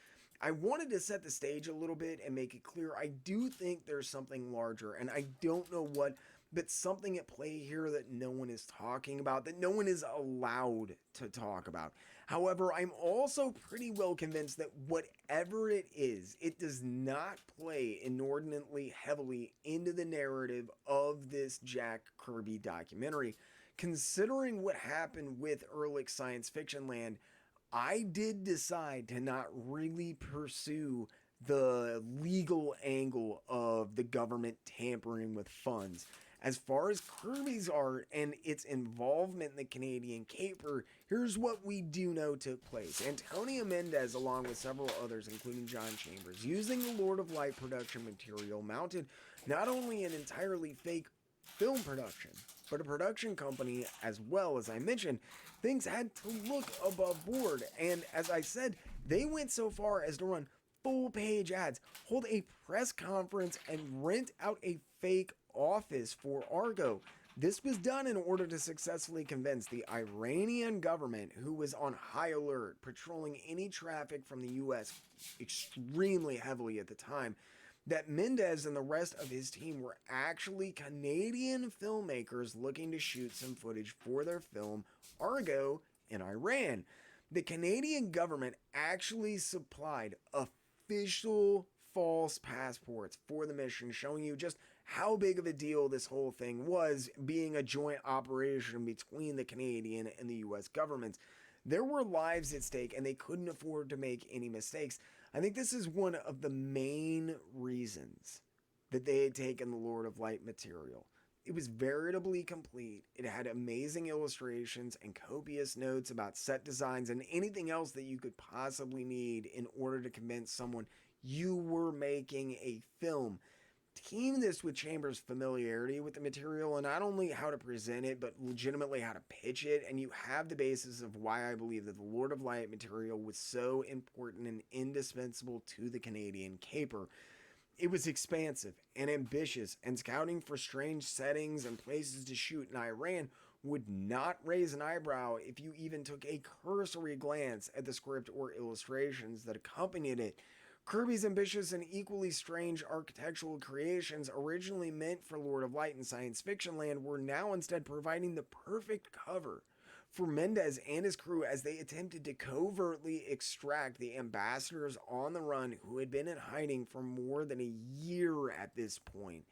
I wanted to set the stage a little bit and make it clear I do think there's something larger, and I don't know what, but something at play here that no one is talking about, that no one is allowed to talk about. However, I'm also pretty well convinced that whatever it is, it does not play inordinately heavily into the narrative of this Jack Kirby documentary. Considering what happened with Ehrlich's Science Fiction Land, I did decide to not really pursue the legal angle of the government tampering with funds. As far as Kirby's art and its involvement in the Canadian caper, here's what we do know took place. Antonio Mendez, along with several others, including John Chambers, using the Lord of Light production material, mounted not only an entirely fake film production, but a production company as well. As I mentioned, things had to look above board. And as I said, they went so far as to run full page ads, hold a press conference, and rent out a fake office for Argo. This was done in order to successfully convince the Iranian government, who was on high alert, patrolling any traffic from the US extremely heavily at the time, that Mendez and the rest of his team were actually Canadian filmmakers looking to shoot some footage for their film Argo in Iran. The Canadian government actually supplied official false passports for the mission, showing you just how big of a deal this whole thing was, being a joint operation between the Canadian and the US governments. There were lives at stake, and they couldn't afford to make any mistakes. I think this is one of the main reasons that they had taken the Lord of Light material. It was veritably complete. It had amazing illustrations and copious notes about set designs and anything else that you could possibly need in order to convince someone you were making a film. Team this with Chambers' familiarity with the material and not only how to present it, but legitimately how to pitch it, and you have the basis of why I believe that the Lord of Light material was so important and indispensable to the Canadian caper. It was expansive and ambitious, and scouting for strange settings and places to shoot in Iran would not raise an eyebrow if you even took a cursory glance at the script or illustrations that accompanied it. Kirby's ambitious and equally strange architectural creations, originally meant for Lord of Light and science fiction land, were now instead providing the perfect cover for Mendez and his crew as they attempted to covertly extract the ambassadors on the run who had been in hiding for more than a year at this point.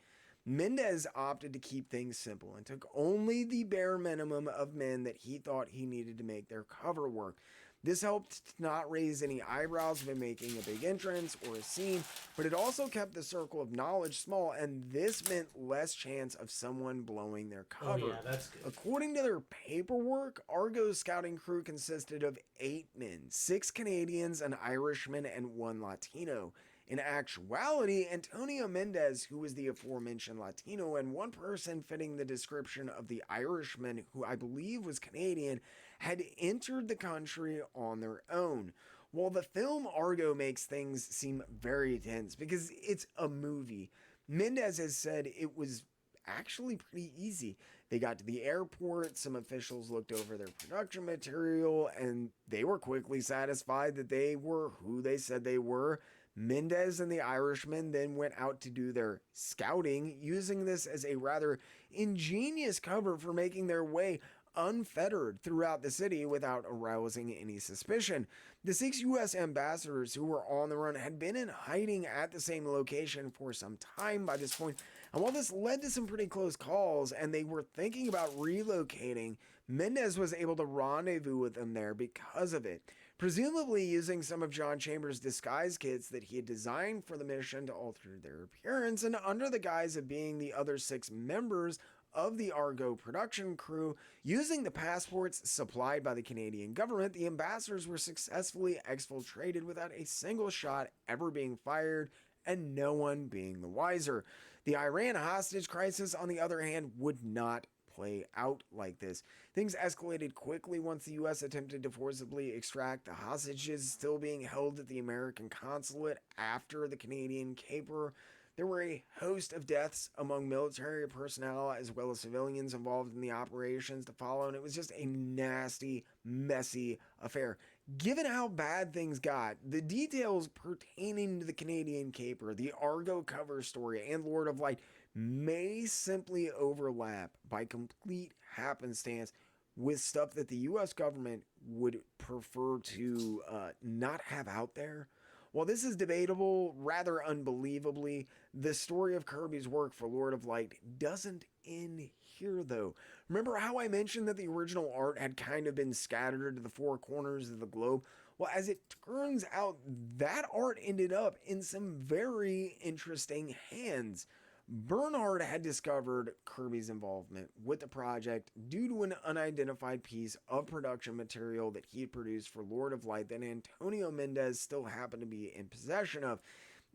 Mendez opted to keep things simple and took only the bare minimum of men that he thought he needed to make their cover work. This helped to not raise any eyebrows by making a big entrance or a scene, but it also kept the circle of knowledge small, and this meant less chance of someone blowing their cover. Oh yeah, that's good. According to their paperwork, Argo's scouting crew consisted of 8 men, 6 Canadians, an Irishman, and 1 Latino. In actuality, Antonio Mendez, who was the aforementioned Latino, and one person fitting the description of the Irishman, who I believe was Canadian, had entered the country on their own. While the film Argo makes things seem very tense because it's a movie, Mendez has said it was actually pretty easy. They got to the airport, some officials looked over their production material, and they were quickly satisfied that they were who they said they were. Mendez and the Irishman then went out to do their scouting, using this as a rather ingenious cover for making their way unfettered throughout the city without arousing any suspicion. The 6 U.S. ambassadors who were on the run had been in hiding at the same location for some time by this point, and while this led to some pretty close calls and they were thinking about relocating, Mendez was able to rendezvous with them there because of it, presumably using some of John Chambers' disguise kits that he had designed for the mission to alter their appearance, and under the guise of being the other 6 members of the Argo production crew, using the passports supplied by the Canadian government, the ambassadors were successfully exfiltrated without a single shot ever being fired and no one being the wiser. The Iran hostage crisis, on the other hand, would not play out like this. Things escalated quickly once the U.S. attempted to forcibly extract the hostages still being held at the American consulate after the Canadian caper. There were a host of deaths among military personnel as well as civilians involved in the operations to follow, and it was just a nasty, messy affair. Given how bad things got, the details pertaining to the Canadian caper, the Argo cover story, and Lord of Light may simply overlap by complete happenstance with stuff that the U.S. government would prefer to not have out there. While this is debatable, rather unbelievably, the story of Kirby's work for Lord of Light doesn't end here, though. Remember how I mentioned that the original art had kind of been scattered to the 4 corners of the globe? Well, as it turns out, that art ended up in some very interesting hands. Bernhard had discovered Kirby's involvement with the project due to an unidentified piece of production material that he had produced for Lord of Light that Antonio Mendez still happened to be in possession of.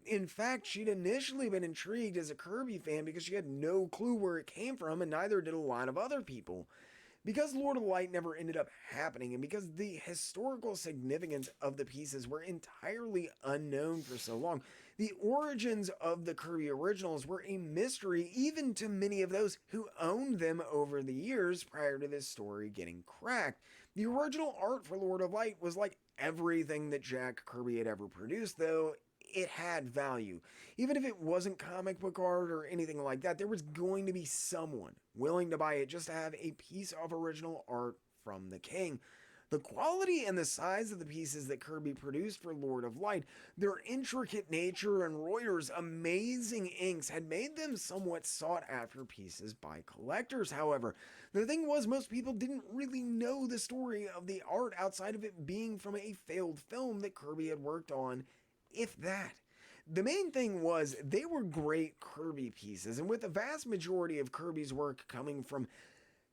In fact, she'd initially been intrigued as a Kirby fan because she had no clue where it came from, and neither did a lot of other people. Because Lord of Light never ended up happening, and because the historical significance of the pieces were entirely unknown for so long, the origins of the Kirby originals were a mystery even to many of those who owned them over the years prior to this story getting cracked. The original art for Lord of Light was like everything that Jack Kirby had ever produced, though it had value. Even if it wasn't comic book art or anything like that, there was going to be someone willing to buy it just to have a piece of original art from the king. The quality and the size of the pieces that Kirby produced for Lord of Light, their intricate nature, and Reuter's amazing inks had made them somewhat sought after pieces by collectors. However, the thing was, most people didn't really know the story of the art outside of it being from a failed film that Kirby had worked on, if that. The main thing was they were great Kirby pieces, and with the vast majority of Kirby's work coming from,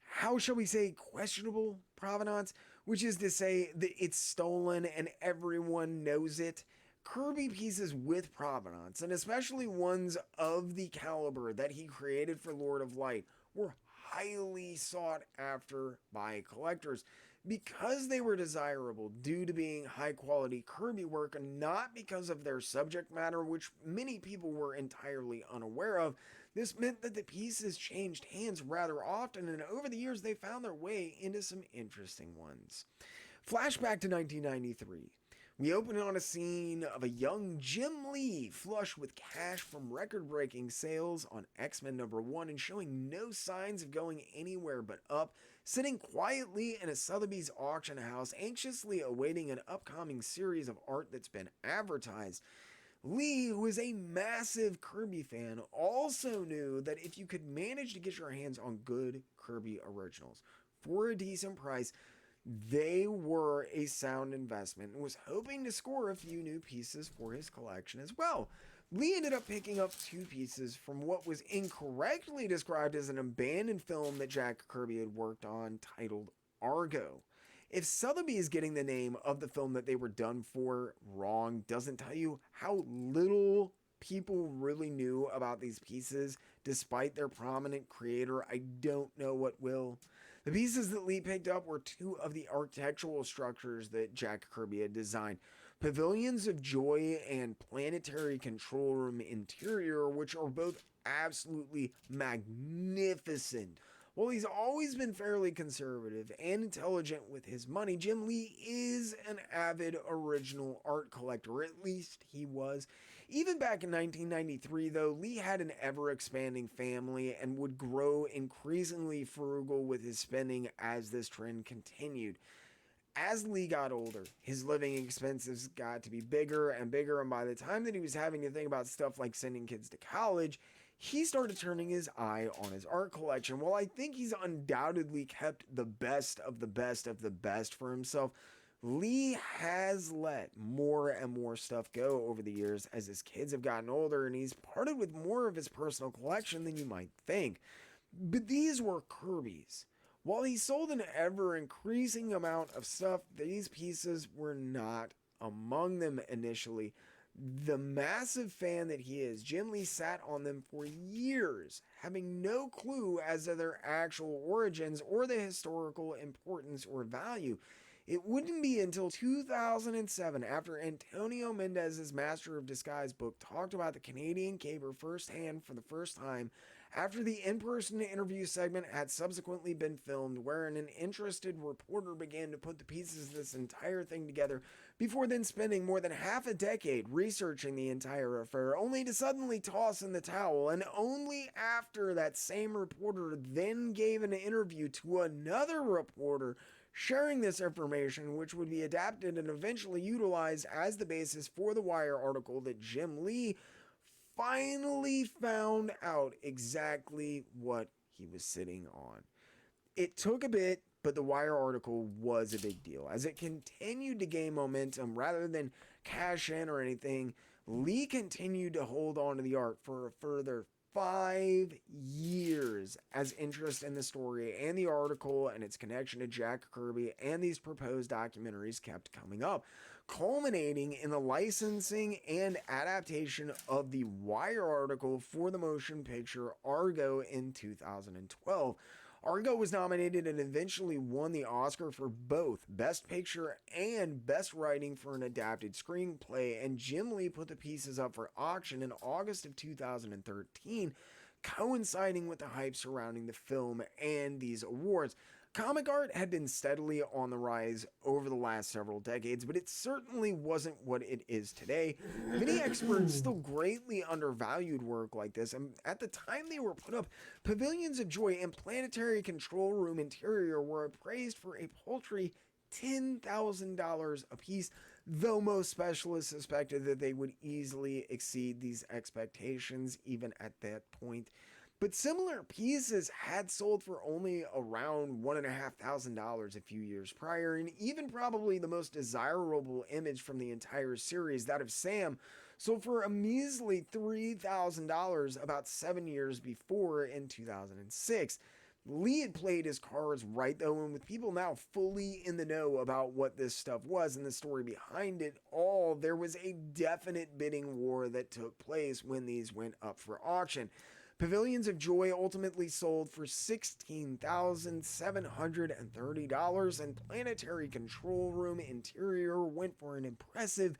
how shall we say, questionable provenance, which is to say that it's stolen and everyone knows it, Kirby pieces with provenance, and especially ones of the caliber that he created for Lord of Light, were highly sought after by collectors because they were desirable due to being high quality Kirby work and not because of their subject matter, which many people were entirely unaware of. This meant that the pieces changed hands rather often, and over the years they found their way into some interesting ones. Flashback to 1993. We open on a scene of a young Jim Lee flush with cash from record breaking sales on X-Men #1 and showing no signs of going anywhere but up, sitting quietly in a Sotheby's auction house, anxiously awaiting an upcoming series of art that's been advertised. Lee, who is a massive Kirby fan, also knew that if you could manage to get your hands on good Kirby originals for a decent price, they were a sound investment and was hoping to score a few new pieces for his collection as well. Lee ended up picking up two pieces from what was incorrectly described as an abandoned film that Jack Kirby had worked on titled Argo. If Sotheby is getting the name of the film that they were done for wrong, doesn't tell you how little people really knew about these pieces despite their prominent creator, I don't know what will. The pieces that Lee picked up were two of the architectural structures that Jack Kirby had designed: Pavilions of Joy and Planetary Control Room Interior, which are both absolutely magnificent. While he's always been fairly conservative and intelligent with his money, Jim Lee is an avid original art collector, at least he was. Even back in 1993, though, Lee had an ever expanding family and would grow increasingly frugal with his spending as this trend continued. As Lee got older, his living expenses got to be bigger and bigger, and by the time that he was having to think about stuff like sending kids to college, he started turning his eye on his art collection. While I think he's undoubtedly kept the best of the best of the best for himself, Lee has let more and more stuff go over the years as his kids have gotten older, and he's parted with more of his personal collection than you might think. But these were Kirby's. While he sold an ever increasing amount of stuff, these pieces were not among them initially. The massive fan that he is, Jim Lee sat on them for years, having no clue as to their actual origins or the historical importance or value. It wouldn't be until 2007, after Antonio Mendez's Master of Disguise book talked about the Canadian caper firsthand for the first time, after the in-person interview segment had subsequently been filmed, wherein an interested reporter began to put the pieces of this entire thing together, before then spending more than half a decade researching the entire affair, only to suddenly toss in the towel, and only after that same reporter then gave an interview to another reporter sharing this information, which would be adapted and eventually utilized as the basis for the Wire article, that Jim Lee finally found out exactly what he was sitting on. It took a bit, but the Wire article was a big deal. As it continued to gain momentum rather than cash in or anything, Lee continued to hold on to the art for a further 5 years as interest in the story and the article and its connection to Jack Kirby and these proposed documentaries kept coming up, culminating in the licensing and adaptation of the Wire article for the motion picture Argo in 2012. Argo was nominated and eventually won the Oscar for both Best Picture and Best Writing for an Adapted Screenplay, and Jim Lee put the pieces up for auction in August of 2013, coinciding with the hype surrounding the film and these awards. Comic art had been steadily on the rise over the last several decades, but it certainly wasn't what it is today. Many experts still greatly undervalued work like this, and at the time they were put up, Pavilions of Joy and Planetary Control Room Interior were appraised for a paltry $10,000 a piece, though most specialists suspected that they would easily exceed these expectations even at that point. But similar pieces had sold for only around $1,500 a few years prior, and even probably the most desirable image from the entire series, that of Sam, sold for a measly $3,000 about 7 years before in 2006. Lee had played his cards right though, and with people now fully in the know about what this stuff was and the story behind it all, there was a definite bidding war that took place when these went up for auction. Pavilions of Joy ultimately sold for $16,730, and Planetary Control Room Interior went for an impressive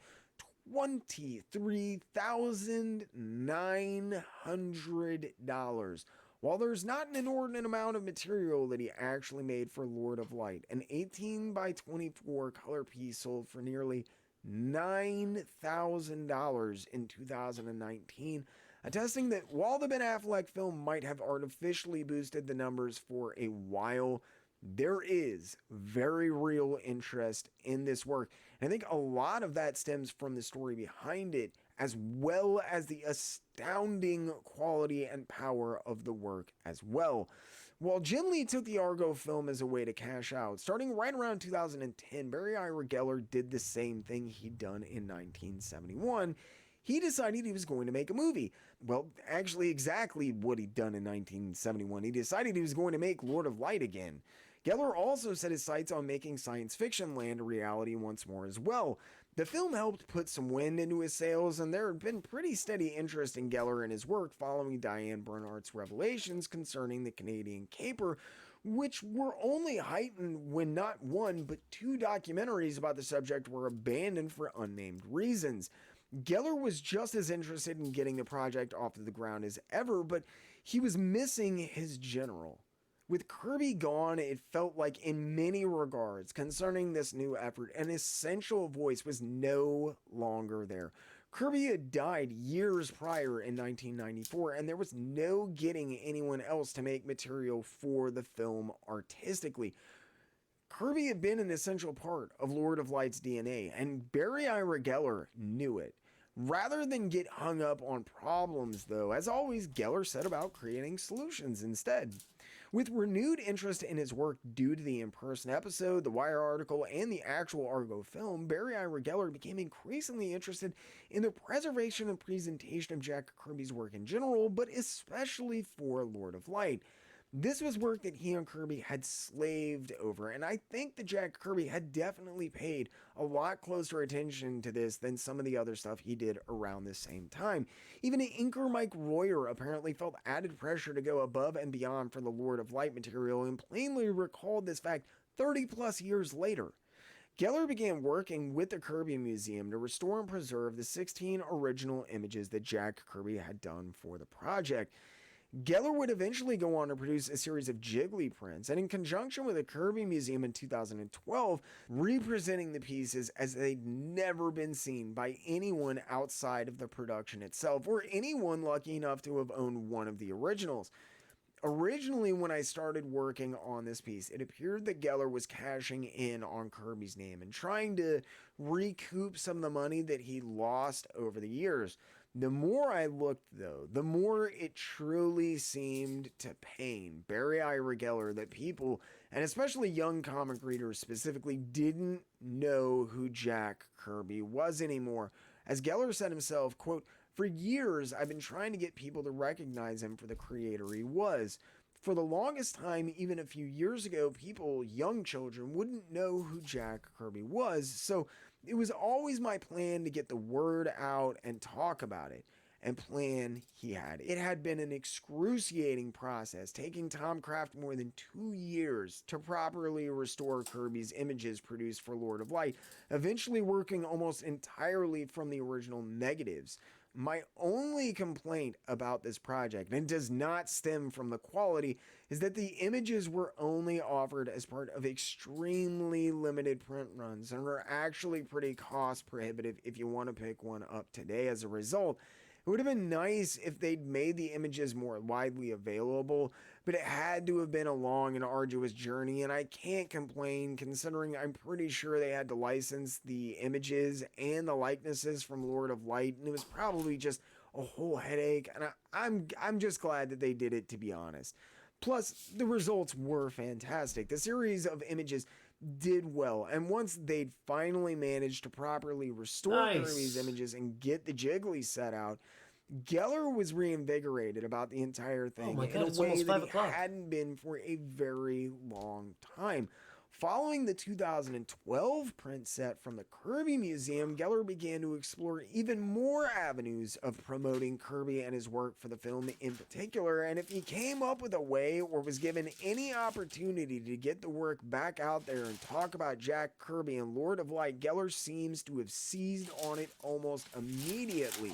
$23,900. While there's not an inordinate amount of material that he actually made for Lord of Light, an 18 by 24 color piece sold for nearly $9,000 in 2019, attesting that while the Ben Affleck film might have artificially boosted the numbers for a while, there is very real interest in this work. And I think a lot of that stems from the story behind it, as well as the astounding quality and power of the work as well. While Jim Lee took the Argo film as a way to cash out, starting right around 2010, Barry Ira Geller did the same thing he'd done in 1971. He decided he was going to make a movie. Well, actually, exactly what he'd done in 1971. He decided he was going to make Lord of Light again. Geller also set his sights on making science fiction land a reality once more as well. The film helped put some wind into his sails, and there had been pretty steady interest in Geller and his work following Diane Bernhardt's revelations concerning the Canadian caper, which were only heightened when not one but two documentaries about the subject were abandoned for unnamed reasons. Geller was just as interested in getting the project off of the ground as ever, but he was missing his general. With Kirby gone, it felt like in many regards concerning this new effort, an essential voice was no longer there. Kirby had died years prior in 1994, and there was no getting anyone else to make material for the film artistically. Kirby had been an essential part of Lord of Light's DNA, and Barry Ira Geller knew it. Rather than get hung up on problems, though, as always, Geller set about creating solutions instead. With renewed interest in his work due to the in-person episode, the Wire article, and the actual Argo film, Barry Ira Geller became increasingly interested in the preservation and presentation of Jack Kirby's work in general, but especially for Lord of Light. This was work that he and Kirby had slaved over, and I think that Jack Kirby had definitely paid a lot closer attention to this than some of the other stuff he did around this same time. Even inker Mike Royer apparently felt added pressure to go above and beyond for the Lord of Light material and plainly recalled this fact 30 plus years later. Geller began working with the Kirby Museum to restore and preserve the 16 original images that Jack Kirby had done for the project. Geller would eventually go on to produce a series of Jiggly prints, and in conjunction with the Kirby Museum in 2012, representing the pieces as they'd never been seen by anyone outside of the production itself, or anyone lucky enough to have owned one of the originals. Originally, when I started working on this piece, it appeared that Geller was cashing in on Kirby's name and trying to recoup some of the money that he lost over the years. The more I looked, though, the more it truly seemed to pain Barry Ira Geller that people, and especially young comic readers specifically, didn't know who Jack Kirby was anymore. As Geller said himself, quote, "For years, I've been trying to get people to recognize him for the creator he was. For the longest time, even a few years ago, people, young children, wouldn't know who Jack Kirby was, so it was always my plan to get the word out and talk about it. And plan he had. It had been an excruciating process, taking Tom Kraft more than 2 years to properly restore Kirby's images produced for Lord of Light, eventually working almost entirely from the original negatives. My only complaint about this project, and it does not stem from the quality, is that the images were only offered as part of extremely limited print runs and are actually pretty cost prohibitive if you want to pick one up today as a result. It would have been nice if they'd made the images more widely available, but it had to have been a long and arduous journey, and I can't complain considering I'm pretty sure they had to license the images and the likenesses from Lord of Light, and it was probably just a whole headache, and I'm just glad that they did it, to be honest. Plus, the results were fantastic. The series of images did well, and once they'd finally managed to properly restore Kirby's images and get the Jiggly set out, Geller was reinvigorated about the entire thing in a way that he hadn't been for a very long time. Following the 2012 print set from the Kirby Museum, Geller began to explore even more avenues of promoting Kirby and his work for the film in particular, and if he came up with a way or was given any opportunity to get the work back out there and talk about Jack Kirby and Lord of Light, Geller seems to have seized on it almost immediately.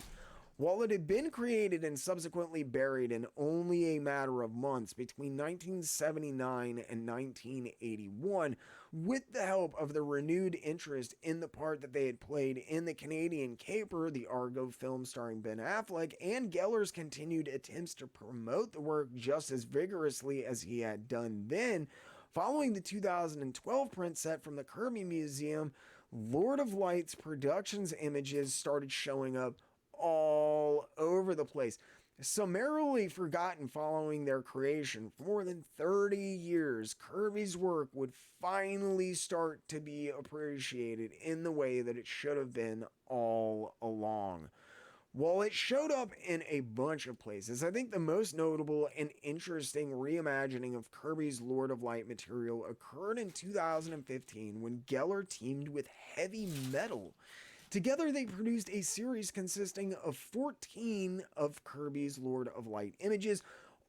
While it had been created and subsequently buried in only a matter of months between 1979 and 1981, with the help of the renewed interest in the part that they had played in the Canadian Caper, the Argo film starring Ben Affleck, and Geller's continued attempts to promote the work just as vigorously as he had done then, following the 2012 print set from the Kirby Museum, Lord of Light's Productions images started showing up all over the place. Summarily forgotten following their creation for more than 30 years, Kirby's work would finally start to be appreciated in the way that it should have been all along. While it showed up in a bunch of places, I think the most notable and interesting reimagining of Kirby's Lord of Light material occurred in 2015 when Geller teamed with Heavy Metal. Together, they produced a series consisting of 14 of Kirby's Lord of Light images,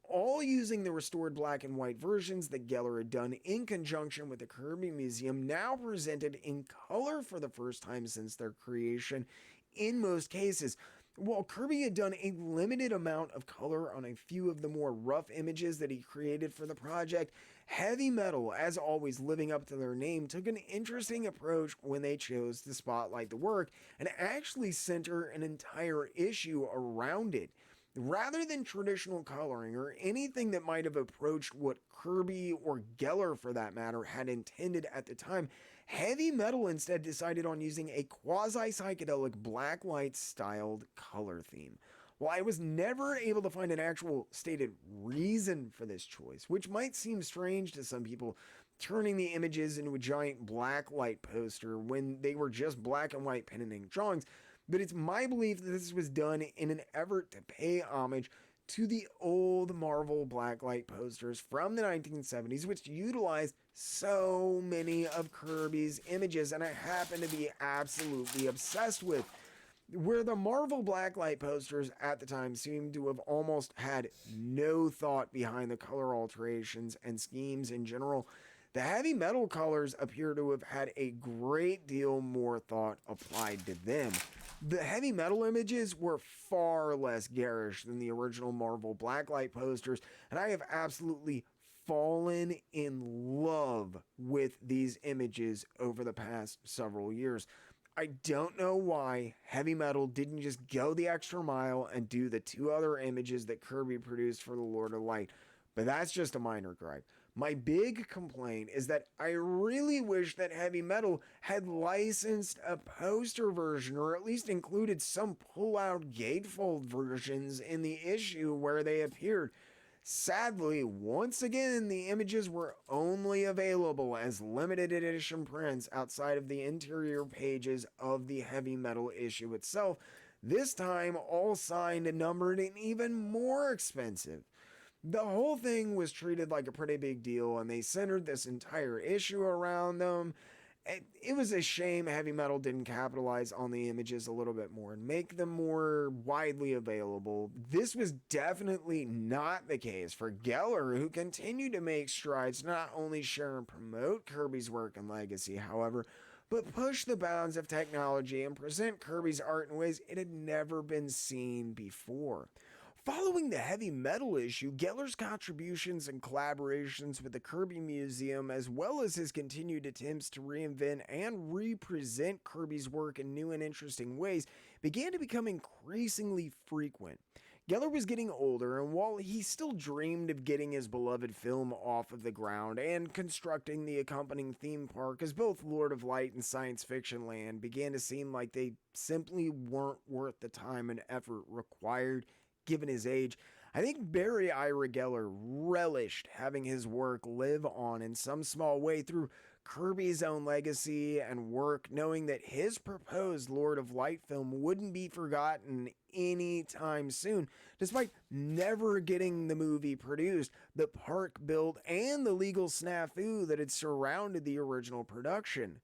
all using the restored black and white versions that Geller had done in conjunction with the Kirby Museum, now presented in color for the first time since their creation in most cases. While Kirby had done a limited amount of color on a few of the more rough images that he created for the project, Heavy Metal, as always living up to their name, took an interesting approach when they chose to spotlight the work and actually center an entire issue around it. Rather than traditional coloring or anything that might have approached what Kirby or Geller for that matter had intended at the time, Heavy Metal instead decided on using a quasi-psychedelic blacklight styled color theme. While I was never able to find an actual stated reason for this choice, which might seem strange to some people, turning the images into a giant blacklight poster when they were just black and white pen and ink drawings, but it's my belief that this was done in an effort to pay homage to the old Marvel blacklight posters from the 1970s, which utilized so many of Kirby's images, and I happen to be absolutely obsessed with. Where the Marvel blacklight posters at the time seemed to have almost had no thought behind the color alterations and schemes in general, the Heavy Metal colors appear to have had a great deal more thought applied to them. The Heavy Metal images were far less garish than the original Marvel blacklight posters, and I have absolutely fallen in love with these images over the past several years. I don't know why Heavy Metal didn't just go the extra mile and do the two other images that Kirby produced for the Lord of Light, but that's just a minor gripe. My big complaint is that I really wish that Heavy Metal had licensed a poster version or at least included some pull-out gatefold versions in the issue where they appeared. Sadly, once again, the images were only available as limited edition prints outside of the interior pages of the Heavy Metal issue itself, this time all signed and numbered and even more expensive. The whole thing was treated like a pretty big deal, and they centered this entire issue around them. It was a shame Heavy Metal didn't capitalize on the images a little bit more and make them more widely available. This was definitely not the case for Geller, who continued to make strides to not only share and promote Kirby's work and legacy, however, but push the bounds of technology and present Kirby's art in ways it had never been seen before. Following the Heavy Metal issue, Geller's contributions and collaborations with the Kirby Museum, as well as his continued attempts to reinvent and represent Kirby's work in new and interesting ways, began to become increasingly frequent. Geller was getting older, and while he still dreamed of getting his beloved film off of the ground and constructing the accompanying theme park, as both Lord of Light and Science Fiction Land began to seem like they simply weren't worth the time and effort required given his age, I think Barry Ira Geller relished having his work live on in some small way through Kirby's own legacy and work, knowing that his proposed Lord of Light film wouldn't be forgotten anytime soon, despite never getting the movie produced, the park built, and the legal snafu that had surrounded the original production.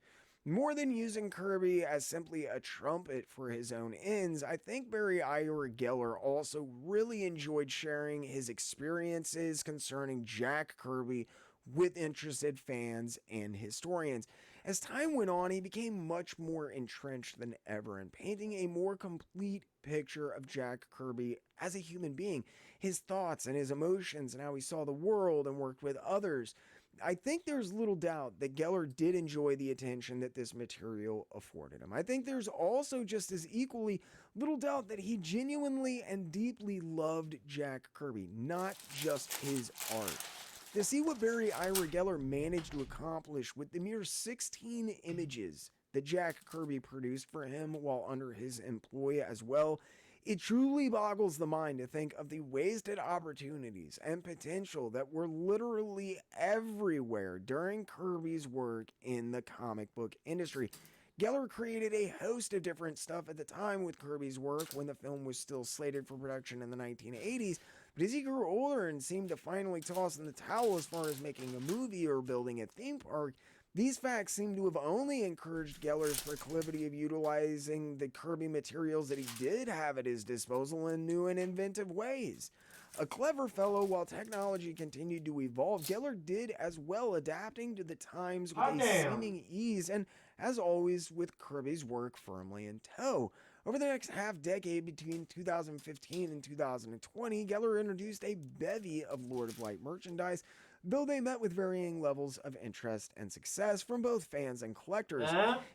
More than using Kirby as simply a trumpet for his own ends, I think Barry Ira Geller also really enjoyed sharing his experiences concerning Jack Kirby with interested fans and historians. As time went on, he became much more entrenched than ever in painting a more complete picture of Jack Kirby as a human being, his thoughts and his emotions, and how he saw the world and worked with others. I think there's little doubt that Geller did enjoy the attention that this material afforded him. I think there's also just as equally little doubt that he genuinely and deeply loved Jack Kirby, not just his art. To see what Barry Ira Geller managed to accomplish with the mere 16 images that Jack Kirby produced for him while under his employ as well, it truly boggles the mind to think of the wasted opportunities and potential that were literally everywhere during Kirby's work in the comic book industry. Geller created a host of different stuff at the time with Kirby's work when the film was still slated for production in the 1980s, but as he grew older and seemed to finally toss in the towel as far as making a movie or building a theme park, these facts seem to have only encouraged Geller's proclivity of utilizing the Kirby materials that he did have at his disposal in new and inventive ways. A clever fellow, while technology continued to evolve, Geller did as well, adapting to the times with a seeming ease and, as always, with Kirby's work firmly in tow. Over the next half decade between 2015 and 2020, Geller introduced a bevy of Lord of Light merchandise, though they met with varying levels of interest and success from both fans and collectors.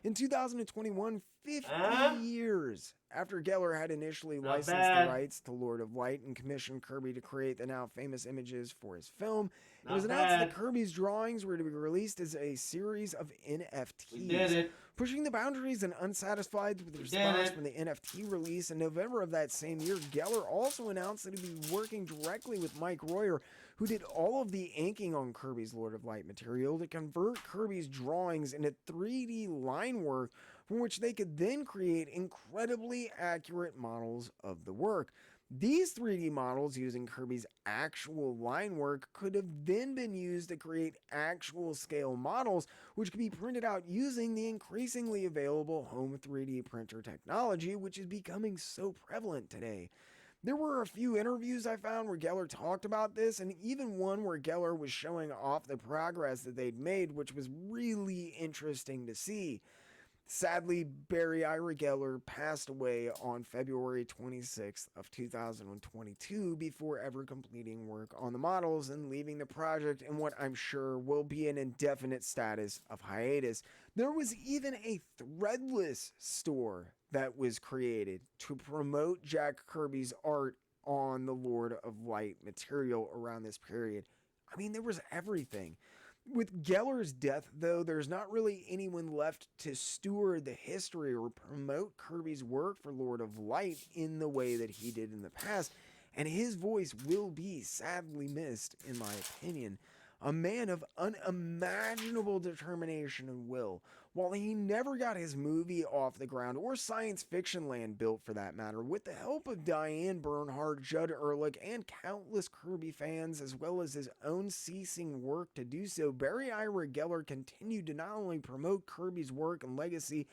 In 2021, 50 years after Geller had initially licensed the rights to Lord of Light and commissioned Kirby to create the now famous images for his film, it was announced that Kirby's drawings were to be released as a series of NFTs. Pushing the boundaries and unsatisfied with the response from the NFT release in November of that same year, Geller also announced that he'd be working directly with Mike Royer, who did all of the inking on Kirby's Lord of Light material, to convert Kirby's drawings into 3D line work from which they could then create incredibly accurate models of the work. These 3D models using Kirby's actual line work could have then been used to create actual scale models, which could be printed out using the increasingly available home 3D printer technology, which is becoming so prevalent today. There were a few interviews I found where Geller talked about this, and even one where Geller was showing off the progress that they'd made, which was really interesting to see. Sadly, Barry Ira Geller passed away on February 26th of 2022 before ever completing work on the models and leaving the project in what I'm sure will be an indefinite status of hiatus. There was even a threadless store that was created to promote Jack Kirby's art on the Lord of Light material around this period. I mean, there was everything. With Geller's death, though, there's not really anyone left to steward the history or promote Kirby's work for Lord of Light in the way that he did in the past, and his voice will be sadly missed, in my opinion. A man of unimaginable determination and will. While he never got his movie off the ground, or science fiction land built for that matter, with the help of Diane Bernhardt, Judd Ehrlich, and countless Kirby fans, as well as his own ceasing work to do so, Barry Ira Geller continued to not only promote Kirby's work and legacy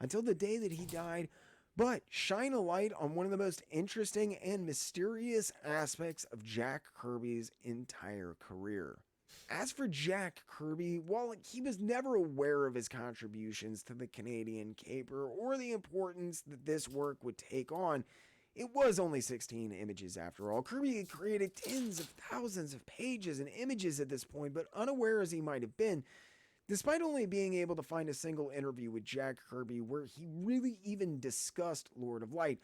until the day that he died, but shine a light on one of the most interesting and mysterious aspects of Jack Kirby's entire career. As for Jack Kirby, while he was never aware of his contributions to the Canadian caper or the importance that this work would take on, it was only 16 images after all. Kirby had created tens of thousands of pages and images at this point, but unaware as he might have been, despite only being able to find a single interview with Jack Kirby where he really even discussed Lord of Light,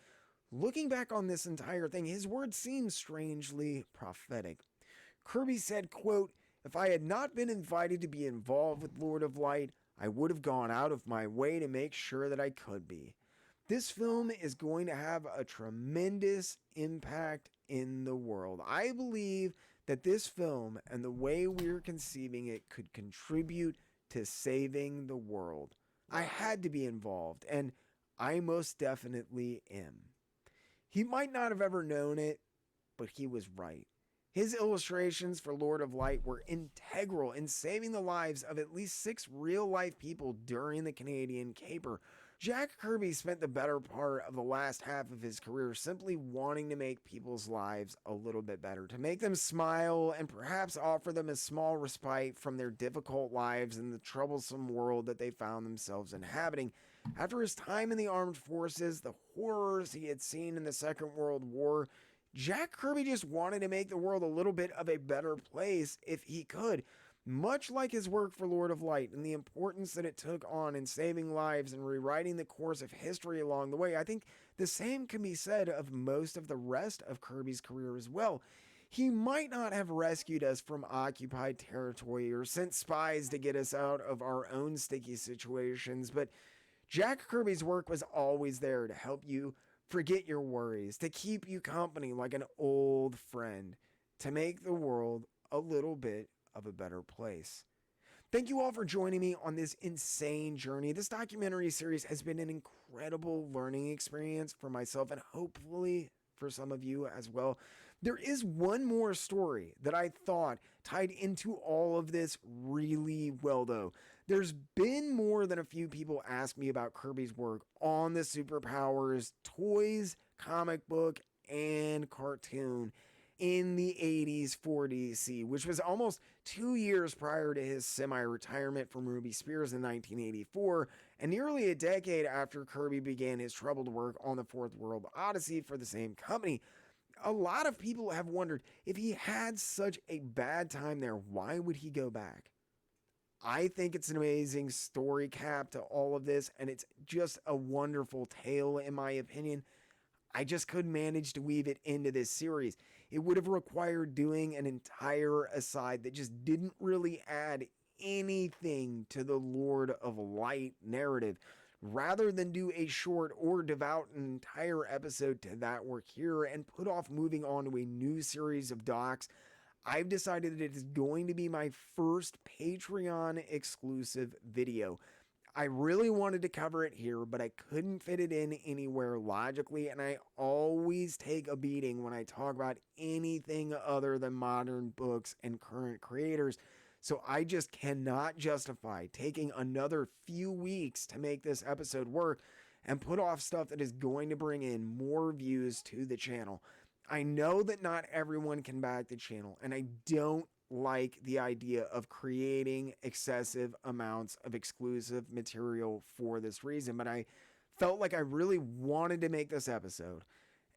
looking back on this entire thing, his words seem strangely prophetic. Kirby said, quote, "If I had not been invited to be involved with Lord of Light, I would have gone out of my way to make sure that I could be. This film is going to have a tremendous impact in the world. I believe that this film and the way we're conceiving it could contribute to saving the world. I had to be involved, and I most definitely am." He might not have ever known it, but he was right. His illustrations for Lord of Light were integral in saving the lives of at least 6 real-life people during the Canadian caper. Jack Kirby spent the better part of the last half of his career simply wanting to make people's lives a little bit better, to make them smile and perhaps offer them a small respite from their difficult lives and the troublesome world that they found themselves inhabiting. After his time in the armed forces, the horrors he had seen in the Second World War, Jack Kirby just wanted to make the world a little bit of a better place if he could. Much like his work for Lord of Light and the importance that it took on in saving lives and rewriting the course of history along the way, I think the same can be said of most of the rest of Kirby's career as well. He might not have rescued us from occupied territory or sent spies to get us out of our own sticky situations, but Jack Kirby's work was always there to help you forget your worries, to keep you company like an old friend, to make the world a little bit of a better place. Thank you all for joining me on this insane journey. This documentary series has been an incredible learning experience for myself and hopefully for some of you as well. There is one more story that I thought tied into all of this really well, though. There's been more than a few people ask me about Kirby's work on the superpowers, toys, comic book, and cartoon in the 80s for DC, which was almost 2 years prior to his semi-retirement from Ruby Spears in 1984, and nearly a decade after Kirby began his troubled work on the Fourth World Odyssey for the same company. A lot of people have wondered, if he had such a bad time there, why would he go back? I think it's an amazing story cap to all of this, and it's just a wonderful tale in my opinion. I just couldn't manage to weave it into this series. It would have required doing an entire aside that just didn't really add anything to the Lord of Light narrative. Rather than do a short or devote an entire episode to that work here and put off moving on to a new series of docs, I've decided that it is going to be my first Patreon exclusive video. I really wanted to cover it here, but I couldn't fit it in anywhere logically, and I always take a beating when I talk about anything other than modern books and current creators. So I just cannot justify taking another few weeks to make this episode work and put off stuff that is going to bring in more views to the channel. I know that not everyone can back the channel, and I don't like the idea of creating excessive amounts of exclusive material for this reason, but I felt like I really wanted to make this episode,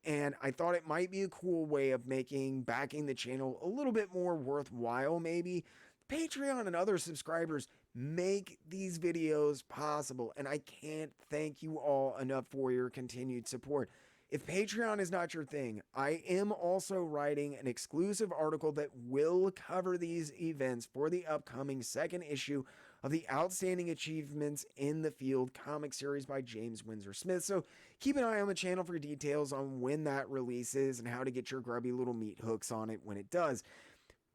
and I thought it might be a cool way of making backing the channel a little bit more worthwhile. Maybe Patreon and other subscribers make these videos possible, and I can't thank you all enough for your continued support. If Patreon is not your thing, I am also writing an exclusive article that will cover these events for the upcoming second issue of the Outstanding Achievements in the Field comic series by James Windsor Smith. So keep an eye on the channel for details on when that releases and how to get your grubby little meat hooks on it when it does.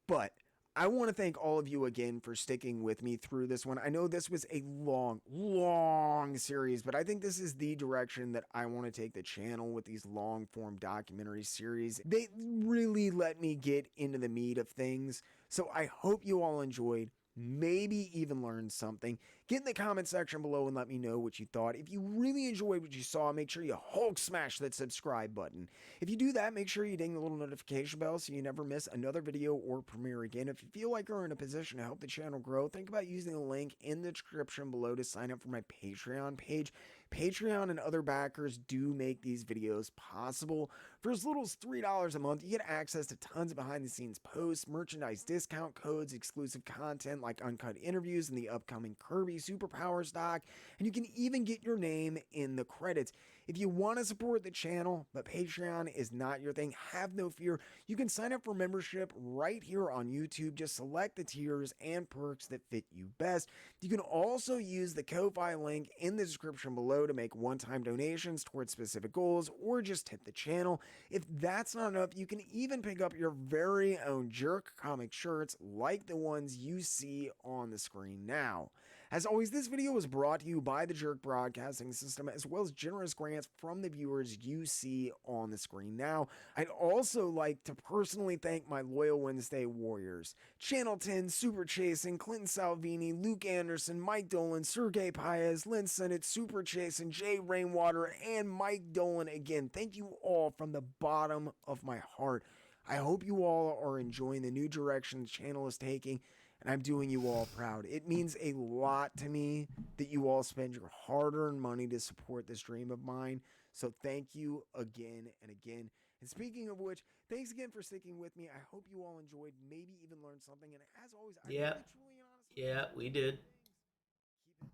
But I want to thank all of you again for sticking with me through this one. I know this was a long series, but I think this is the direction that I want to take the channel with these long-form documentary series. They really let me get into the meat of things, so I hope you all enjoyed. Maybe even learned something. Get in the comment section below and let me know what you thought. If you really enjoyed what you saw, make sure you Hulk smash that subscribe button. If you do that, make sure you ding the little notification bell so you never miss another video or premiere again. If you feel like you're in a position to help the channel grow, think about using the link in the description below to sign up for my Patreon page. Patreon and other backers do make these videos possible. For as little as $3 a month, you get access to tons of behind-the-scenes posts, merchandise discount codes, exclusive content like uncut interviews in the upcoming Kirby Superpowers doc, and you can even get your name in the credits. If you want to support the channel, but Patreon is not your thing, have no fear. You can sign up for membership right here on YouTube. Just select the tiers and perks that fit you best. You can also use the Ko-Fi link in the description below to make one-time donations towards specific goals or just tip the channel. If that's not enough, you can even pick up your very own Jerk comic shirts like the ones you see on the screen now. As always, this video was brought to you by the Jerk Broadcasting System, as well as generous grants from the viewers you see on the screen now. I'd also like to personally thank my loyal Wednesday warriors: Channel 10, Super Chasin, Clinton Salvini, Luke Anderson, Mike Dolan, Sergey Paez, Lynn Sennett, Super Chasin, Jay Rainwater, and Mike Dolan. Again, thank you all from the bottom of my heart. I hope you all are enjoying the new direction the channel is taking, and I'm doing you all proud. It means a lot to me that you all spend your hard-earned money to support this dream of mine. So thank you again and again. And speaking of which, thanks again for sticking with me. I hope you all enjoyed, maybe even learned something. And as always, I Yeah, really, truly, and honestly yeah, we did. keep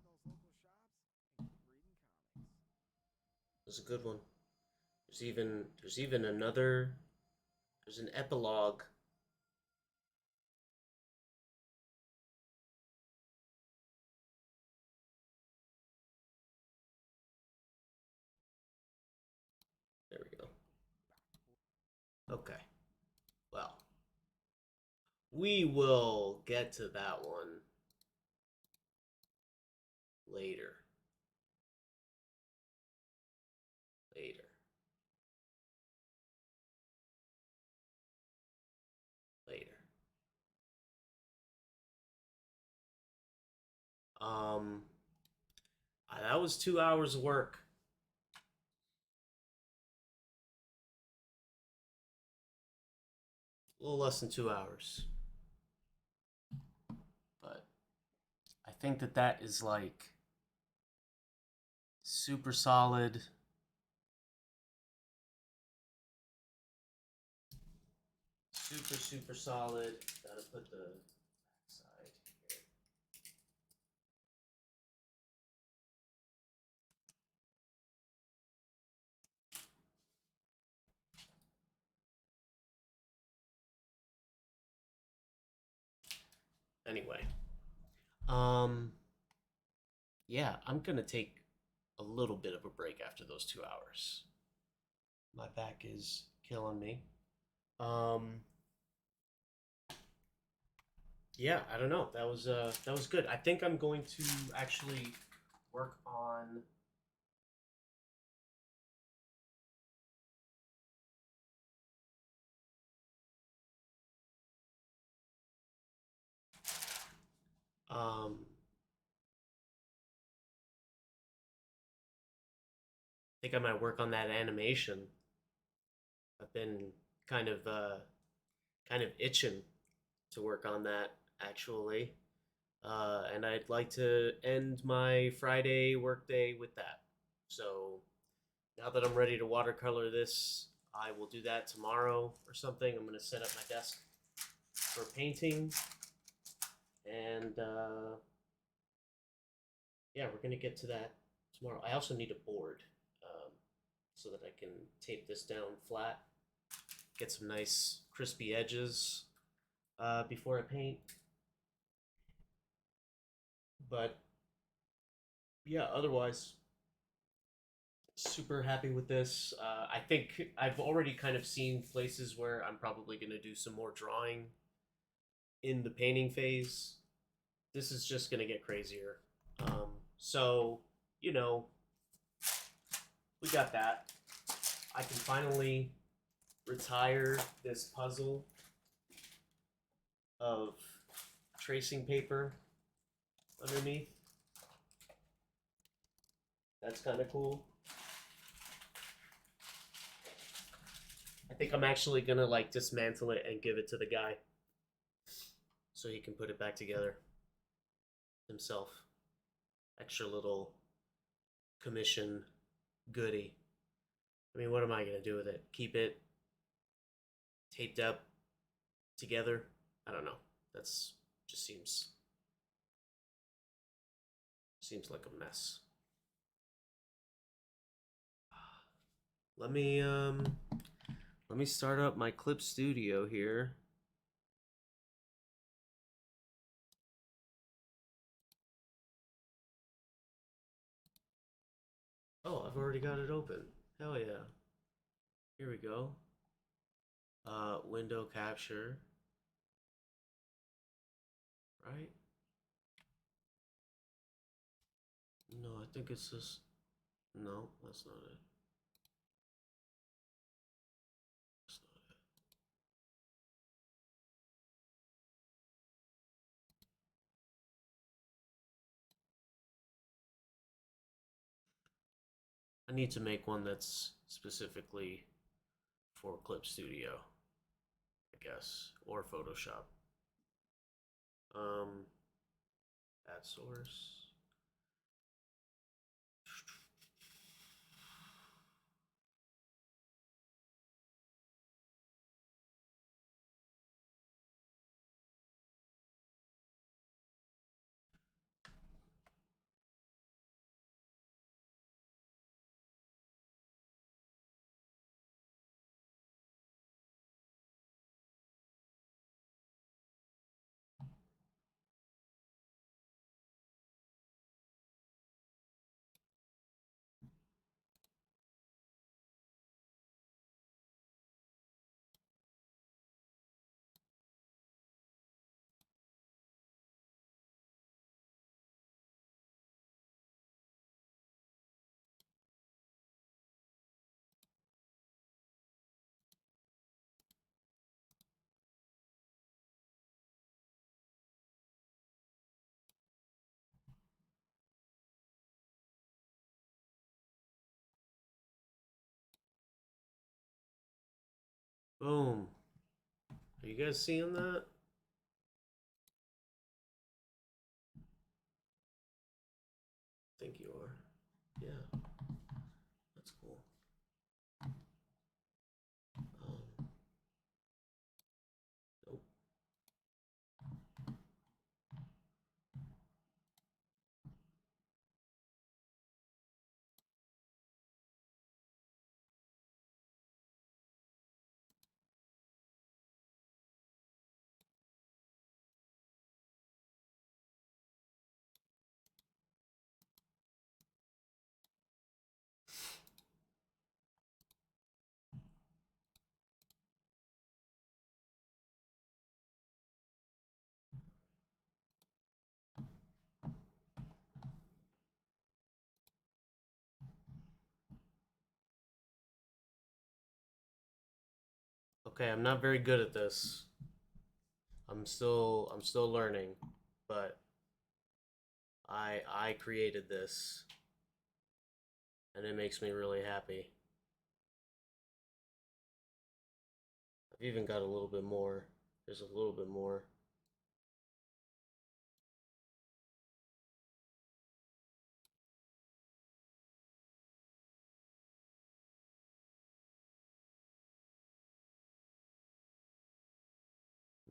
hitting those local shops and keep reading comics. It was a good one. There's even another. There's an epilogue. There we go. Okay. Well, we will get to that one later. Later. Later. Um, that was 2 hours of work. A little less than 2 hours. But I think that is like super solid. Super solid. Gotta put the side here. Anyway, um, yeah, I'm gonna take a little bit of a break after those 2 hours. My back is killing me. Um, yeah, I don't know. That was good. I think I'm going to actually work on. I think I might work on that animation. I've been kind of uh, kind of itching to work on that actually. And I'd like to end my Friday workday with that. So now that I'm ready to watercolor this, I will do that tomorrow or something. I'm going to set up my desk for painting, and yeah, we're going to get to that tomorrow. I also need a board so that I can tape this down flat, get some nice crispy edges before I paint. But yeah, otherwise, super happy with this. I think I've already kind of seen places where I'm probably going to do some more drawing in the painting phase. This is just going to get crazier. So, you know, we got that. I can finally retire this puzzle of tracing paper underneath. That's kind of cool. I think I'm actually gonna like dismantle it and give it to the guy so he can put it back together himself. Extra little commission goodie. I mean, what am I gonna do with it? Keep it taped up together? I don't know. That's just seems like a mess. Let me let me start up my clip studio here. Oh, I've already got it open. Hell yeah. Here we go. Window capture. Right? No, I think it's just. No, that's not it. That's not it. I need to make one that's specifically for Clip Studio, I guess, or Photoshop. Um, at source. Boom. Are you guys seeing that? I think you are. Yeah, that's cool. Nope. Okay, I'm not very good at this. I'm still learning, but I created this and it makes me really happy. I've even got a little bit more. There's a little bit more.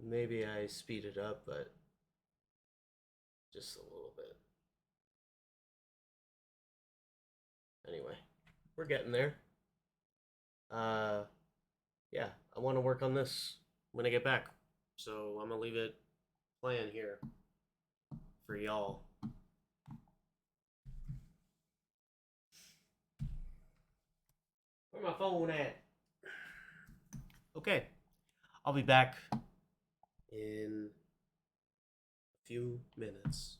Maybe I speed it up, but just a little bit. Anyway, we're getting there. Uh, yeah, I want to work on this when I get back. So I'm gonna leave it playing here for y'all. Where my phone at? Okay, I'll be back in a few minutes.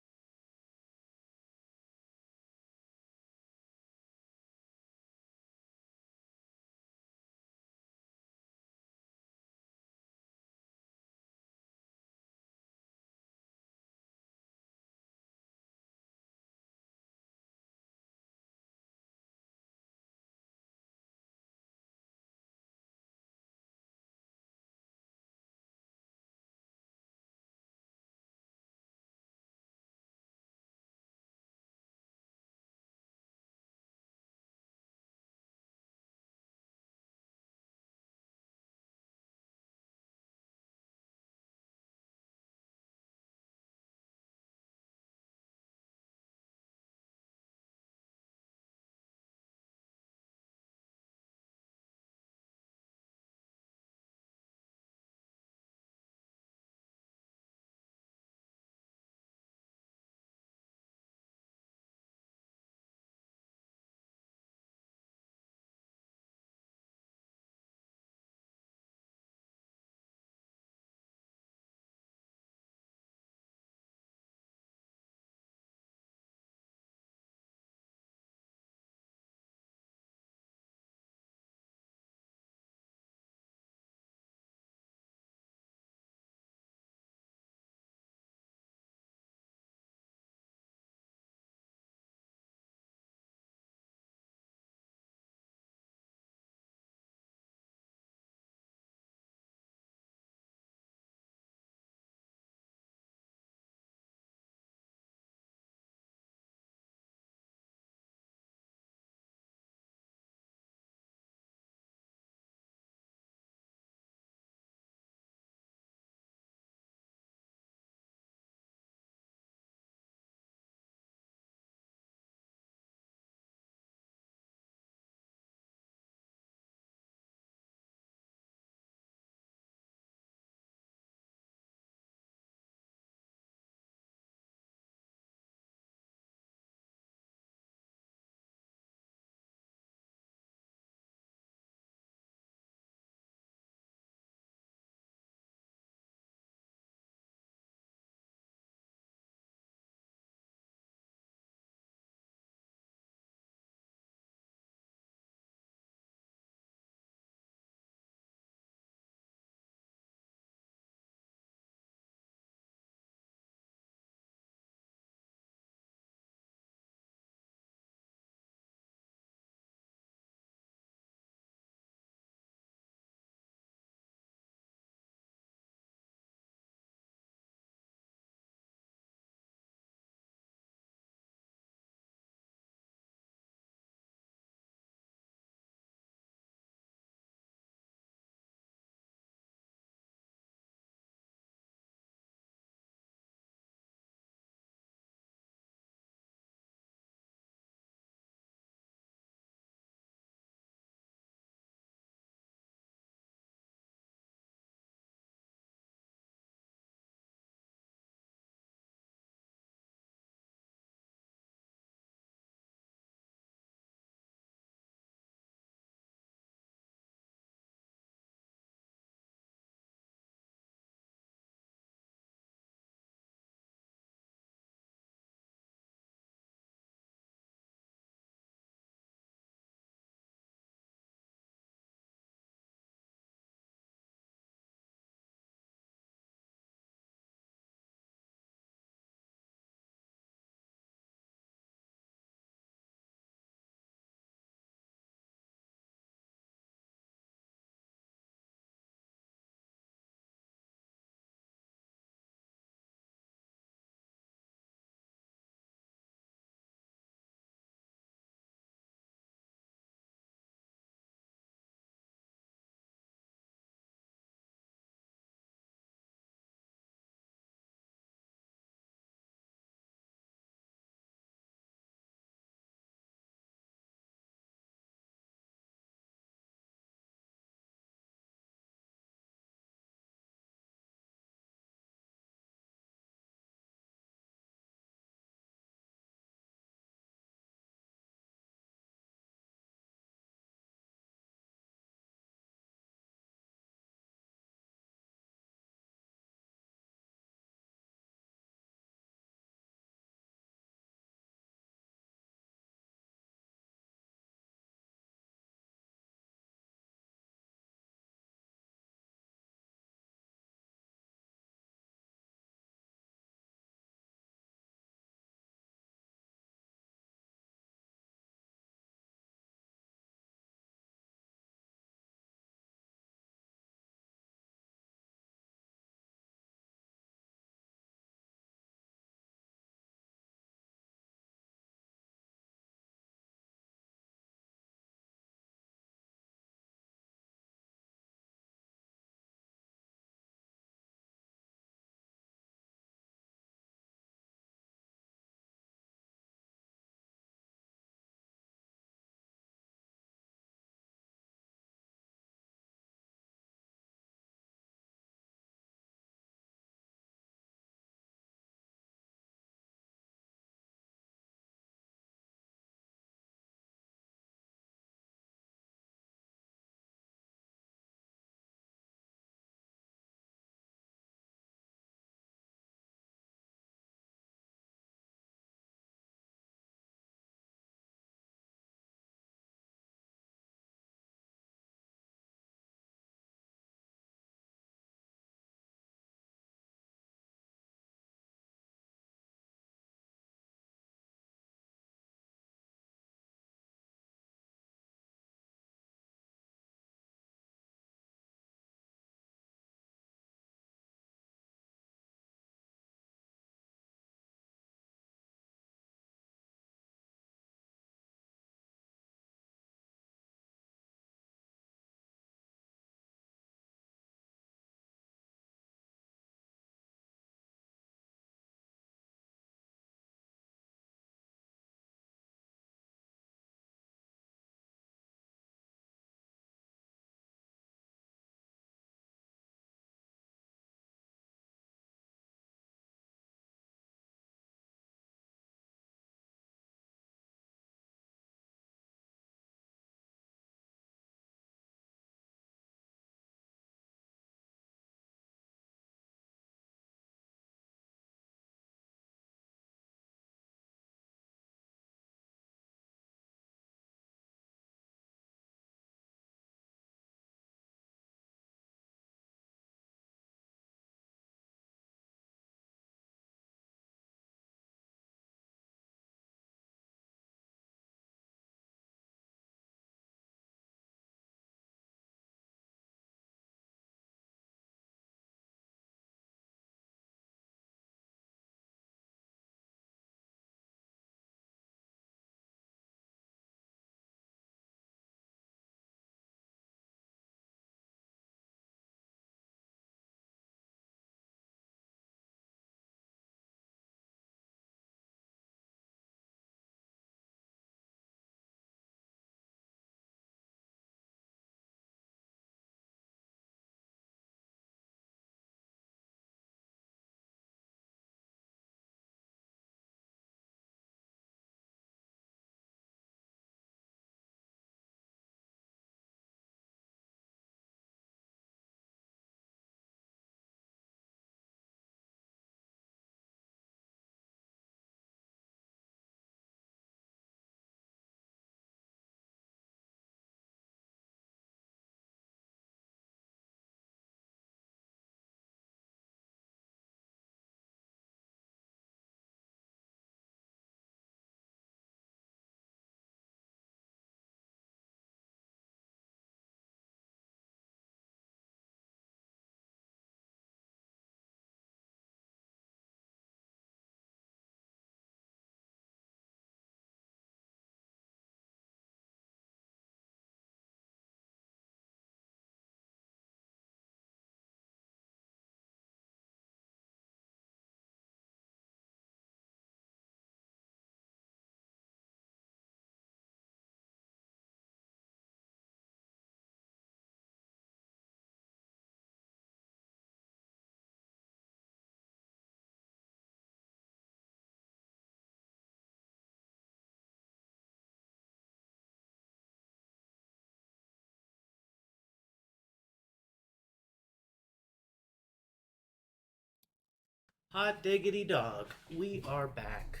Hot diggity dog. We are back.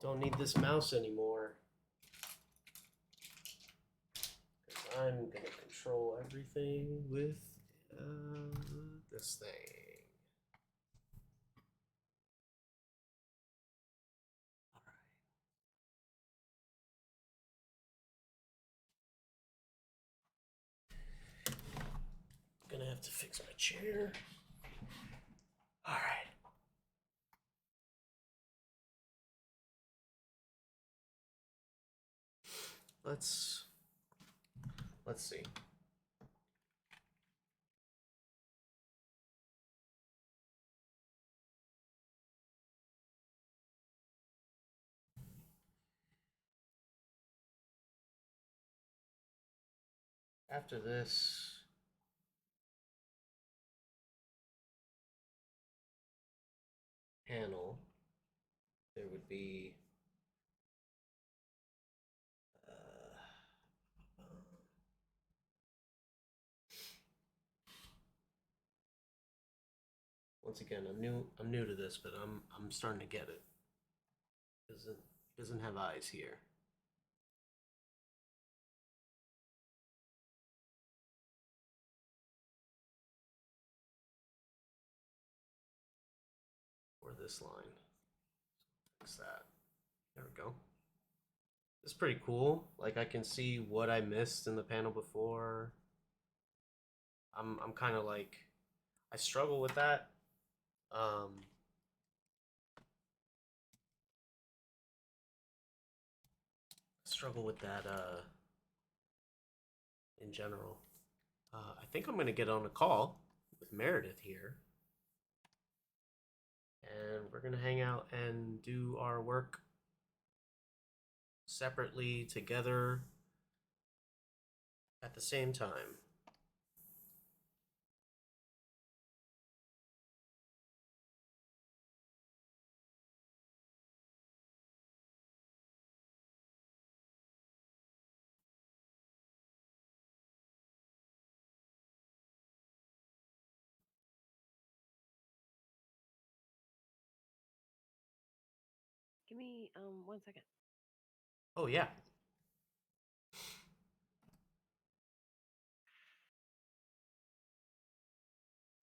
Don't need this mouse anymore. Because I'm going to control everything with this thing. Gonna have to fix my chair. All right. Let's see. After this panel, there would be once again, I'm new to this, but I'm starting to get it. Doesn't have eyes here. Or this line. Fix that. There we go. It's pretty cool. Like I can see what I missed in the panel before. I'm kind of like I struggle with that. Struggle with that in general. I think I'm gonna get on a call with Meredith here, and we're gonna hang out and do our work separately together at the same time. Give me 1 second. Oh yeah.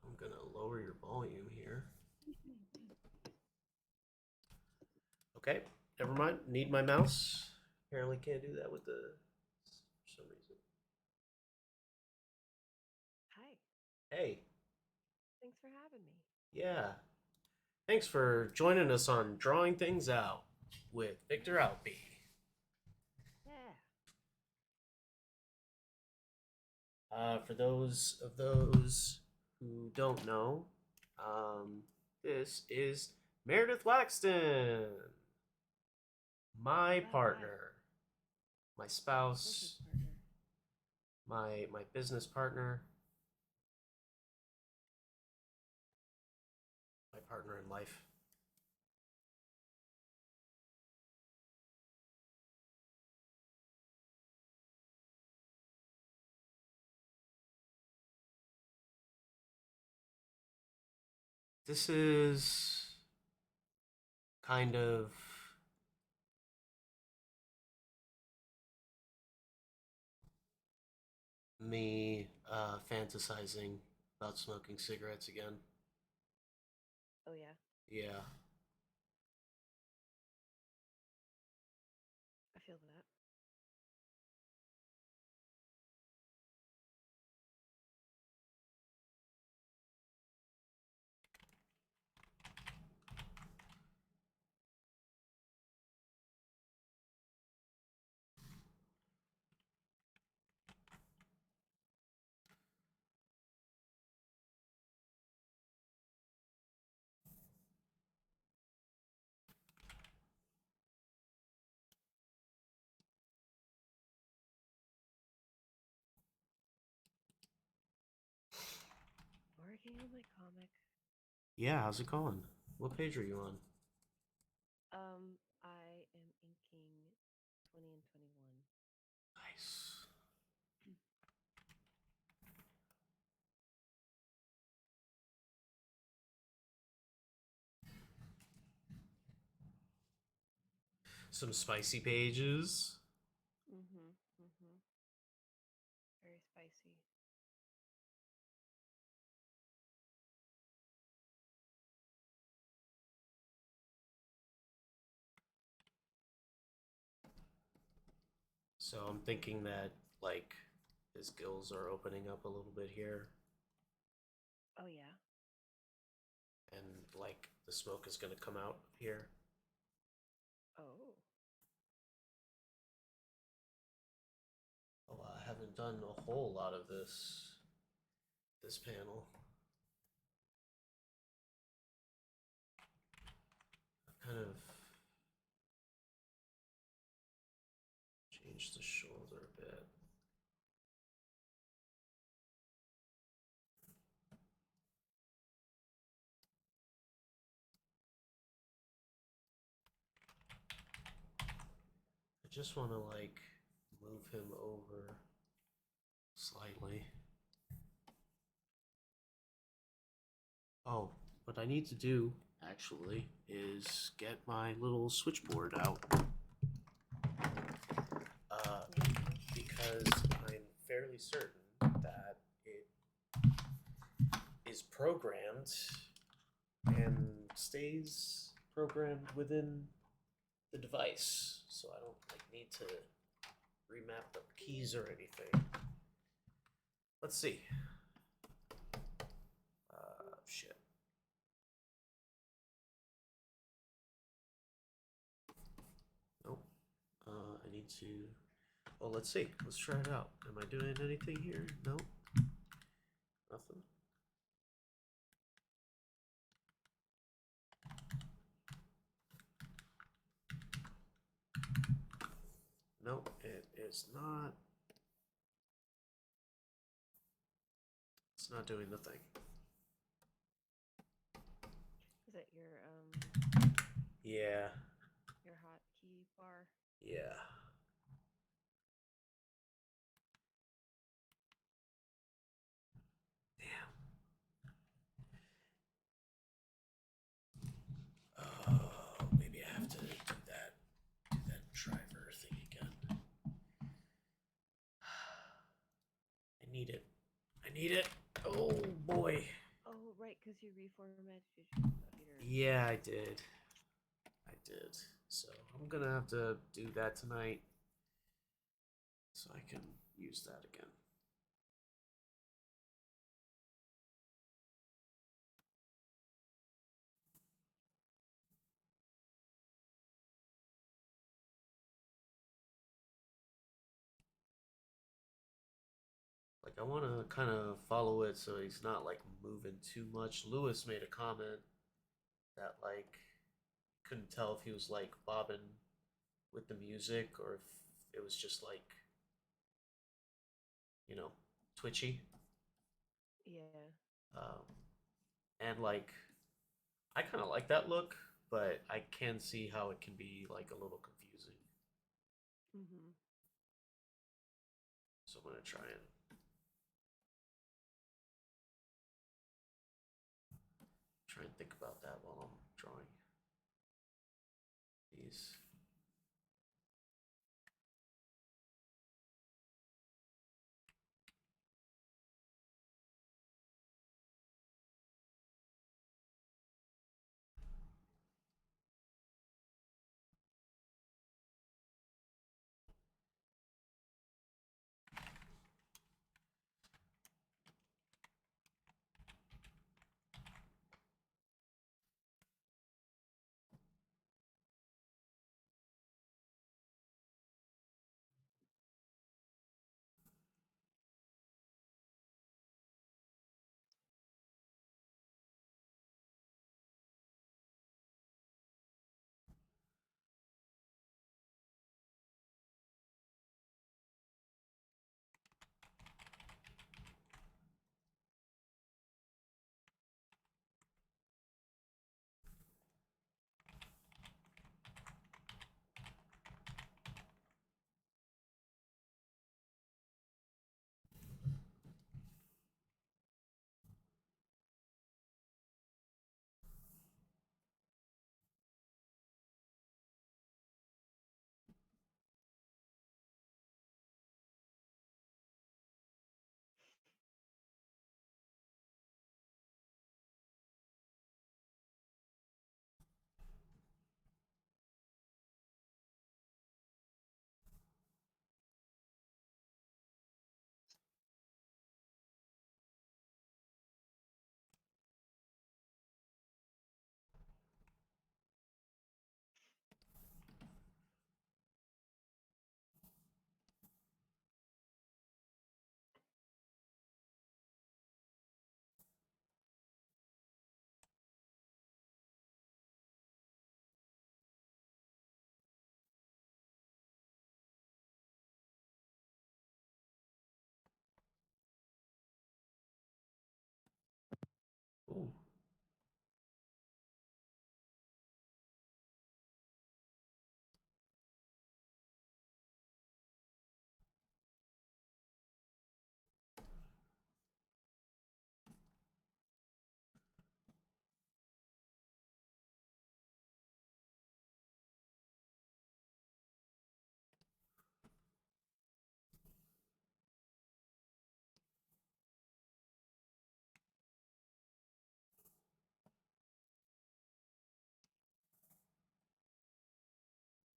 I'm gonna lower your volume here. Okay, never mind. Need my mouse. Apparently can't do that with the for some reason. Hi. Hey, Thanks for having me. yeah. Thanks for joining us on Drawing Things Out with Victor Alpe. Yeah. For those of those who don't know, this is Meredith Laxton, my partner, my spouse, my business partner, my partner in life. This is kind of me fantasizing about smoking cigarettes again. Oh yeah. Yeah. I feel that. Working on my comic. Yeah, how's it going? What page are you on? I am inking 20 and 21. Nice. Some spicy pages. Mm-hmm. Mm-hmm. Very spicy. So I'm thinking that like his gills are opening up a little bit here, Oh yeah. and like the smoke is gonna come out here. Oh. Oh, I haven't done a whole lot of this panel. I've kind of changed the shoulder a bit. I just want to like move him over slightly. Oh, what I need to do actually is get my little switchboard out. Because I'm fairly certain that it is programmed and stays programmed within the device, so I don't like need to remap the keys or anything. Let's see. Shit. Nope. I need to. Well, let's see. Let's try it out. Am I doing anything here? Nope. Nothing. Nope. It is not. It's not doing the thing. Is it Yeah. your hotkey bar? Yeah. Damn. Oh, maybe I have to do that driver thing again. I need it. I need it. Oh boy. Oh right, because you reformatted your computer. Yeah, I did. I did. So I'm gonna have to do that tonight so I can use that again. Like I want to kind of follow it so he's not like moving too much. Lewis made a comment that like couldn't tell if he was like bobbing with the music or if it was just like twitchy. Yeah. Um, and like I kind of like that look, but I can see how it can be like a little confusing. Mm-hmm. So I'm gonna try and think about that while I'm drawing these.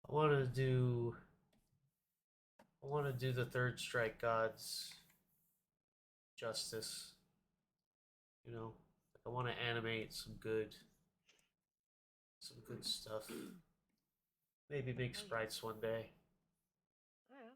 I want to do. I want to do the Third Strike Gods justice. You know, I want to animate some good stuff. Maybe make Oh, yeah. sprites one day. Oh, yeah.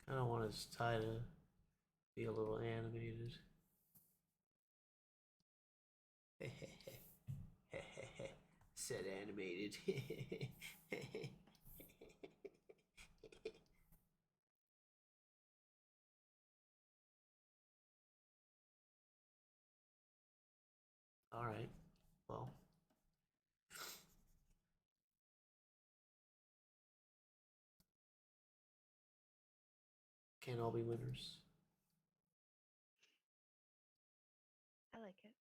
Kind of want his tie to be a little animated. Said animated. All right. Well, can't all be winners. I like it.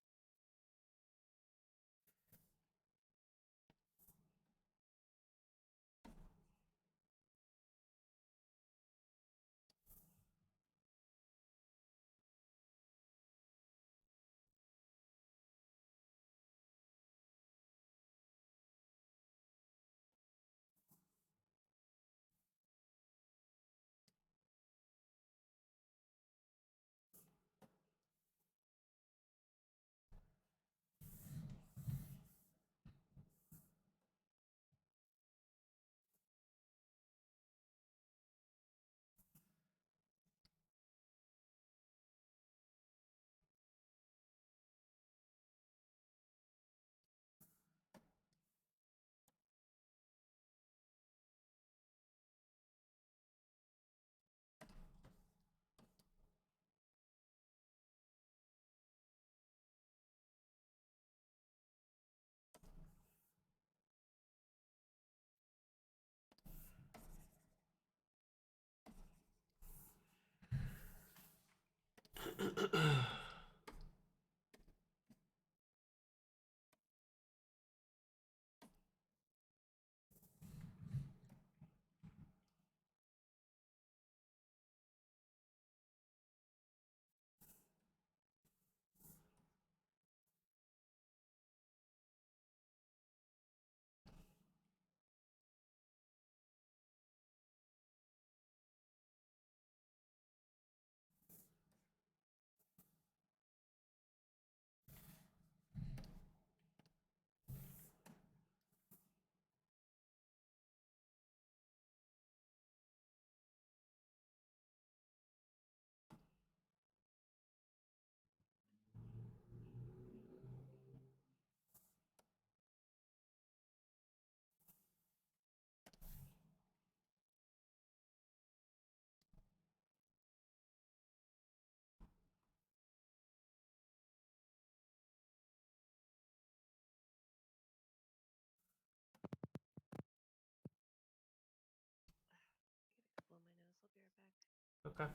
Okay.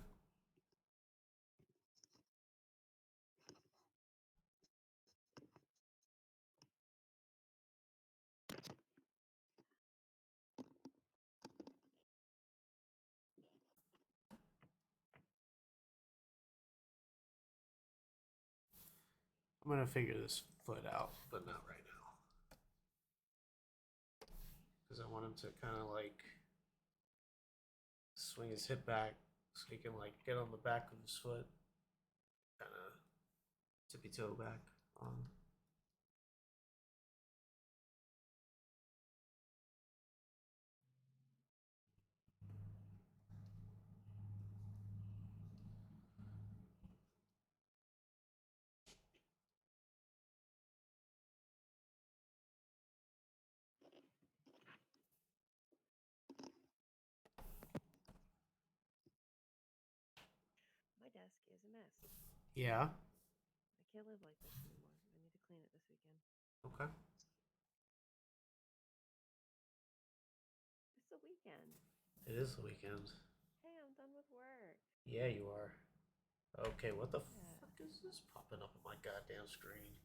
I'm gonna figure this foot out, but not right now. Because I want him to kind of like swing his hip back so he can like get on the back of his foot, kind of tippy toe back on. My desk is a mess. Yeah. I can't live like this anymore. I need to clean it this weekend. Okay. It's the weekend. It is the weekend. Hey, I'm done with work. Yeah, you are. Okay, what the Yeah. fuck is this popping up on my goddamn screen?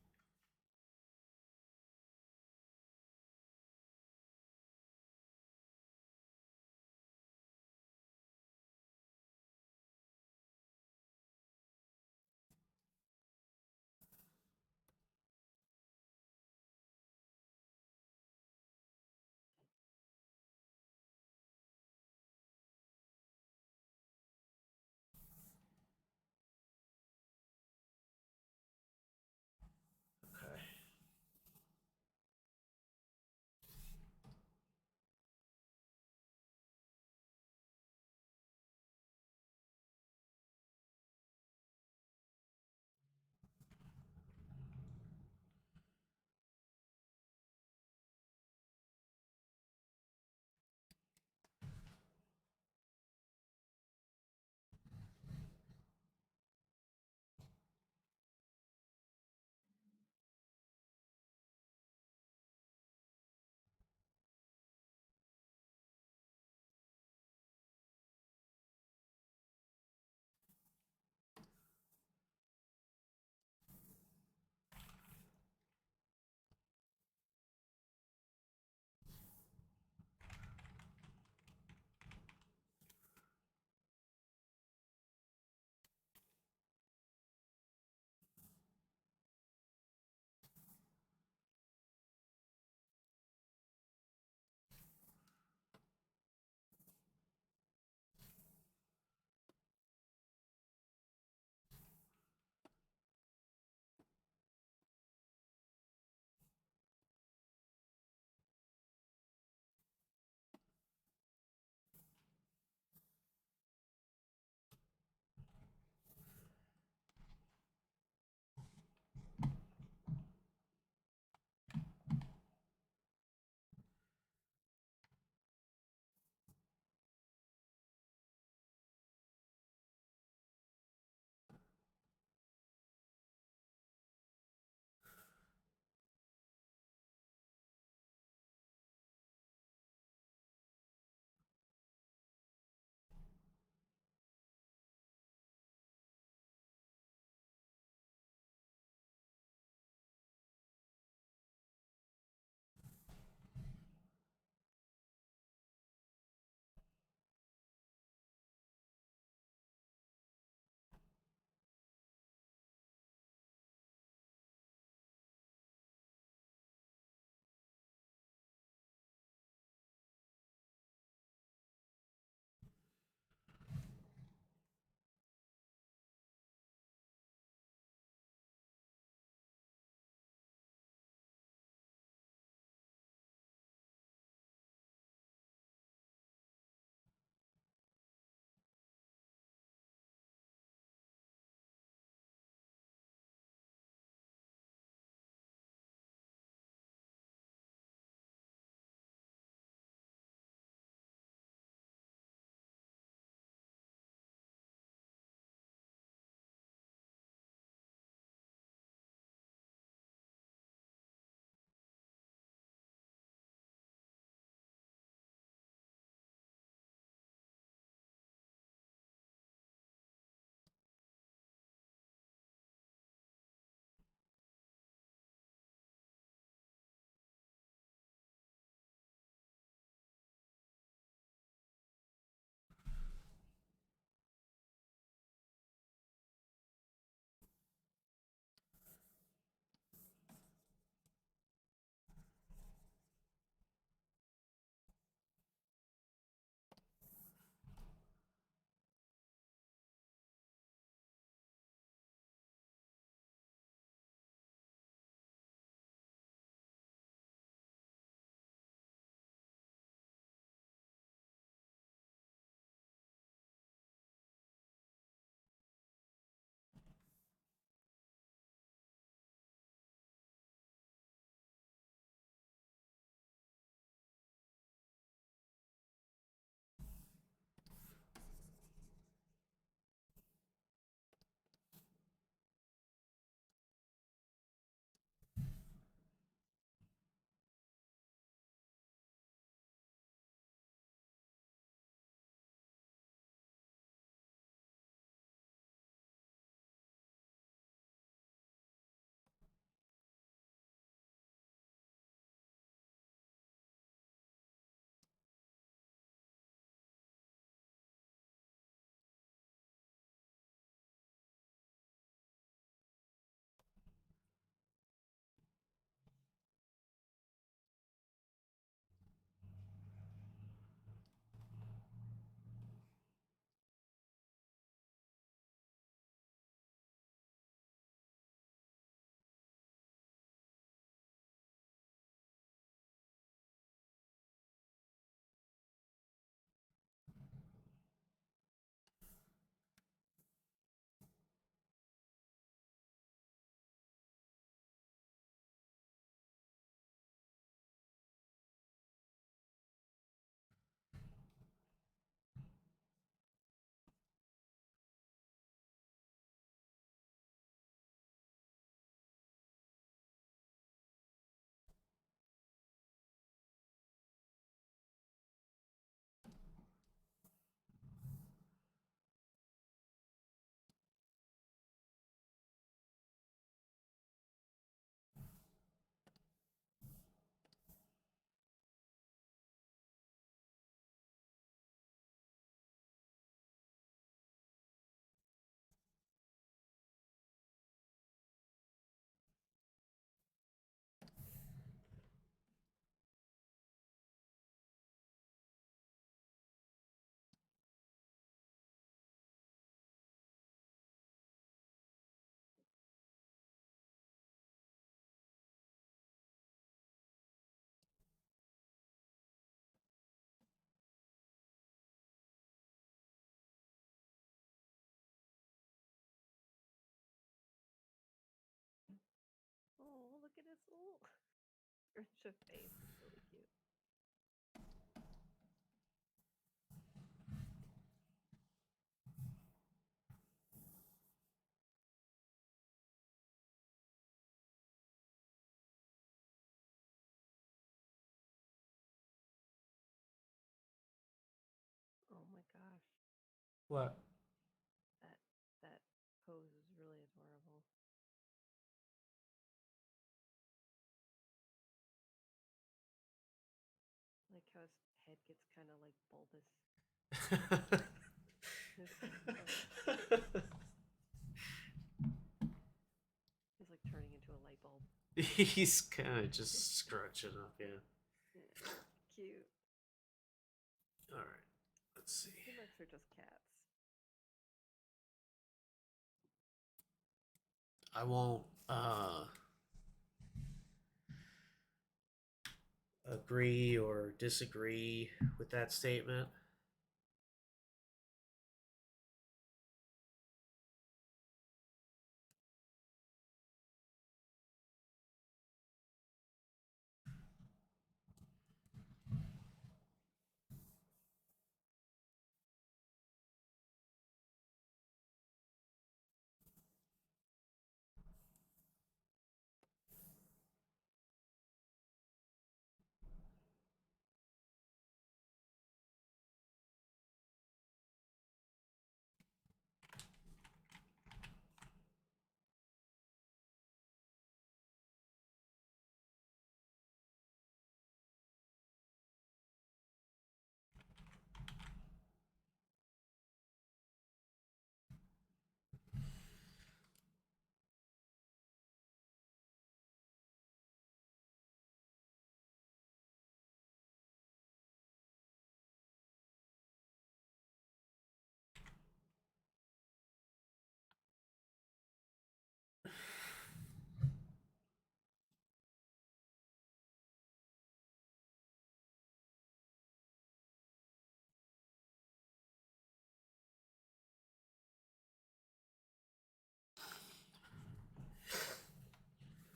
Grinch's face is really cute. Oh my gosh, What? that that pose is really adorable. Like how his head gets kind of like bulbous. He's like turning into a light bulb. He's kind of just scrunching up, yeah. Yeah, cute. All right, let's see. Peanuts are just cats. I won't agree or disagree with that statement.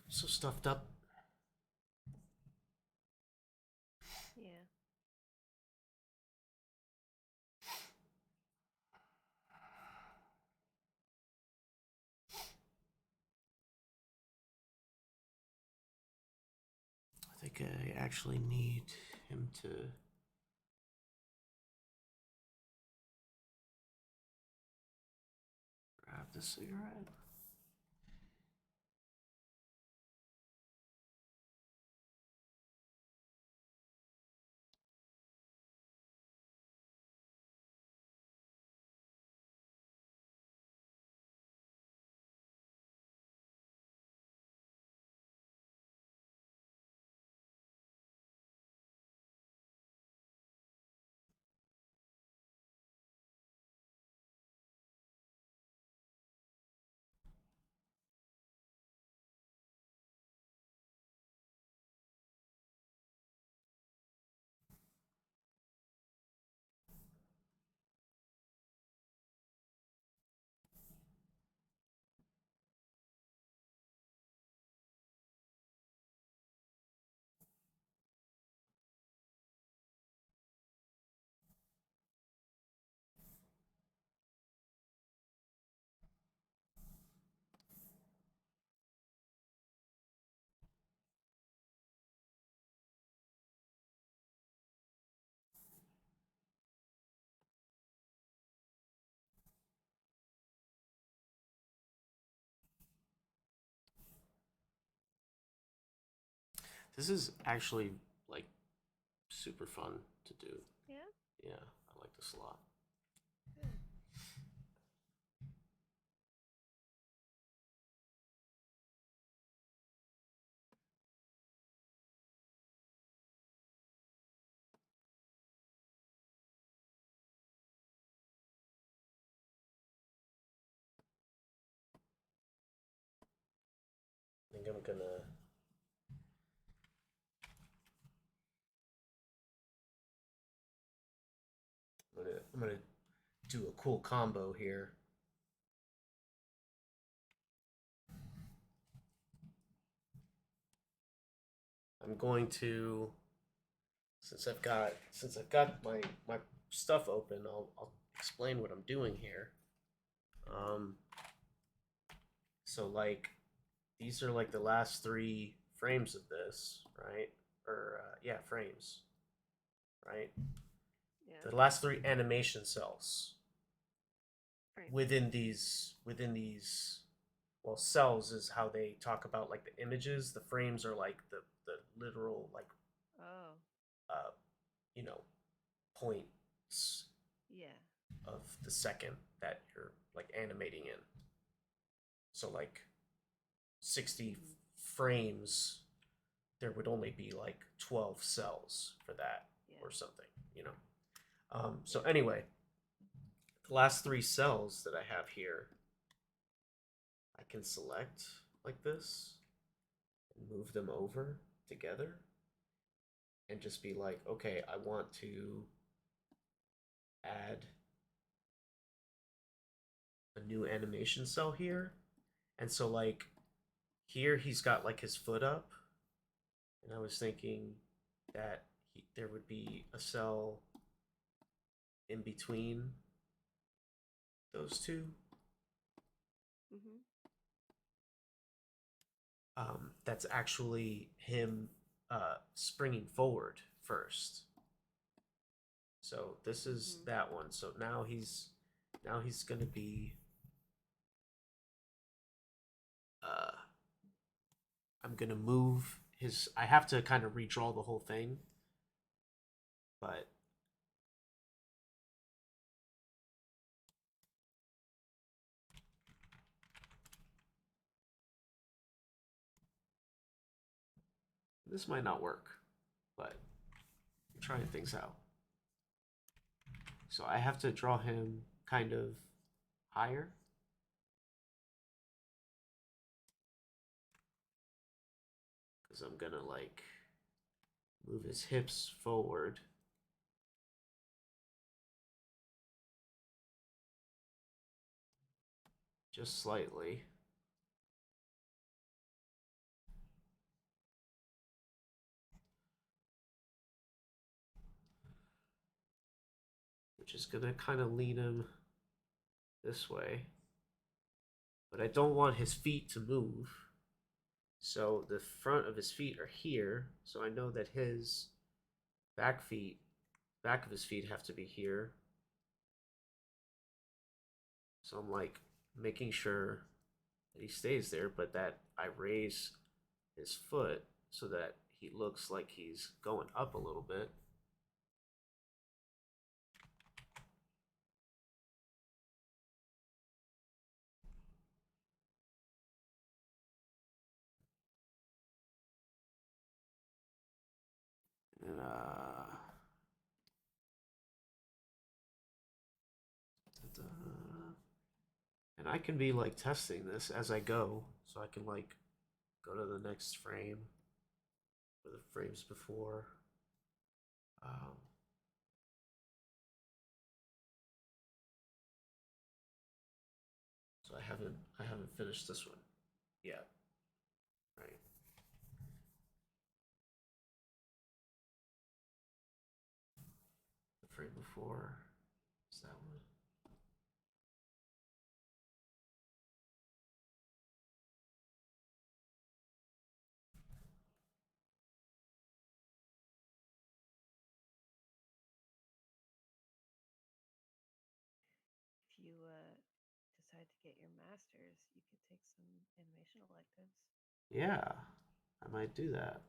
So stuffed up. Yeah. I think I actually need him to grab the cigarette. This is actually like super fun to do. Yeah. Yeah, I like this a lot. Good. I think I'm gonna do a cool combo here. I'm going to, since I've got my stuff open, I'll explain what I'm doing here. Um, so like these are like the last three frames of this, right? Or yeah, frames, right? Yeah. The last three animation cells Right. within these well, cells is how they talk about like the images. The frames are like the literal like Oh. uh you know points Yeah. of the second that you're like animating in. So like 60 Mhm. frames, there would only be like 12 cells for that Yeah. or something, you know. So Yeah. anyway, the last three cells that I have here, I can select like this and move them over together and just be like, okay, I want to add a new animation cell here. And so like here he's got like his foot up, and I was thinking that there would be a cell in between those two. Mhm. That's actually him springing forward first. So this is Mhm. that one. So now he's gonna be. Uh, I'm gonna move his. I have to kind of redraw the whole thing, but this might not work. But I'm trying things out. So I have to draw him kind of higher. Because I'm gonna like move his hips forward. Just slightly. Which is gonna kind of lean him this way. But I don't want his feet to move. So the front of his feet are here. So I know that his back feet, back of his feet have to be here. So I'm like making sure that he stays there, but that I raise his foot so that he looks like he's going up a little bit. And, and I can be like testing this as I go, so I can like go to the next frame or the frames before. Um, so I haven't finished this one yet, right? The frame before is that one. If you decide to get your master's, you could take some animation electives. Yeah, I might do that.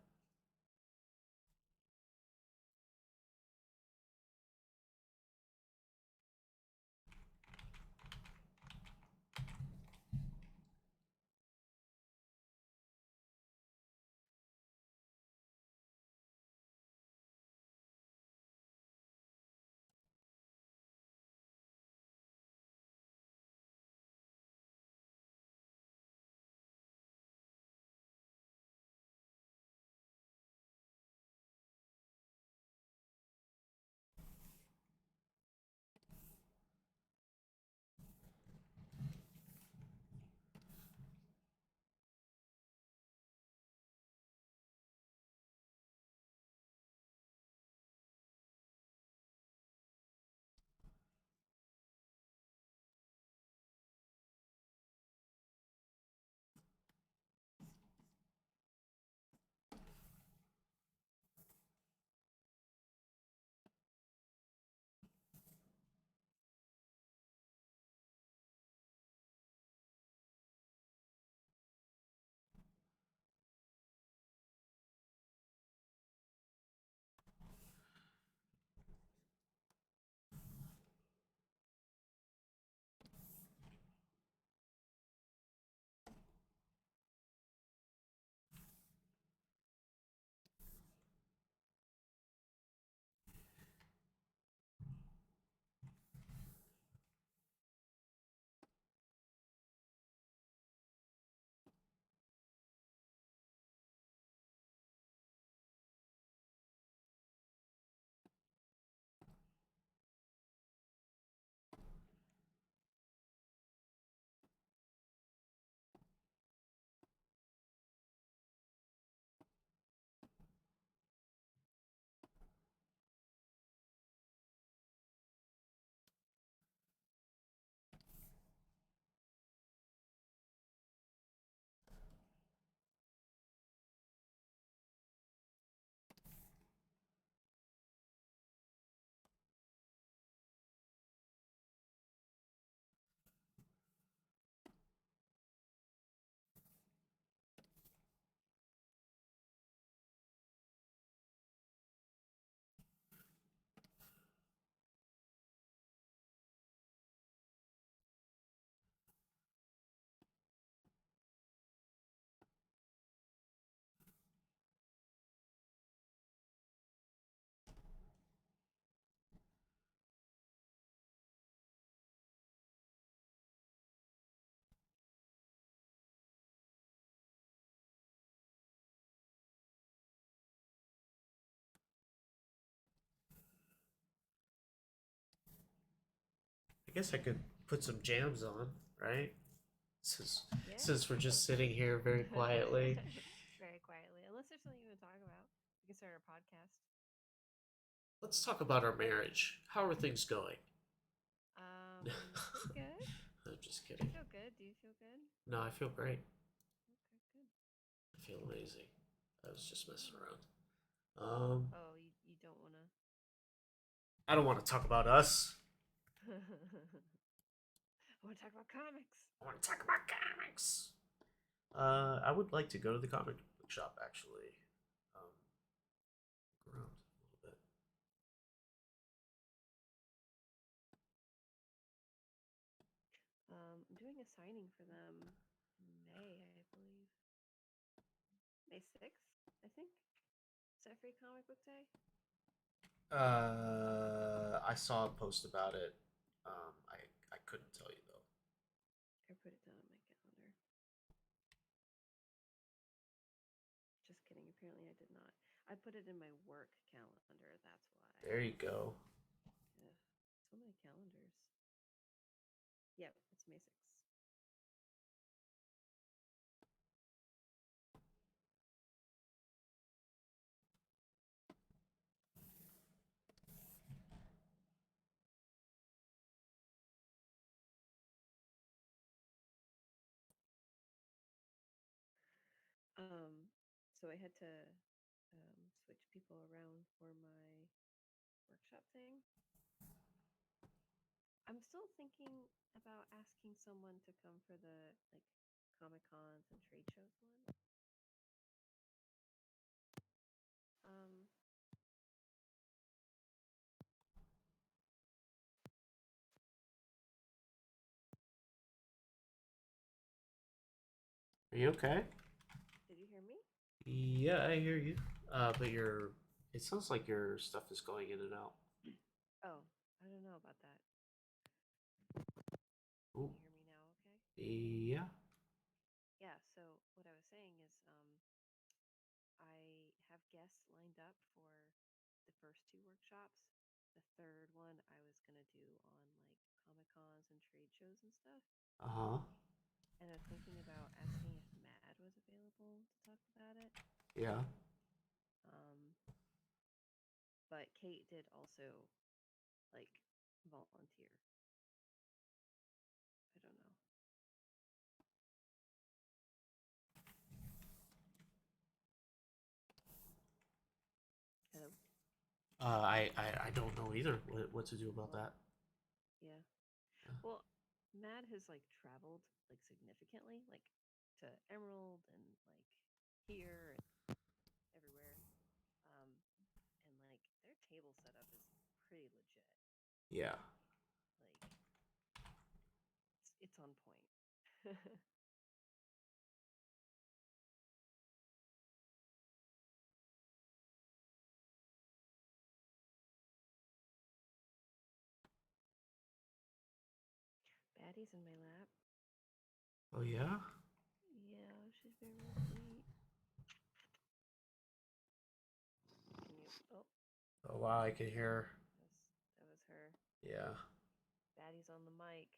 guess I could put some jams on, right? Since Yeah. since we're just sitting here very quietly. Very quietly. Unless there's something you want to talk about, we can start our podcast. Let's talk about our marriage. How are things going? Pretty good. I'm just I kidding. feel good. Do you feel good? No, I feel great. Okay, good. I feel amazing. I was just messing Oh, around. oh, you don't want to. I don't want to talk about us. I want to talk about comics. I want to talk about comics. I would like to go to the comic book shop actually. Um, look around a little bit. I'm doing a signing for them in May, I believe. May 6th, I think. Is that free comic book day? I saw a post about it. I couldn't tell you though. I put it down on my calendar. Just kidding. Apparently, I did not. I put it in my work calendar. That's why. There you go. Ugh, so many calendars. Yep, it's May 6th. So I had to switch people around for my workshop thing. I'm still thinking about asking someone to come for the like Comic Cons and trade shows one. Um, Are you okay? did you hear me? Yeah, I hear you. But your it sounds like your stuff is going in and out. Oh, I don't know about that. Can Ooh. you hear me now? Okay. Yeah. Yeah. So what I was saying is, I have guests lined up for the first two workshops. The third one I was gonna do on like Comic Cons and trade shows and stuff. Uh huh. And I was thinking about asking if Mad was available to talk about it. Yeah. Um, but Kate did also like volunteer. I don't know. Hello. I don't know either what to do about Well, that. yeah. Well, Mad has like traveled like significantly, like to Emerald and like here and everywhere. Um, and like their table setup is pretty legit. Yeah. Like it's on point. Baddie's in my lap. Oh yeah. Yeah, she's being real sweet. Can you? Oh, Oh wow, I can hear. that was her. Yeah. Baddie's on the mic.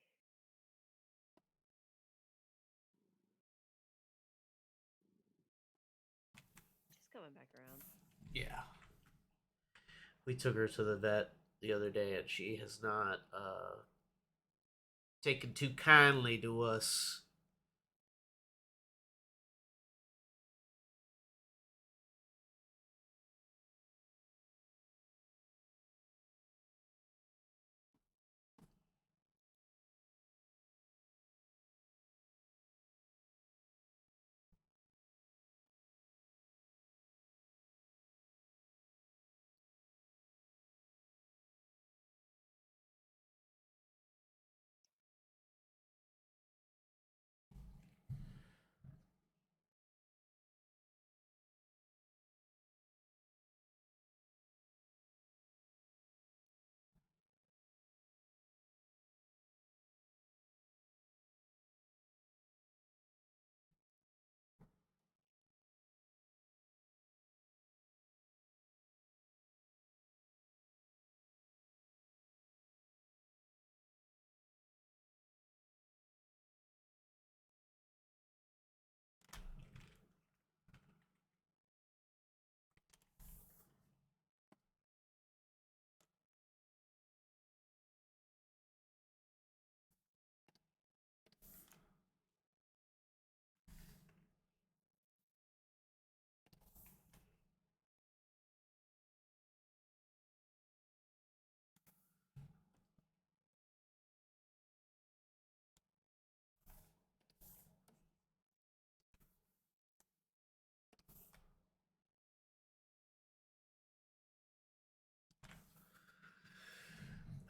She's coming back around. Yeah. We took her to the vet the other day, and she has not taken too kindly to us.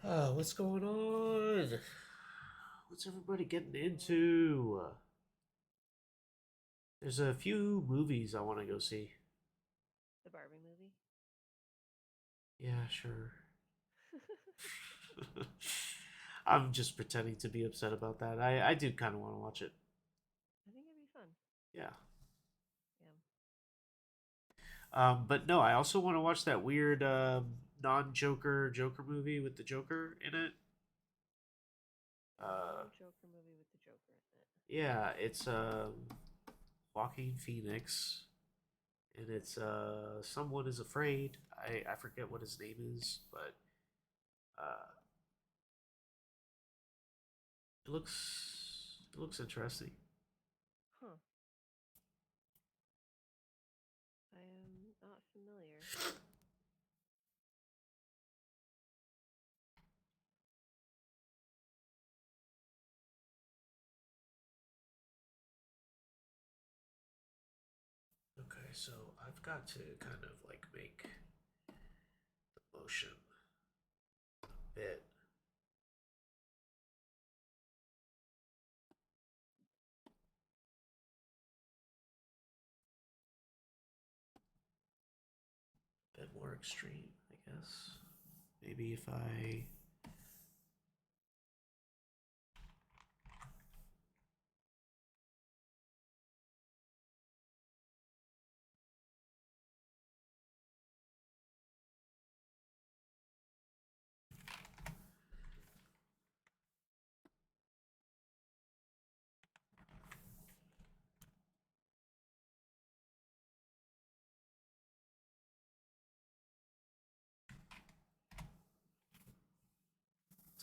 What's going on? What's everybody getting into? There's a few movies I want to go see. The Barbie movie. Yeah, sure. I'm just pretending to be upset about that. I do kind of want to watch it. I think it'd be fun. Yeah. Yeah. But no, I also want to watch that weird non-Joker Joker movie with the Joker in it. Joker movie with the Joker in it. Yeah, it's Joaquin Phoenix, and it's Someone is Afraid. I forget what his name is, but uh, it looks interesting. Huh. I am not familiar. Okay, so I've got to kind of like make the motion a bit. Bit more extreme, I guess. Maybe if I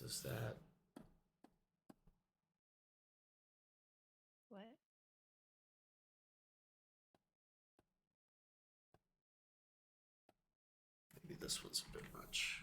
does that. What? Maybe this one's a bit much.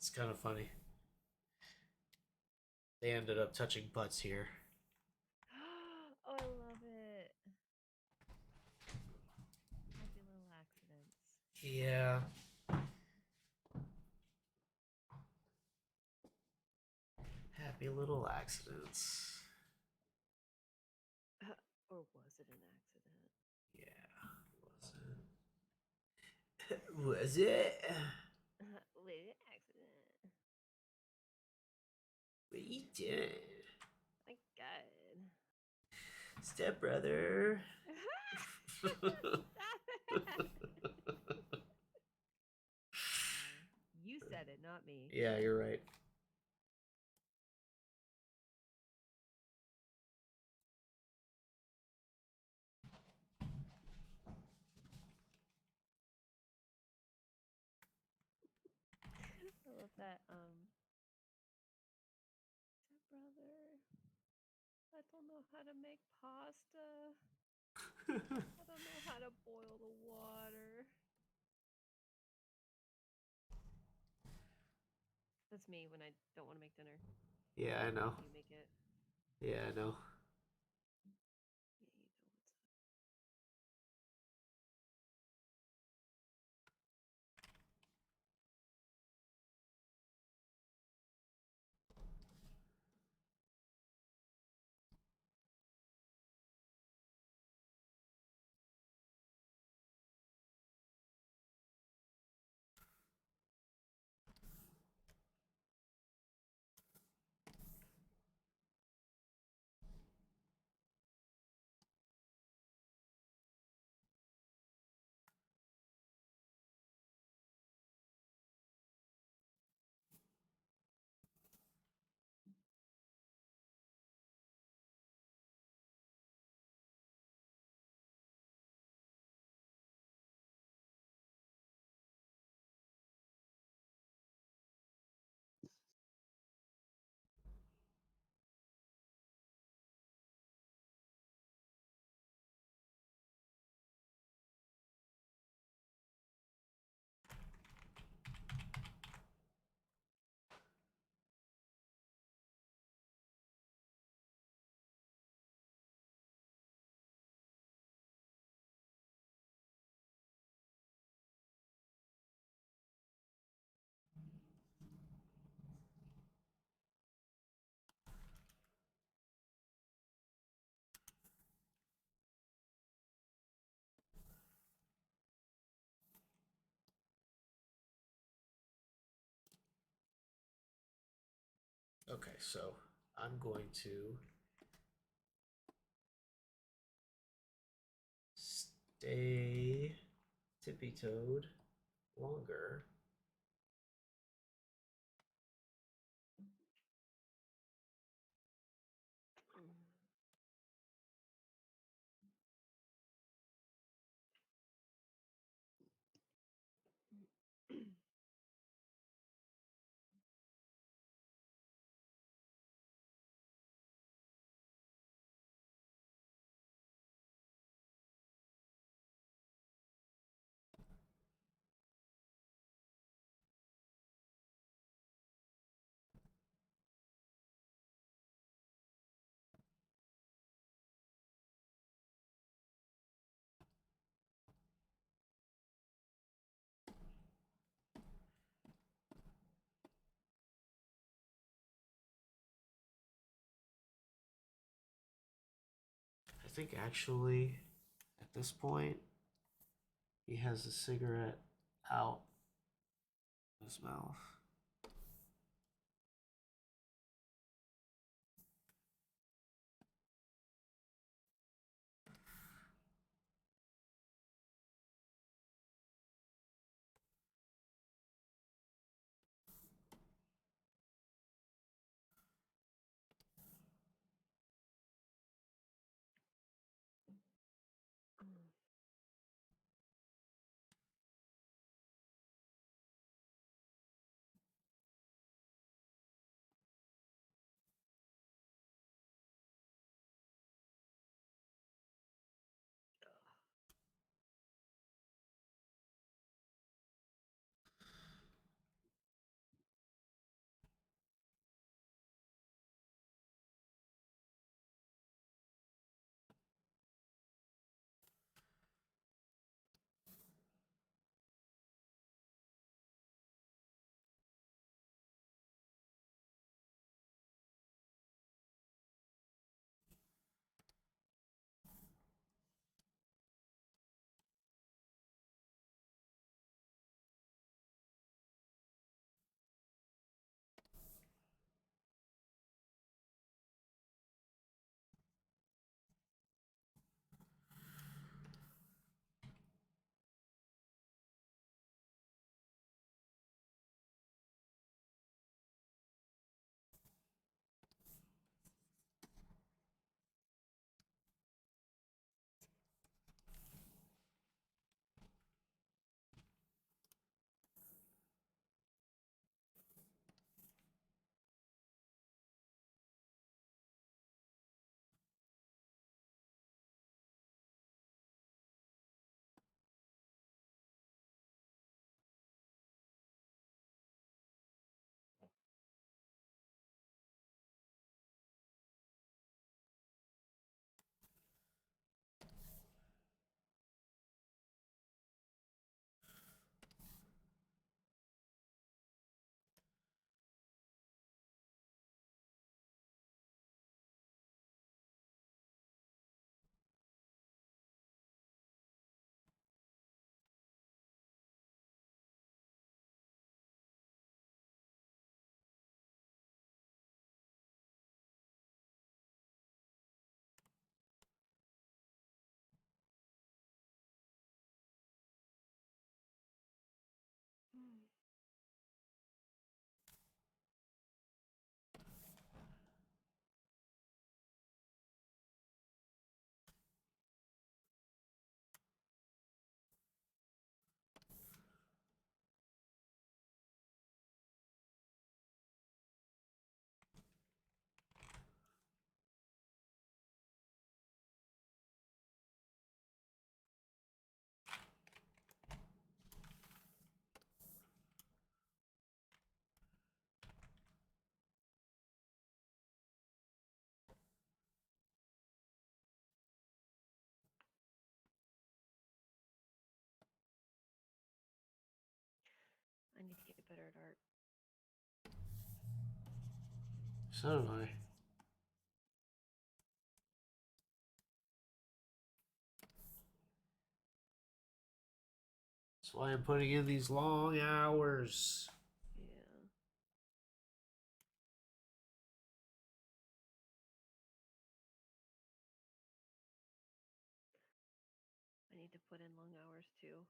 It's kind of funny. They ended up touching butts here. Oh, I love it. Happy little accidents. Yeah. Happy little accidents. Or was it an accident? Yeah. Was it? Little accident. What are you doing? My God. Step brother. Stop it. You said it, not me. Yeah, you're right. I love that. Brother, I don't know how to make pasta. I don't know how to boil the water. That's me when I don't want to make dinner. Yeah, I know. You make it. Yeah, I know. Yeah, you don't. Okay, so I'm going to stay tippy toed longer. I think actually, at this point, he has a cigarette out of his mouth. I need to get better at art. So do I. That's why I'm putting in these long hours. Yeah. I need to put in long hours too.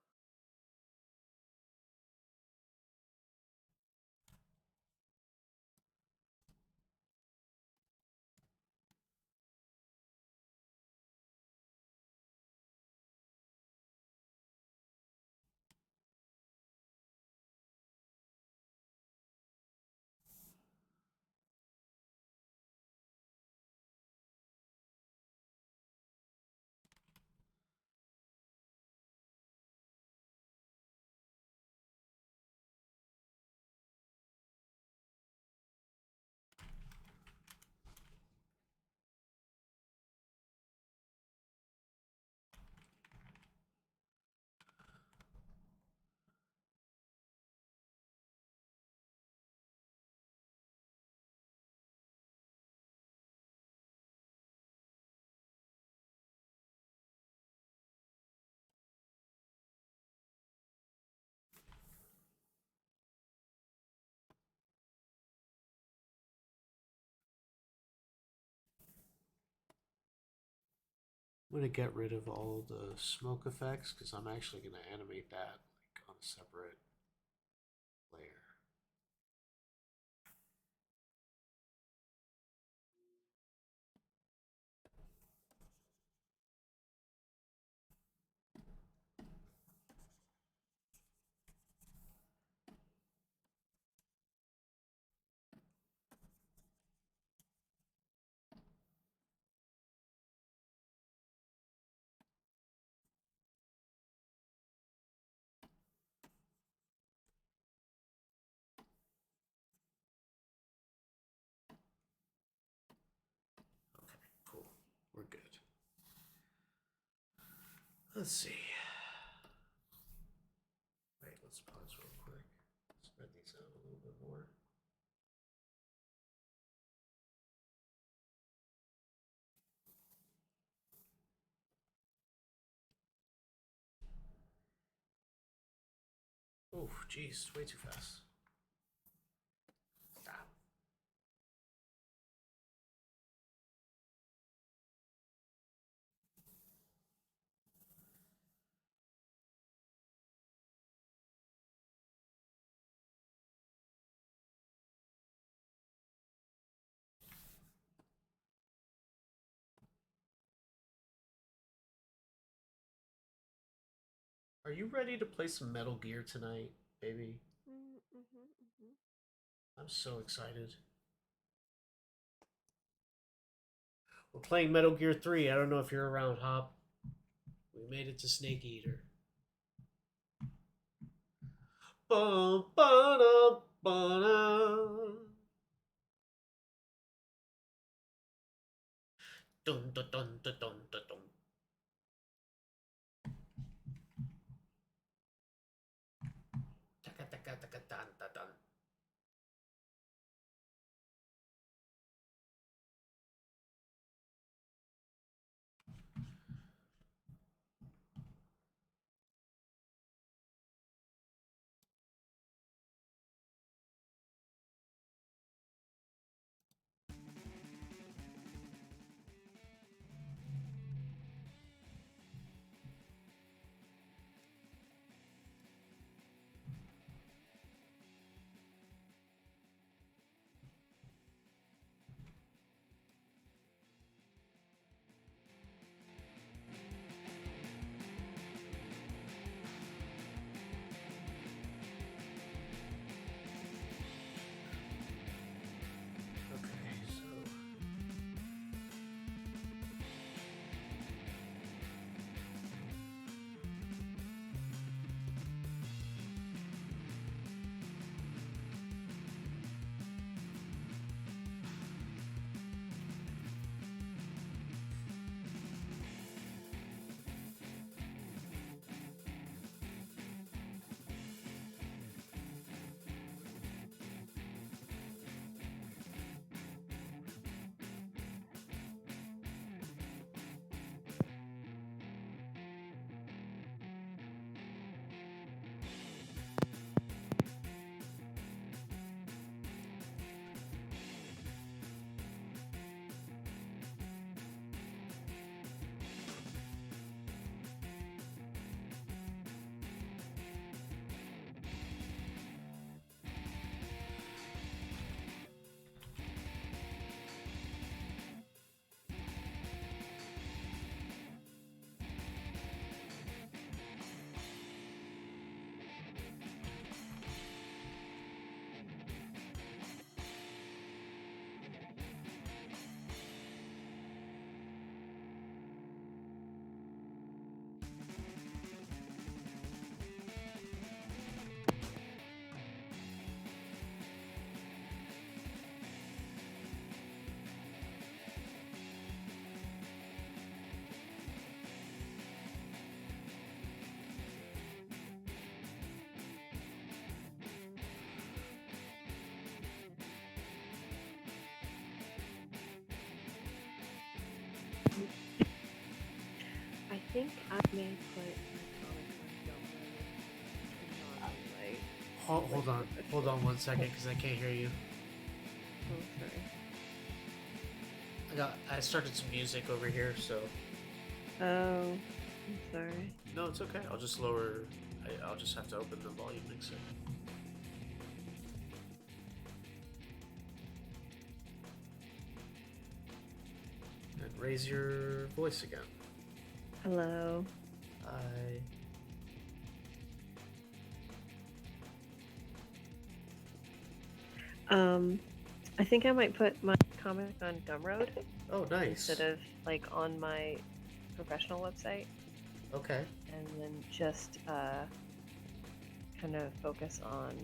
I'm gonna get rid of all the smoke effects because I'm actually gonna animate that like on a separate layer. Okay, cool. We're good. Let's see. Wait, let's pause real quick. Spread these out a little bit more. Oh, geez, way too fast. Stop. Are you ready to play some Metal Gear tonight, baby? Mm-hmm. I'm so excited. We're playing Metal Gear 3. I don't know if you're around, Hop. We made it to Snake Eater. Bum, ba-dum, ba-dum. Dun, dun, dun, dun, dun, dun, dun. Taka, taka, taka, dun, dun, dun. think I may put my comics on Gumroad and not on my Hold on. Hold on 1 second, because I can't hear you. Oh, sorry. I started some music over here, so... Oh, I'm sorry. No, it's okay. I'll just lower... I'll just have to open the volume mixer. And raise your voice again. Hello. I think I might put my comic on Gumroad Oh, nice. instead of like on my professional website, Okay. and then just kind of focus on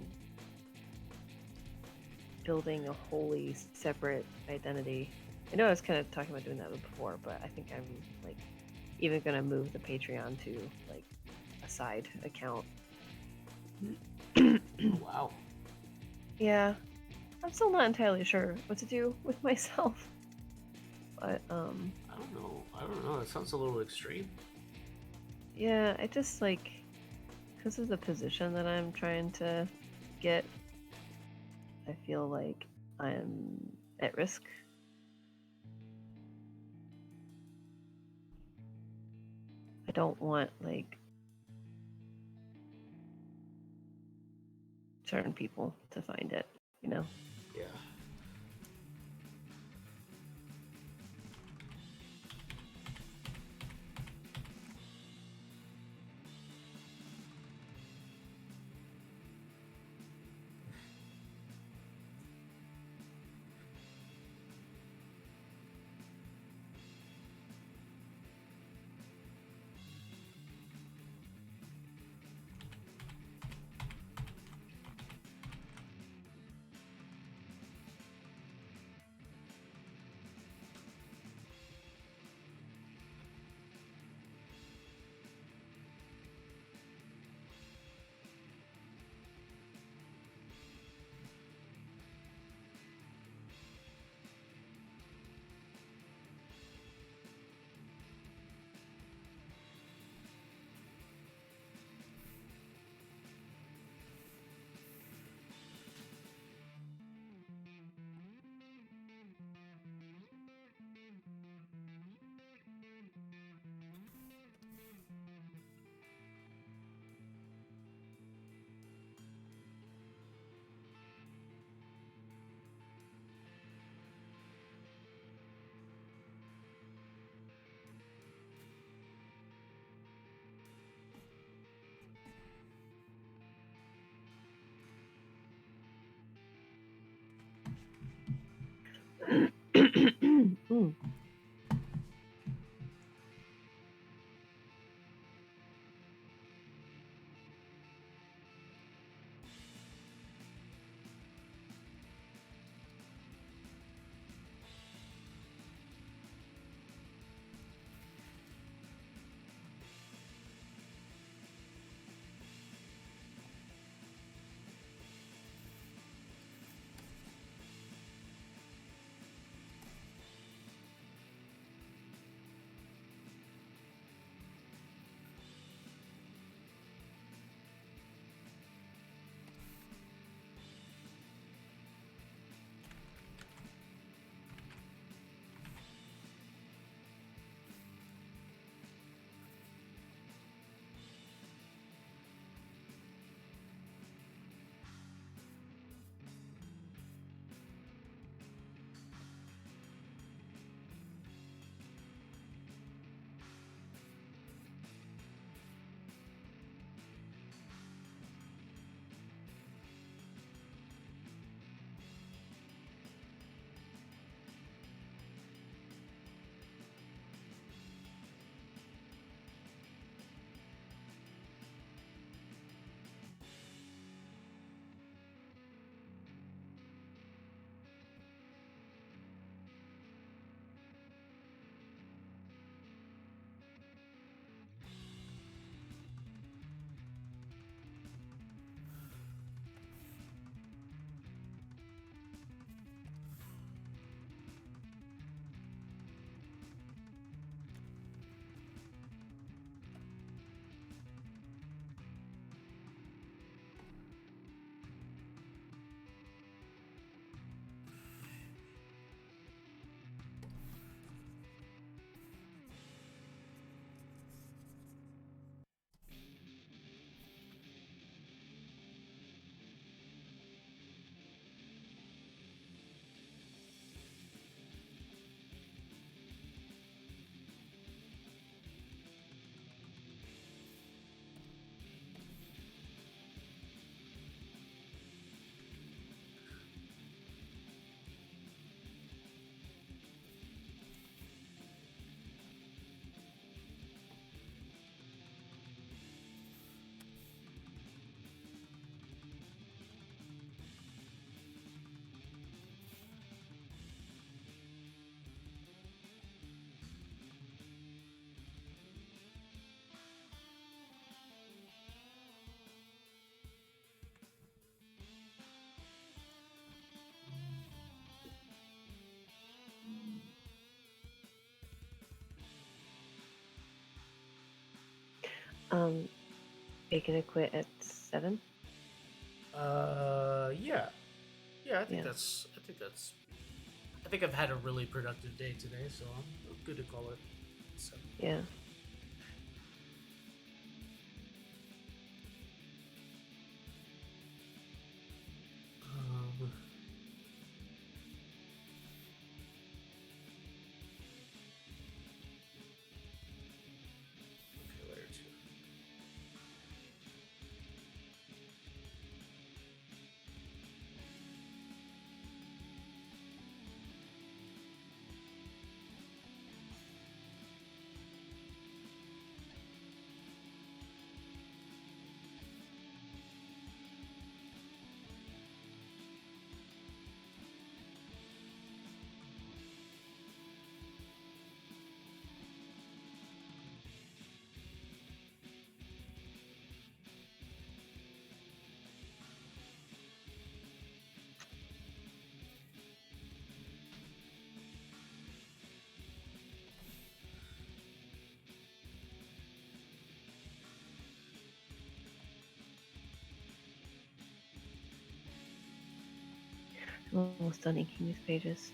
building a wholly separate identity. I know I was kind of talking about doing that before, but I think I'm like even gonna move the Patreon to like a side account. Oh, wow. Yeah, I'm still not entirely sure what to do with myself, but I don't know. That sounds a little extreme. yeah, I just like because of the position that I'm trying to get, I feel like I'm at risk. I don't want like certain people to find it, you know? Yeah. Bacon to quit at 7. Yeah, yeah. I think Yeah. that's. I think I've had a really productive day today, so I'm good to call it. So. Yeah. Um, okay, layer two. I'm almost done inking these pages.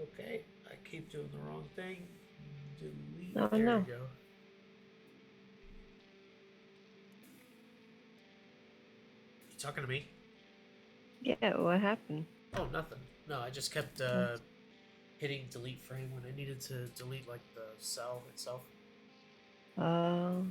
Okay, I keep doing the wrong thing. Delete. Oh, There no. we go. You talking to me? Yeah, what happened? Oh, nothing. No, I just kept hitting delete frame when I needed to delete like the cell itself. Uh,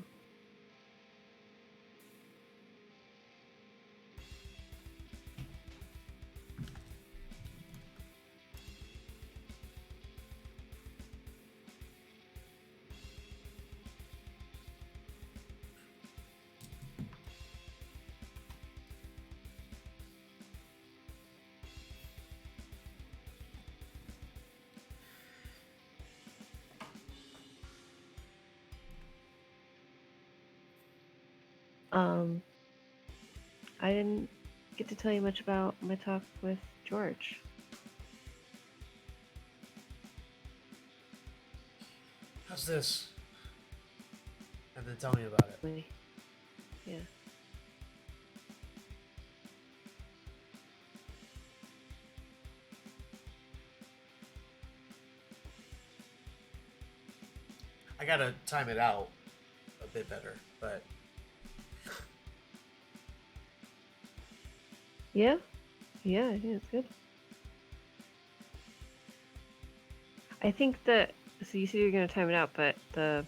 um, I didn't get to tell you much about my talk with George. How's this? And then tell me about it. Yeah. I gotta time it out a bit better, but Yeah? Yeah, I think it's good. I think that, so you said you're gonna time it out, but the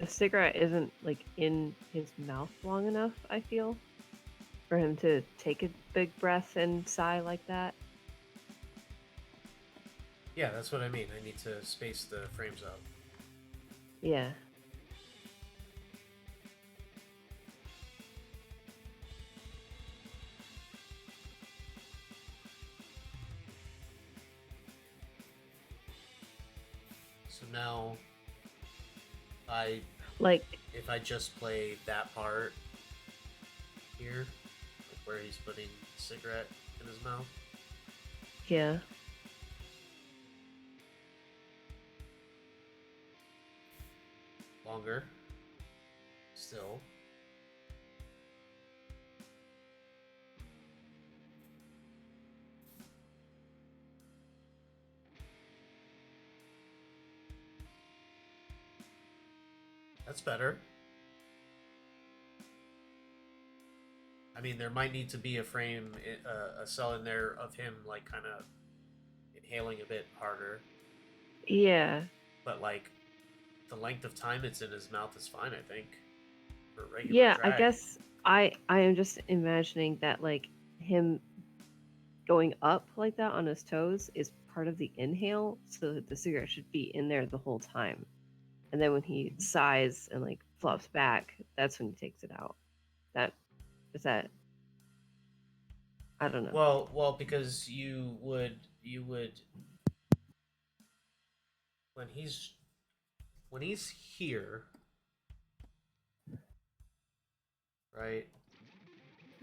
cigarette isn't like in his mouth long enough, I feel, for him to take a big breath and sigh like that. yeah, that's what I mean. I need to space the frames out. Yeah. So now, I Like, if I just play that part here, like where he's putting the cigarette in his mouth, yeah. longer, still. That's better. I mean, there might need to be a frame, a cell in there of him like kind of inhaling a bit harder, Yeah. but like the length of time it's in his mouth is fine. I think for regular Yeah, I drag. guess I am just imagining that like him going up like that on his toes is part of the inhale, so that the cigarette should be in there the whole time. And then when he sighs and like flops back, that's when he takes it out. That is that I don't know. Well, because you would when he's when he's here, right?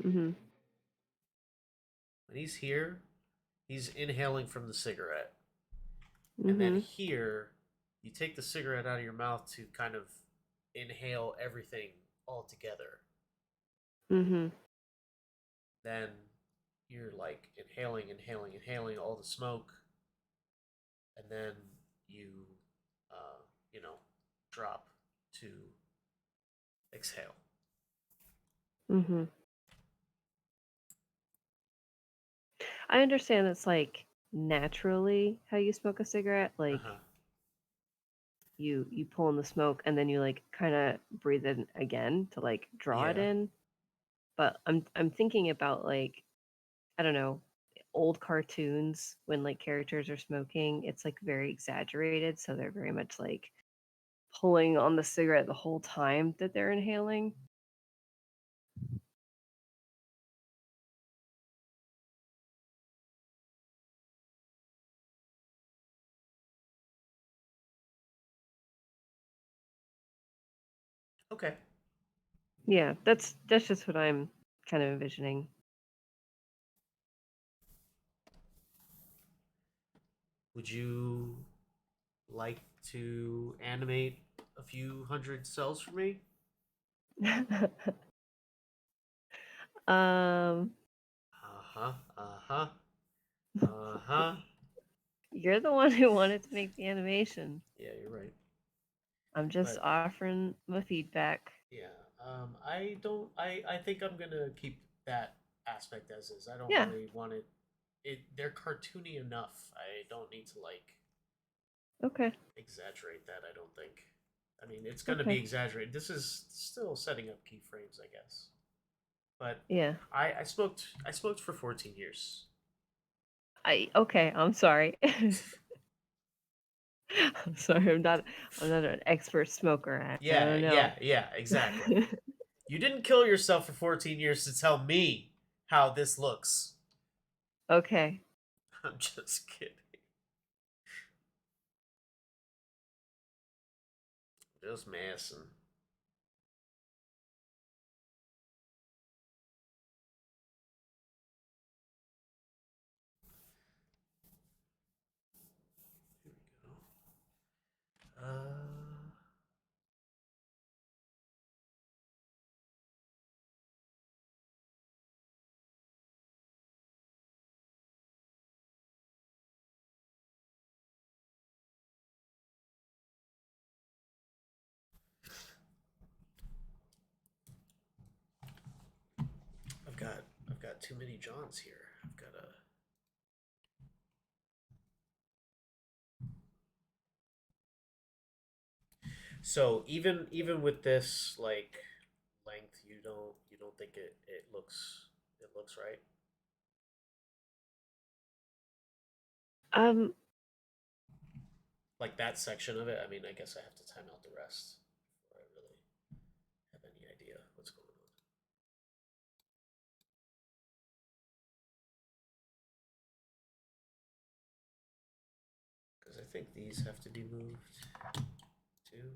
Mhm. When he's here, he's inhaling from the cigarette. And then Mhm. here, you take the cigarette out of your mouth to kind of inhale everything all together. Mhm. Then you're like inhaling all the smoke, and then you, uh, you know, drop to exhale. Mhm. I understand it's like naturally how you smoke a cigarette, Uh like huh. you pull in the smoke and then you like kind of breathe in again to like draw it Yeah. in. But I'm thinking about like I don't know, old cartoons when like characters are smoking, it's like very exaggerated, so they're very much like pulling on the cigarette the whole time that they're inhaling. Okay. Yeah, that's just what I'm kind of envisioning. Would you like to animate a few hundred cells for me? um Uh huh. Uh huh. Uh huh. You're the one who wanted to make the animation. Yeah, you're right. I'm just But offering my feedback. yeah, I don't. I think I'm gonna keep that aspect as is. I don't Yeah. really want it. They're cartoony enough. I don't need to like Okay. exaggerate that. I don't think. I mean, it's gonna be Okay. exaggerated. This is still setting up keyframes, I guess. But Yeah. I smoked for 14 years. Okay, I'm sorry. I'm sorry. I'm not an expert smoker. I Yeah, don't know. yeah, exactly. You didn't kill yourself for 14 years to tell me how this looks. Okay. I'm just kidding. Just messing. Here we go. I've got I've got too many Johns here. I've got a. So even with this like length, you don't think it looks right? Um. Like that section of it. I mean, I guess I have to time out the rest before I really have any idea what's going on. Because I think these have to be moved too.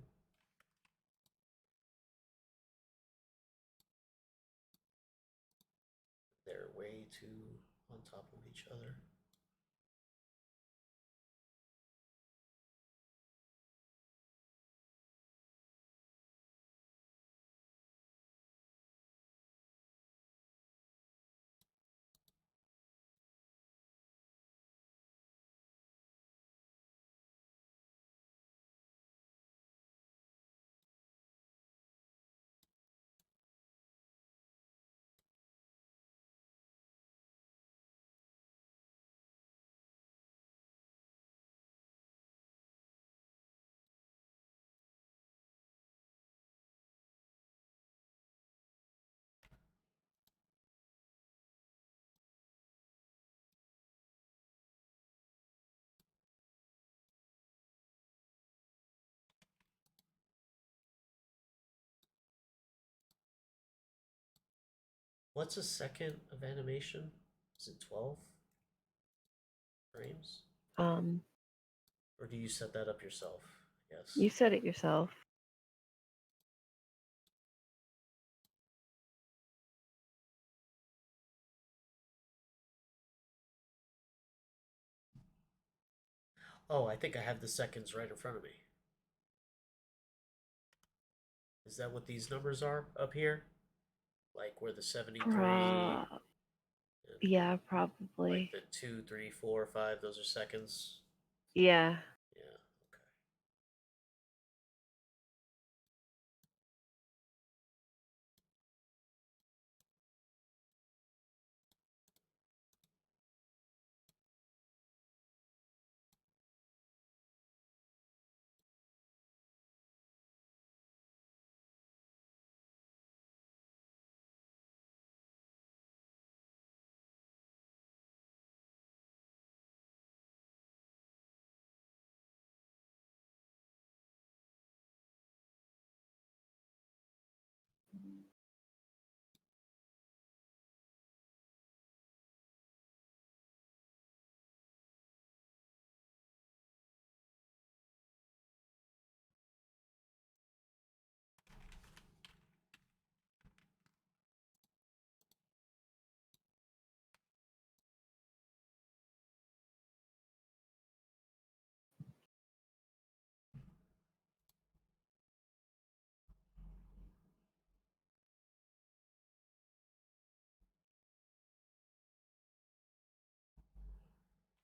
They're way too on top of each other. What's a second of animation? Is it 12 frames? Um. Or do you set that up yourself? Yes. You said it yourself. Oh, I think I have the seconds right in front of me. Is that what these numbers are up here? Like where the 73 Pro. and Yeah. like Probably. the 2, 3, 4, 5, those are seconds? Yeah. Yeah, okay.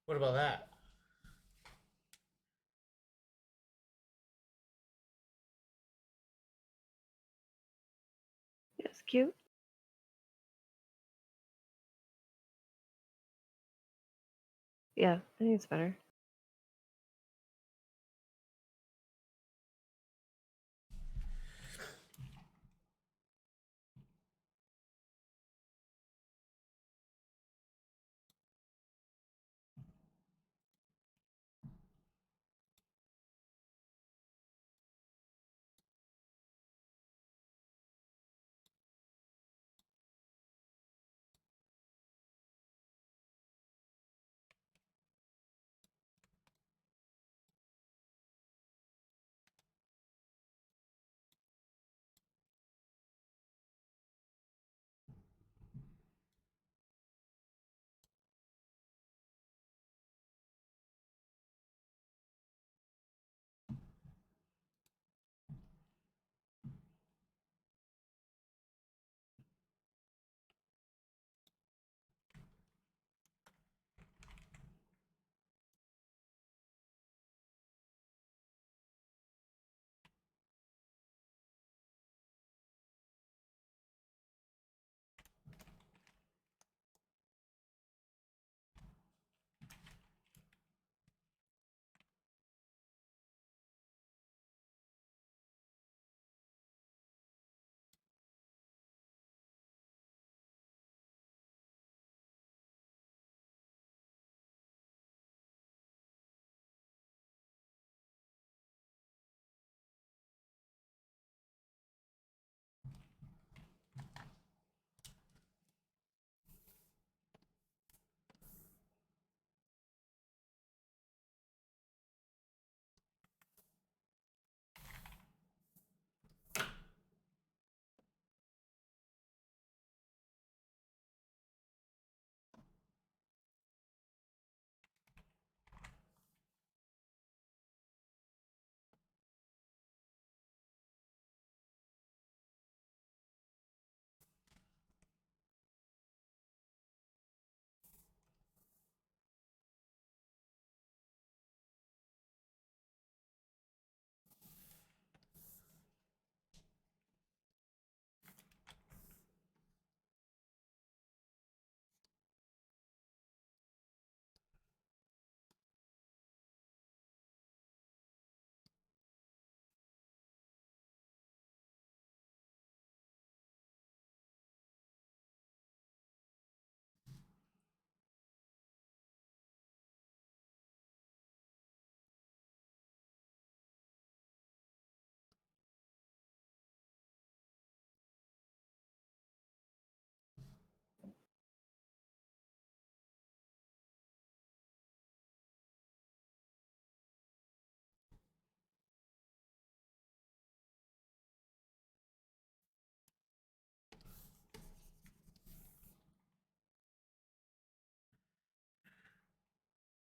What about that? cute? Yeah, I think it's better.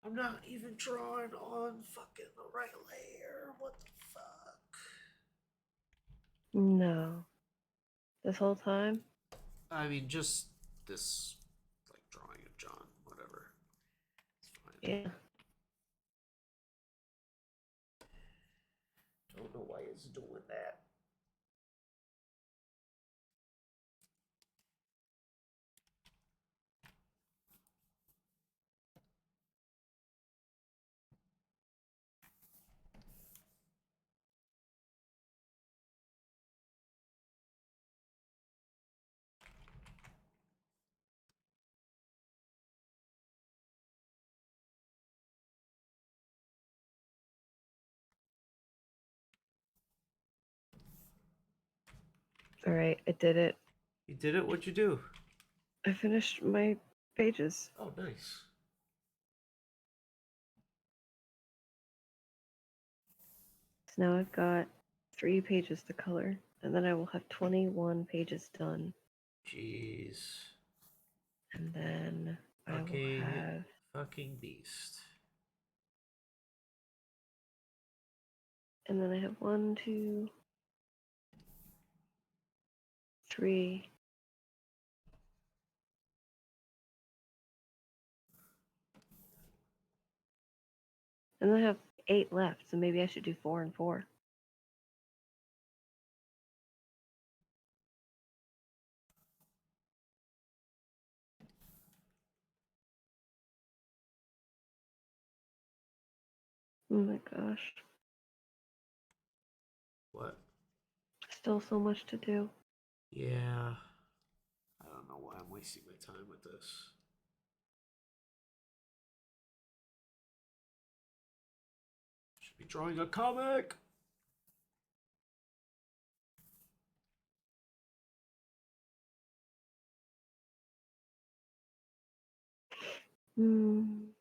I'm not even drawing on fucking the right layer. What the fuck? No. This whole time? I mean, just this, like, drawing of John, whatever. It's fine. Yeah. Don't know why it's doing that. Alright, I did it. You did it? What'd you do? I finished my pages. Oh, nice. So now I've got 3 pages to color, and then I will have 21 pages done. Jeez. And then I will Fucking, have fucking beast. and then I have 1, 2, 3. And then I have 8 left, so maybe I should do 4 and 4. Oh my gosh. What? Still so much to do. Yeah. I don't know why I'm wasting my time with this. Should be drawing a comic. Hmm.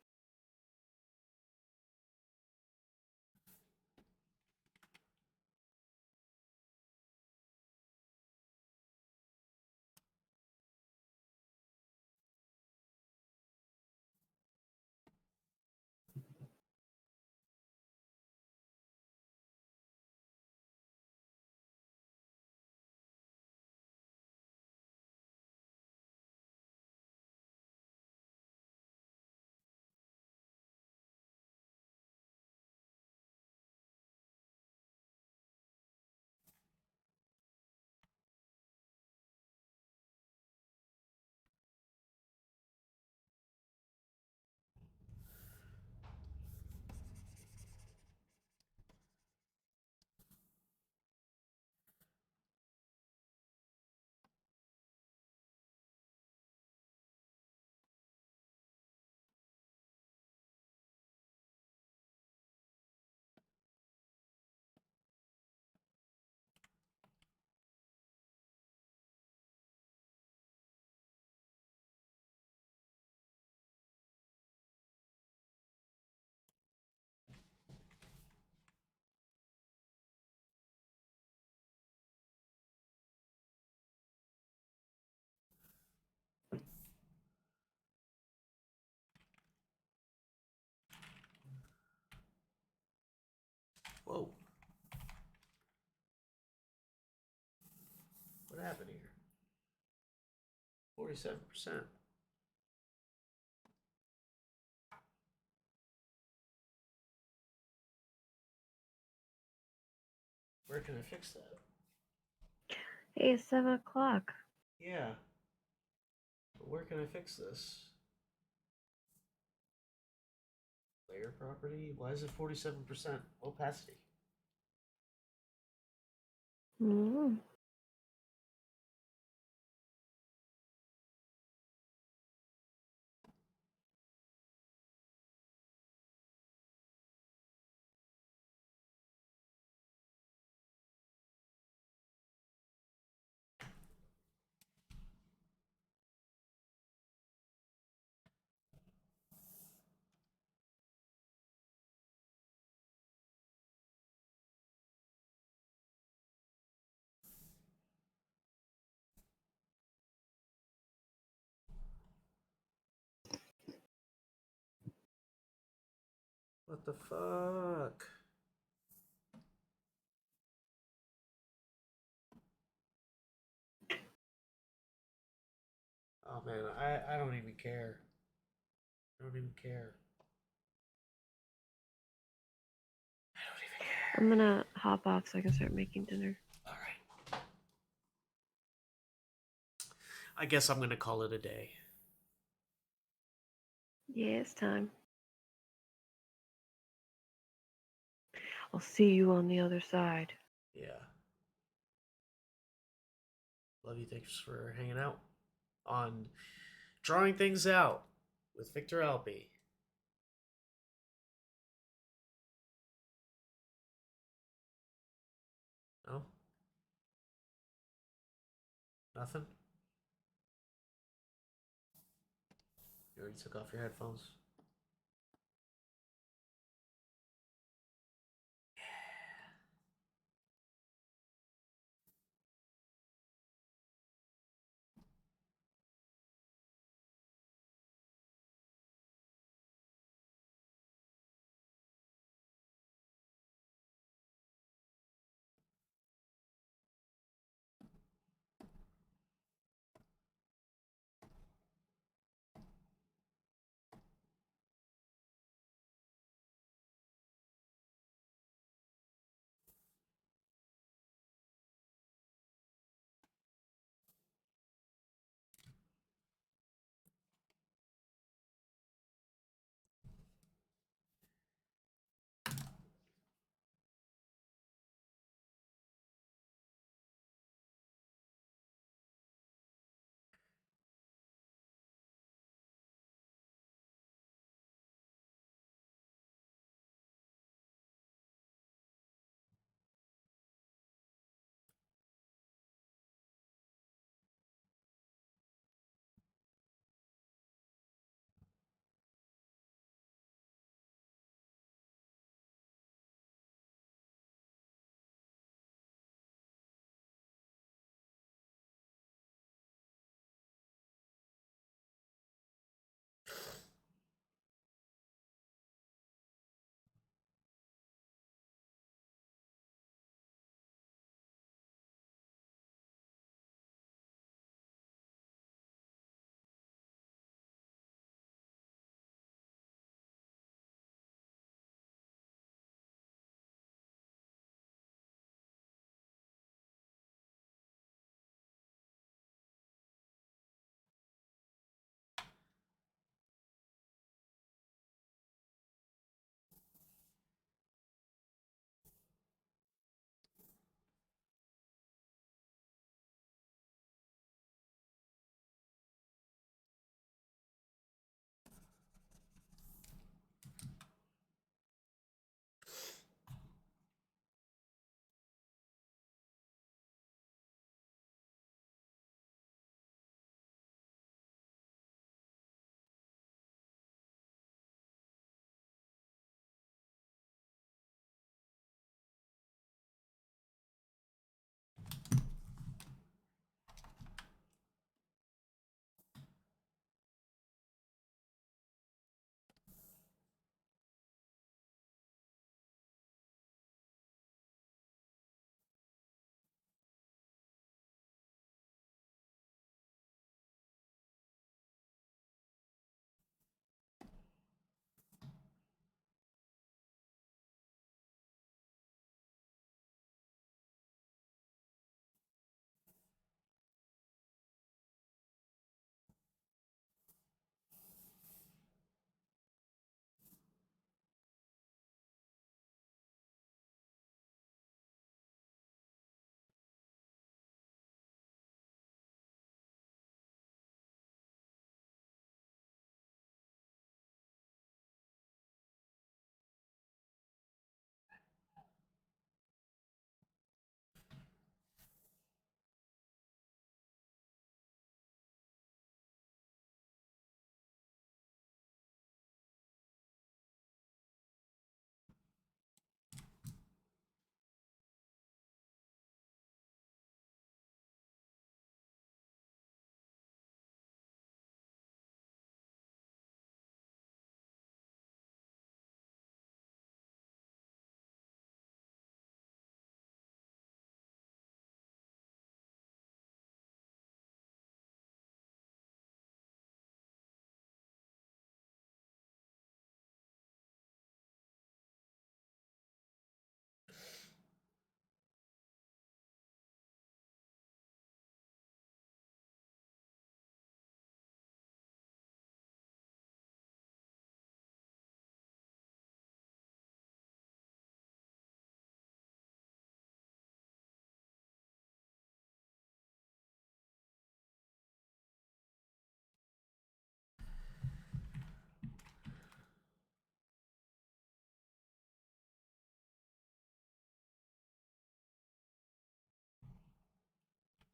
Whoa. What happened here? 47%. Where can I fix that? Hey, it's 7 o'clock. Yeah. But where can I fix this? Layer property? Why is it 47% opacity? Hmm. What the fuck? Oh man, I don't even care. I don't even care. I don't even care. I'm gonna hop off so I can start making dinner. All right. I guess I'm gonna call it a day. Yeah, it's time. I'll see you on the other side. Yeah. Love you. Thanks for hanging out on Drawing Things Out with Victor Alpe. No? Nothing? You already took off your headphones?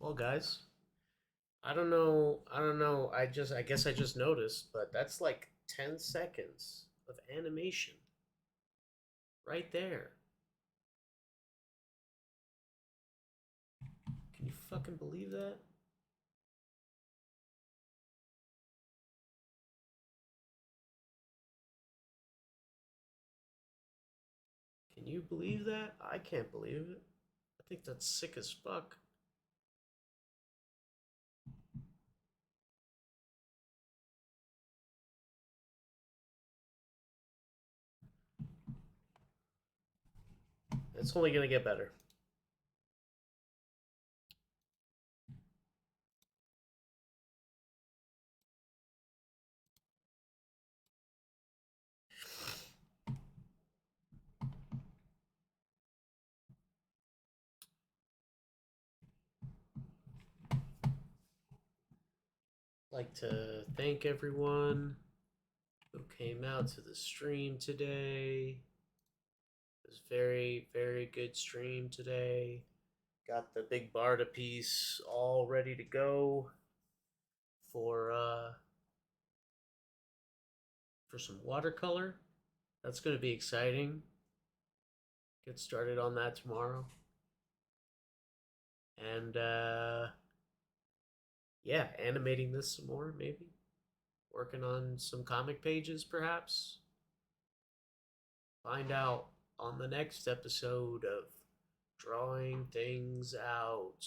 Well, guys, I don't know. I guess I just noticed, but that's like 10 seconds of animation right there. Can you fucking believe that? Can you believe that? I can't believe it. I think that's sick as fuck. It's only gonna get better. Like to thank everyone who came out to the stream today. It was very, very good stream today. Got the big BARDA piece all ready to go for for some watercolor. That's going to be exciting. Get started on that tomorrow. And yeah, animating this some more maybe. Working on some comic pages perhaps. Find out on the next episode of Drawing Things Out.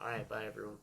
All right, bye everyone.